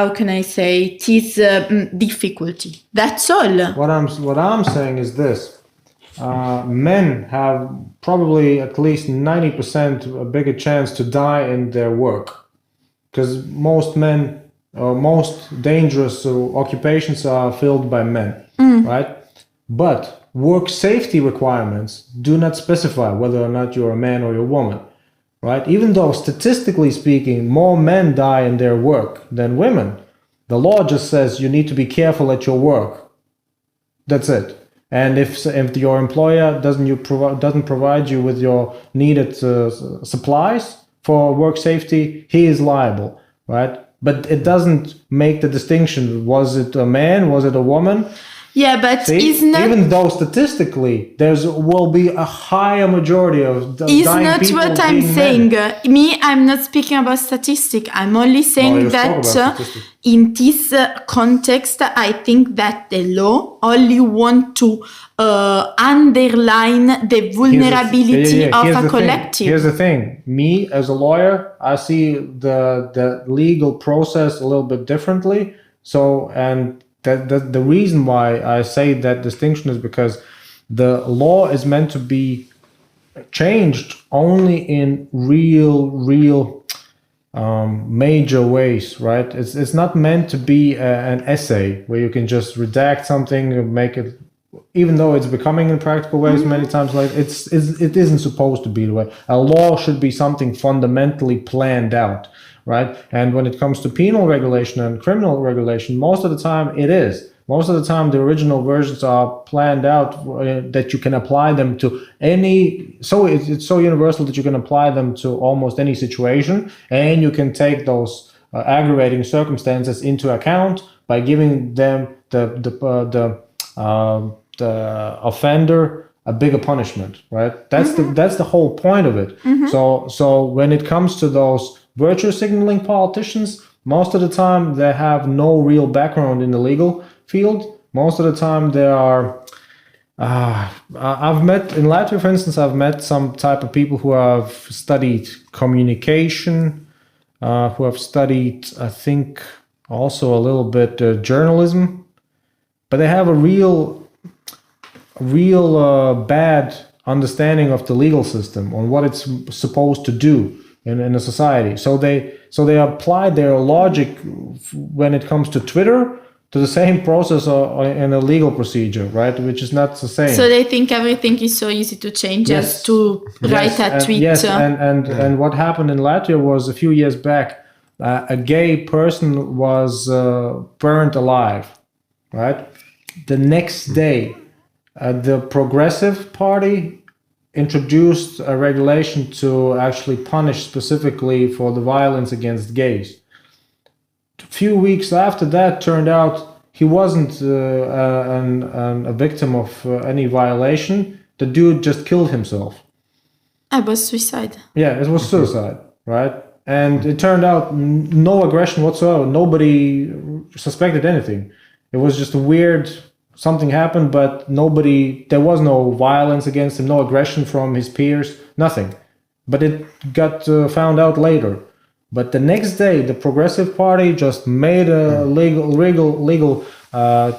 can I say, difficulty. That's all. What I'm saying is this: men have probably at least 90% a bigger chance to die in their work, because most men, most dangerous occupations are filled by men, right? But work safety requirements do not specify whether or not you're a man or you're a woman, right? Even though statistically speaking, more men die in their work than women, the law just says you need to be careful at your work. That's it. And if your employer doesn't provide you with your needed supplies for work safety, he is liable, right? But it doesn't make the distinction. Was it a man? Was it a woman? Yeah, but See? it's not. Even though statistically will be a higher majority of It's dying not people what I'm being saying. men. I'm not speaking about statistic. I'm only saying you spoke that about statistics. in this context, I think that the law only want to underline the vulnerability of a collective. Here's the thing. Me, as a lawyer, I see the legal process a little bit differently. So, and the reason why I say that distinction is because the law is meant to be changed only in real major ways, right? It's not meant to be an essay where you can just redact something and make it, even though it's becoming in practical ways many times, like it isn't supposed to be the way. A law should be something fundamentally planned out, right? And when it comes to penal regulation and criminal regulation, most of the time it is. Most of the time, the original versions are planned out that you can apply them to any. So it's so universal that you can apply them to almost any situation, and you can take those aggravating circumstances into account by giving them the offender a bigger punishment. Right? That's the whole point of it. So when it comes to those virtue signaling politicians, most of the time they have no real background in the legal field. Most of the time they are I've met in Latvia, for instance, I've met some type of people who have studied communication, who have studied, I think, also a little bit journalism, but they have a real bad understanding of the legal system on what it's supposed to do in a society. So they apply their logic when it comes to Twitter to the same process in a legal procedure, right? Which is not the same. So they think everything is so easy to change as to write a tweet. Yes, and what happened in Latvia was a few years back, a gay person was burned alive, right? The next day, the Progressive Party introduced a regulation to actually punish specifically for the violence against gays. A few weeks after that, turned out he wasn't a victim of any violation. The dude just killed himself. It was suicide. Yeah, it was suicide, right? And it turned out no aggression whatsoever. Nobody suspected anything. It was just a weird, something happened, but there was no violence against him, no aggression from his peers, nothing. But it got found out later But the next day, the Progressive Party just made a legal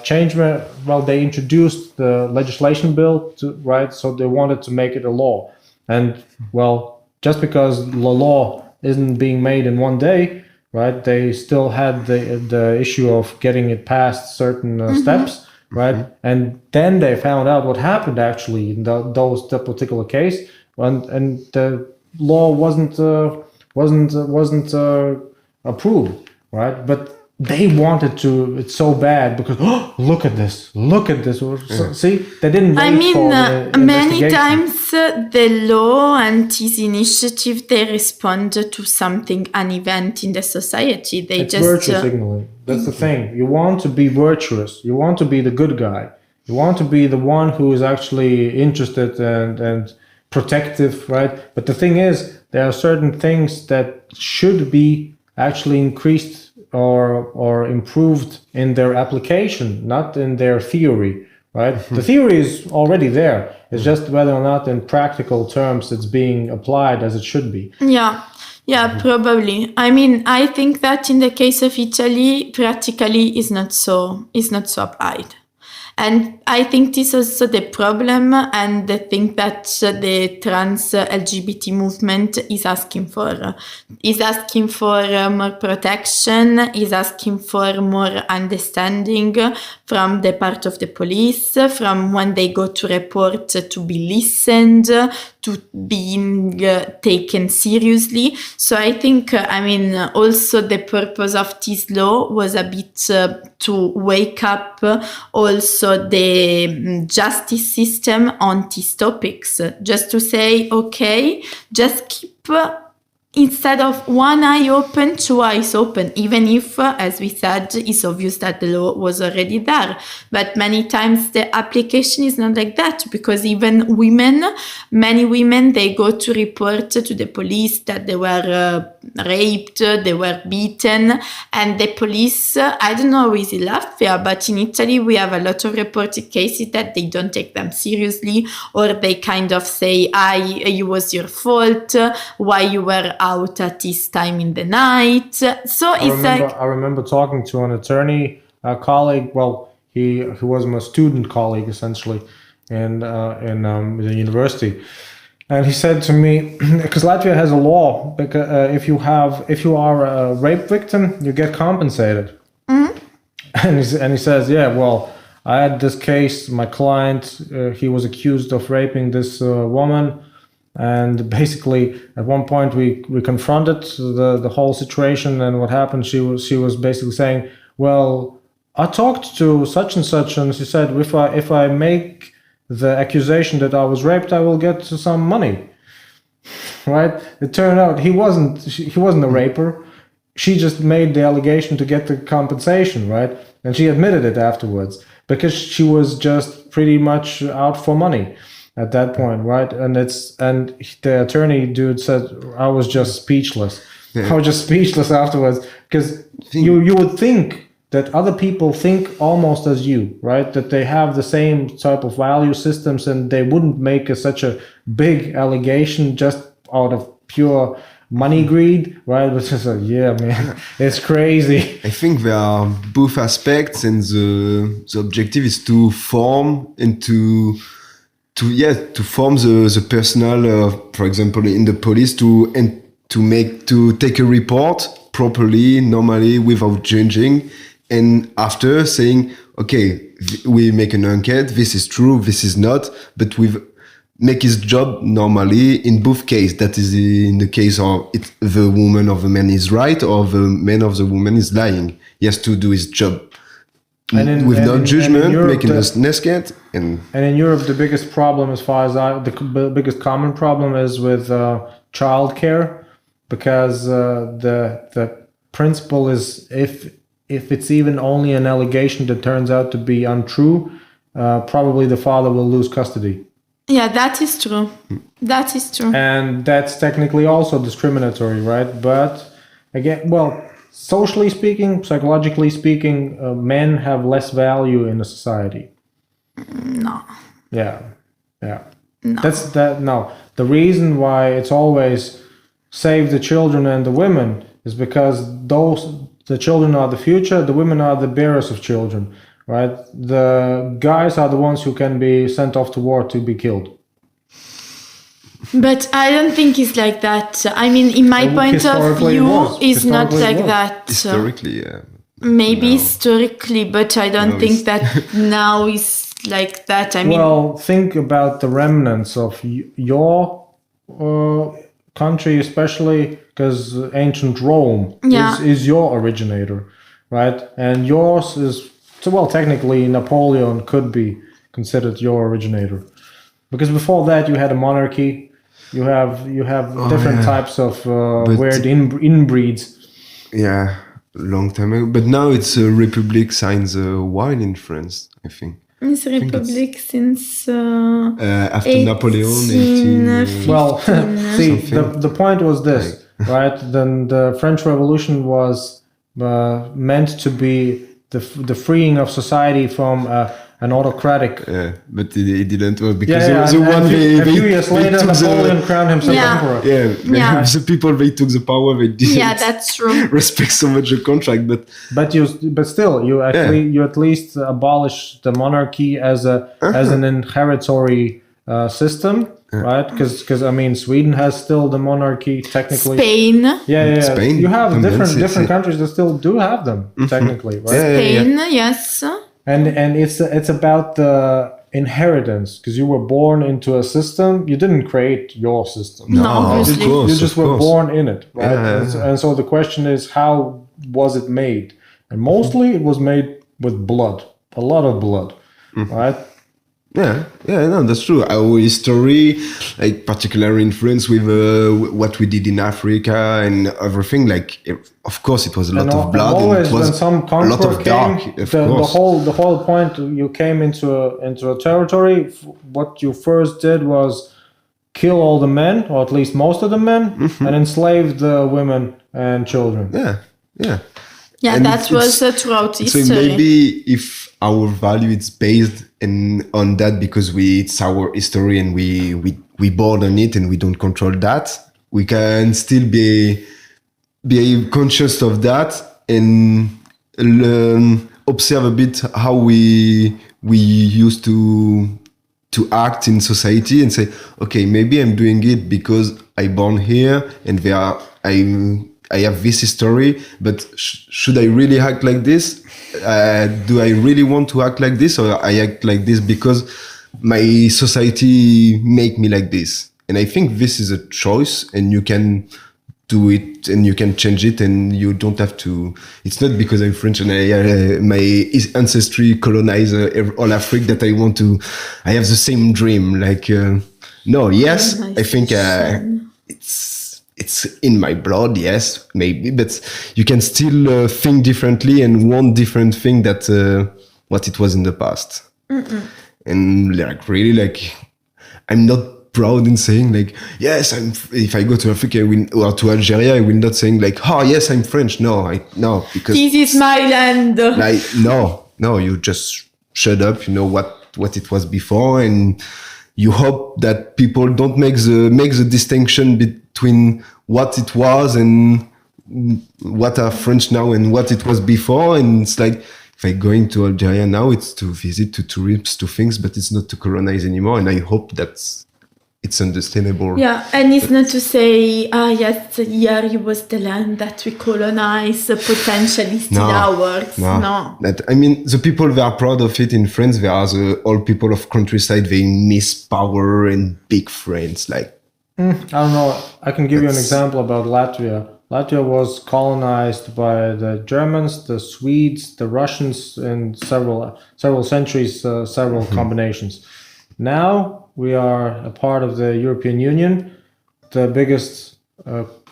change. Well, they introduced the legislation bill, so they wanted to make it a law. And, well, just because the law isn't being made in one day, right, they still had the issue of getting it past certain steps, right? And then they found out what happened actually in that particular case, and the law wasn't approved, right? But they wanted to it so bad because look at this. See, they didn't wait for the many investigation. times the law and this initiative, they respond to something, an event in the society. It's virtue signaling. That's the thing. You want to be virtuous. You want to be the good guy. You want to be the one who is actually interested and protective, right? But the thing is, there are certain things that should be actually increased or improved in their application, not in their theory, right? The theory is already there. It's just whether or not in practical terms it's being applied as it should be. Yeah, probably. I mean, I think that in the case of Italy, practically is not so applied. And I think this is also the problem and the thing that the trans LGBT movement is asking for. Is asking for more protection, is asking for more understanding from the part of the police, from when they go to report to be listened, to being taken seriously. So I think, also the purpose of this law was a bit to wake up also the justice system on these topics, just to say, okay, just keep instead of one eye open, two eyes open, even if, as we said, it's obvious that the law was already there. But many times the application is not like that, because even many women, they go to report to the police that they were raped, they were beaten, and the police, I don't know, is in Latvia, but in Italy we have a lot of reported cases that they don't take them seriously, or they kind of say, it was your fault, why you were out at this time in the night. So I remember talking to an attorney, a colleague. Well, he was my student colleague essentially in the university, and he said to me, because Latvia has a law, because if you are a rape victim, you get compensated. Mm-hmm. And he says, yeah, well, I had this case. My client, he was accused of raping this woman. And basically, at one point, we confronted the whole situation, and what happened? She was basically saying, "Well, I talked to such and such, and she said if I make the accusation that I was raped, I will get some money." Right? It turned out he wasn't a raper. She just made the allegation to get the compensation, right? And she admitted it afterwards because she was just pretty much out for money at that point, right? And the attorney dude said, I was just speechless. Yeah. I was just speechless afterwards, because you would think that other people think almost as you, right? That they have the same type of value systems, and they wouldn't make such a big allegation just out of pure money greed, right? But just like, yeah, man, it's crazy. I think there are both aspects, and the objective is to form and to form the personnel, for example, in the police, to take a report properly, normally, without judging, and after saying, okay, we make an enquete, this is true, this is not, but we make his job normally in both cases. That is in the case of the woman or the man is right, or the man or the woman is lying. He has to do his job. With no judgment, making this nesket. And in Europe, the biggest problem, as far as the biggest common problem, is with childcare, because the principle is if it's even only an allegation that turns out to be untrue, probably the father will lose custody. Yeah, that is true. That is true. And that's technically also discriminatory, right? But again, well, socially speaking, psychologically speaking, men have less value in a society. No. Yeah. No. That's no. The reason why it's always save the children and the women is because the children are the future, the women are the bearers of children, right? The guys are the ones who can be sent off to war to be killed. But I don't think it's like that. I mean, in my point of view, it's not like that. Historically, yeah. Maybe historically, but I don't think that now is like that. I mean, well, think about the remnants of your country, especially because ancient Rome is your originator, right? And yours is, so well, technically Napoleon could be considered your originator, because before that you had a monarchy. You have different types of weird inbreeds. Yeah, long time ago. But now it's a republic signs a wine in France, I think. It's a republic since after Napoleon. Well, see, the point was this, right? Then the French Revolution was meant to be the freeing of society from an autocratic. Yeah, but it didn't work because a few years later, Napoleon crowned himself emperor. The people they took the power, they didn't. Yeah, that's true. Respect so much the contract, but still, you at least abolish the monarchy as an inheritatory system. Right, because I mean, Sweden has still the monarchy technically. Spain. Yeah. Spain. You have different countries that still do have them technically, right? Spain, yes. And it's about the inheritance, because you were born into a system. You didn't create your system. No, obviously. You just were born in it, right? Yeah. And so the question is, how was it made? And mostly it was made with blood, a lot of blood, right? Yeah, no, that's true. Our history, like particularly in France with what we did in Africa and everything, like of course it was a lot of blood. Always and it was when some a lot of conqueror dark. came, the whole point, you came into a territory. What you first did was kill all the men, or at least most of the men, and enslave the women and children. Yeah. Yeah, And that was throughout history. So maybe if our value is based on that because it's our history and we born on it and we don't control that, we can still be conscious of that and observe a bit how we used to act in society and say, okay, maybe I'm doing it because I born here and I have this history, but should I really act like this? Do I really want to act like this, or I act like this because my society make me like this? And I think this is a choice, and you can do it, and you can change it, and you don't have to. It's not because I'm French and my ancestry colonized all Africa that I want to. I have the same dream. Like no, yes, I think it's in my blood, yes, maybe, but you can still think differently and want different thing that what it was in the past. And like really, like I'm not proud in saying like, yes, if I go to Africa or to Algeria, I will not saying like, oh yes, I'm French. No, because this is my land. Like no, you just shut up. You know what it was before, and you hope that people don't make the distinction between what it was and what are French now and what it was before. And it's like, if I going to Algeria now, it's to visit, to tourists, to things, but it's not to colonize anymore. And I hope that it's understandable. Yeah, and it's not to say, yes, here it was the land that we colonized, potentially still ours. No. I mean, the people that are proud of it in France, they are the old people of countryside. They miss power and big France. Like, I don't know. I can give you an example about Latvia. Latvia was colonized by the Germans, the Swedes, the Russians in several centuries, several combinations. Now we are a part of the European Union. The biggest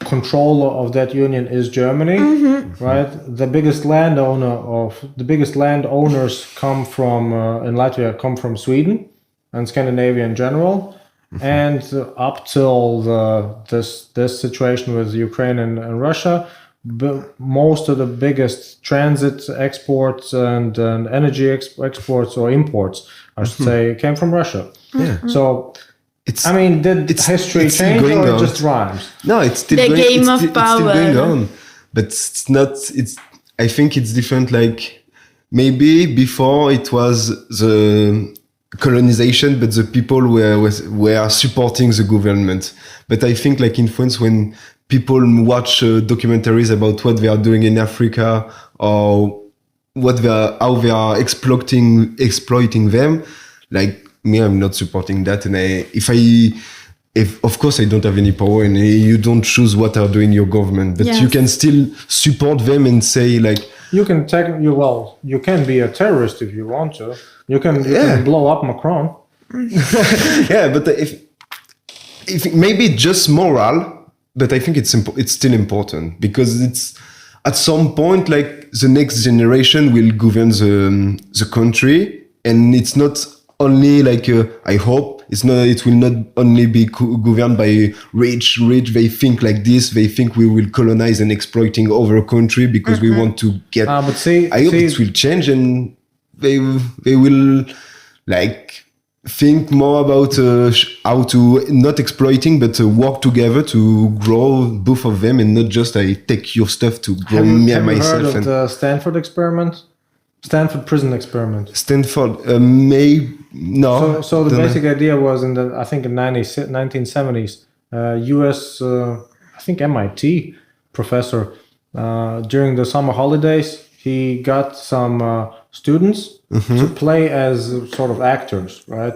controller of that union is Germany, right? The biggest landowners come from in Latvia come from Sweden and Scandinavia in general. And up till this situation with Ukraine and Russia, most of the biggest transit exports and energy exports or imports, I should say, came from Russia. Yeah. So, did history change or it just rhymes? No, it's still the going, game it's of still, power. It's still going on. but it's not. I think it's different. Like maybe before it was the colonization, but the people were supporting the government. But I think like in France, when people watch documentaries about what they are doing in Africa or how they are exploiting them, like me, I'm not supporting that. And if of course I don't have any power, and you don't choose what are doing your government, but you can still support them and say like, you can you can be a terrorist if you want to. You can blow up Macron. Yeah, but if maybe just moral, but I think it's still important, because it's at some point like the next generation will govern the country, and it's not only like I hope it will not only be governed by rich. They think like this. They think we will colonize and exploiting over a country because we want to get. I hope it will change, and they will like think more about how to not exploiting, but work together to grow both of them, and not just I take your stuff to grow me and myself. Have you heard of the Stanford experiment? Stanford prison experiment. Stanford, no. So the basic idea was in the 1970s, U.S. I think MIT professor during the summer holidays, he got some students to play as sort of actors, right?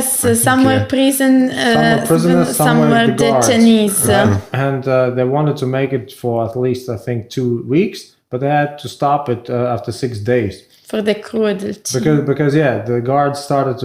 Some were prisoners, some were detainees. And they wanted to make it for at least, I think, 2 weeks, but they had to stop it after 6 days. For the cruelty. Because the guards started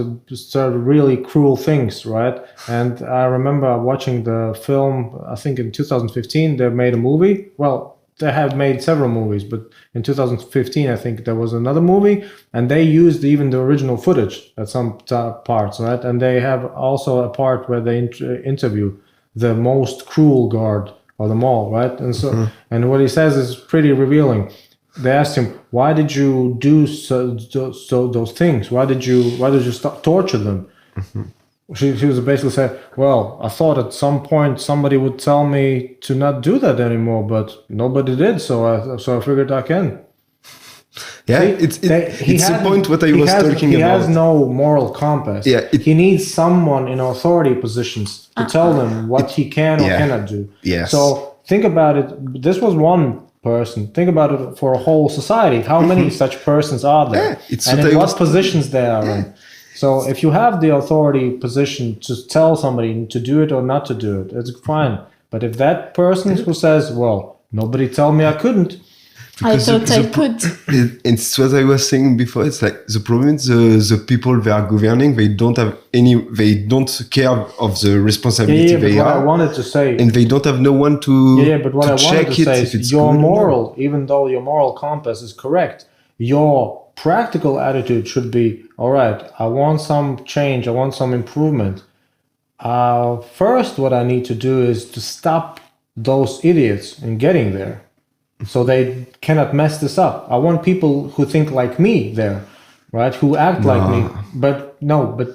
really cruel things, right? And I remember watching the film, I think in 2015, they made a movie. Well, they have made several movies, but in 2015, I think there was another movie, and they used even the original footage at some parts, right? And they have also a part where they interview the most cruel guard of them all, right? And so, and what he says is pretty revealing. They asked him, "Why did you do so those things? Why did you torture them?" She was basically saying, "Well, I thought at some point somebody would tell me to not do that anymore, but nobody did, so I figured I can." Yeah, it's the point what I was talking about. He has no moral compass. Yeah, he needs someone in authority positions to tell him what he can or cannot do. Yes. So think about it. This was one person. Think about it for a whole society. How many such persons are there? And in what positions they are in? So if you have the authority position to tell somebody to do it or not to do it, it's fine. But if that person who says, "Well, nobody told me I couldn't," I thought I could. It's what I was saying before. It's like the problem is the people they are governing, they don't care of the responsibility they are. I wanted to say, and they don't have no one to but what I wanted to say is your moral, even though your moral compass is correct, your practical attitude should be, all right, I want some change, I want some improvement. First, what I need to do is to stop those idiots in getting there, so they cannot mess this up. I want people who think like me there, right? Who act like me. But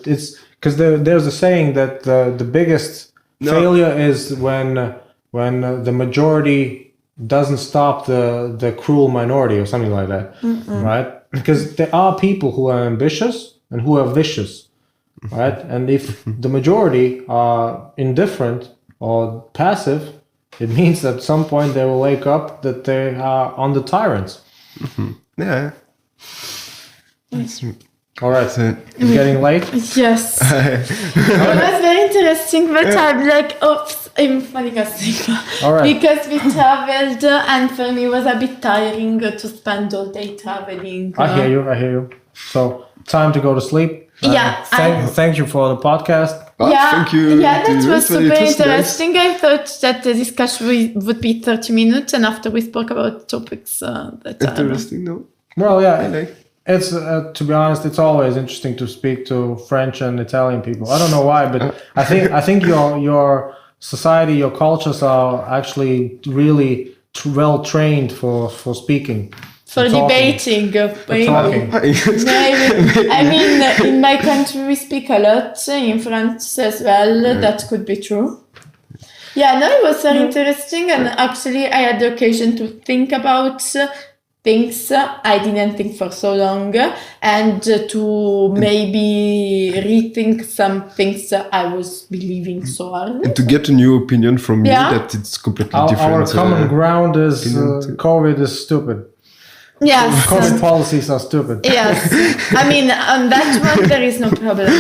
it's because there's a saying that the biggest failure is when the majority doesn't stop the cruel minority or something like that, right? Because there are people who are ambitious and who are vicious, right? And if the majority are indifferent or passive, it means that at some point they will wake up that they are under tyrants. Yeah. All right, it's getting late. Yes. It was very interesting, but I'm like, oops, I'm falling asleep. All right. Because we traveled, and for me it was a bit tiring to spend all day traveling. I hear you. So, time to go to sleep. Thank you for the podcast. Thank you. Yeah, that was super interesting. Nice. I thought that the discussion would be 30 minutes, and after we spoke about topics that interesting, no? Well, yeah. It's to be honest, it's always interesting to speak to French and Italian people. I don't know why, but I think your society, your cultures are actually really well trained for speaking. For debating. I mean, in my country we speak a lot, in France as well. That could be true. Yeah, no, it was very interesting, and actually, I had the occasion to think about things I didn't think for so long, and to maybe rethink some things I was believing so hard. And to get a new opinion from me Yeah. that it's completely Our different. common ground is opinion. COVID is stupid. Yes. COVID policies are stupid. Yes. I mean, on that one, there is no problem.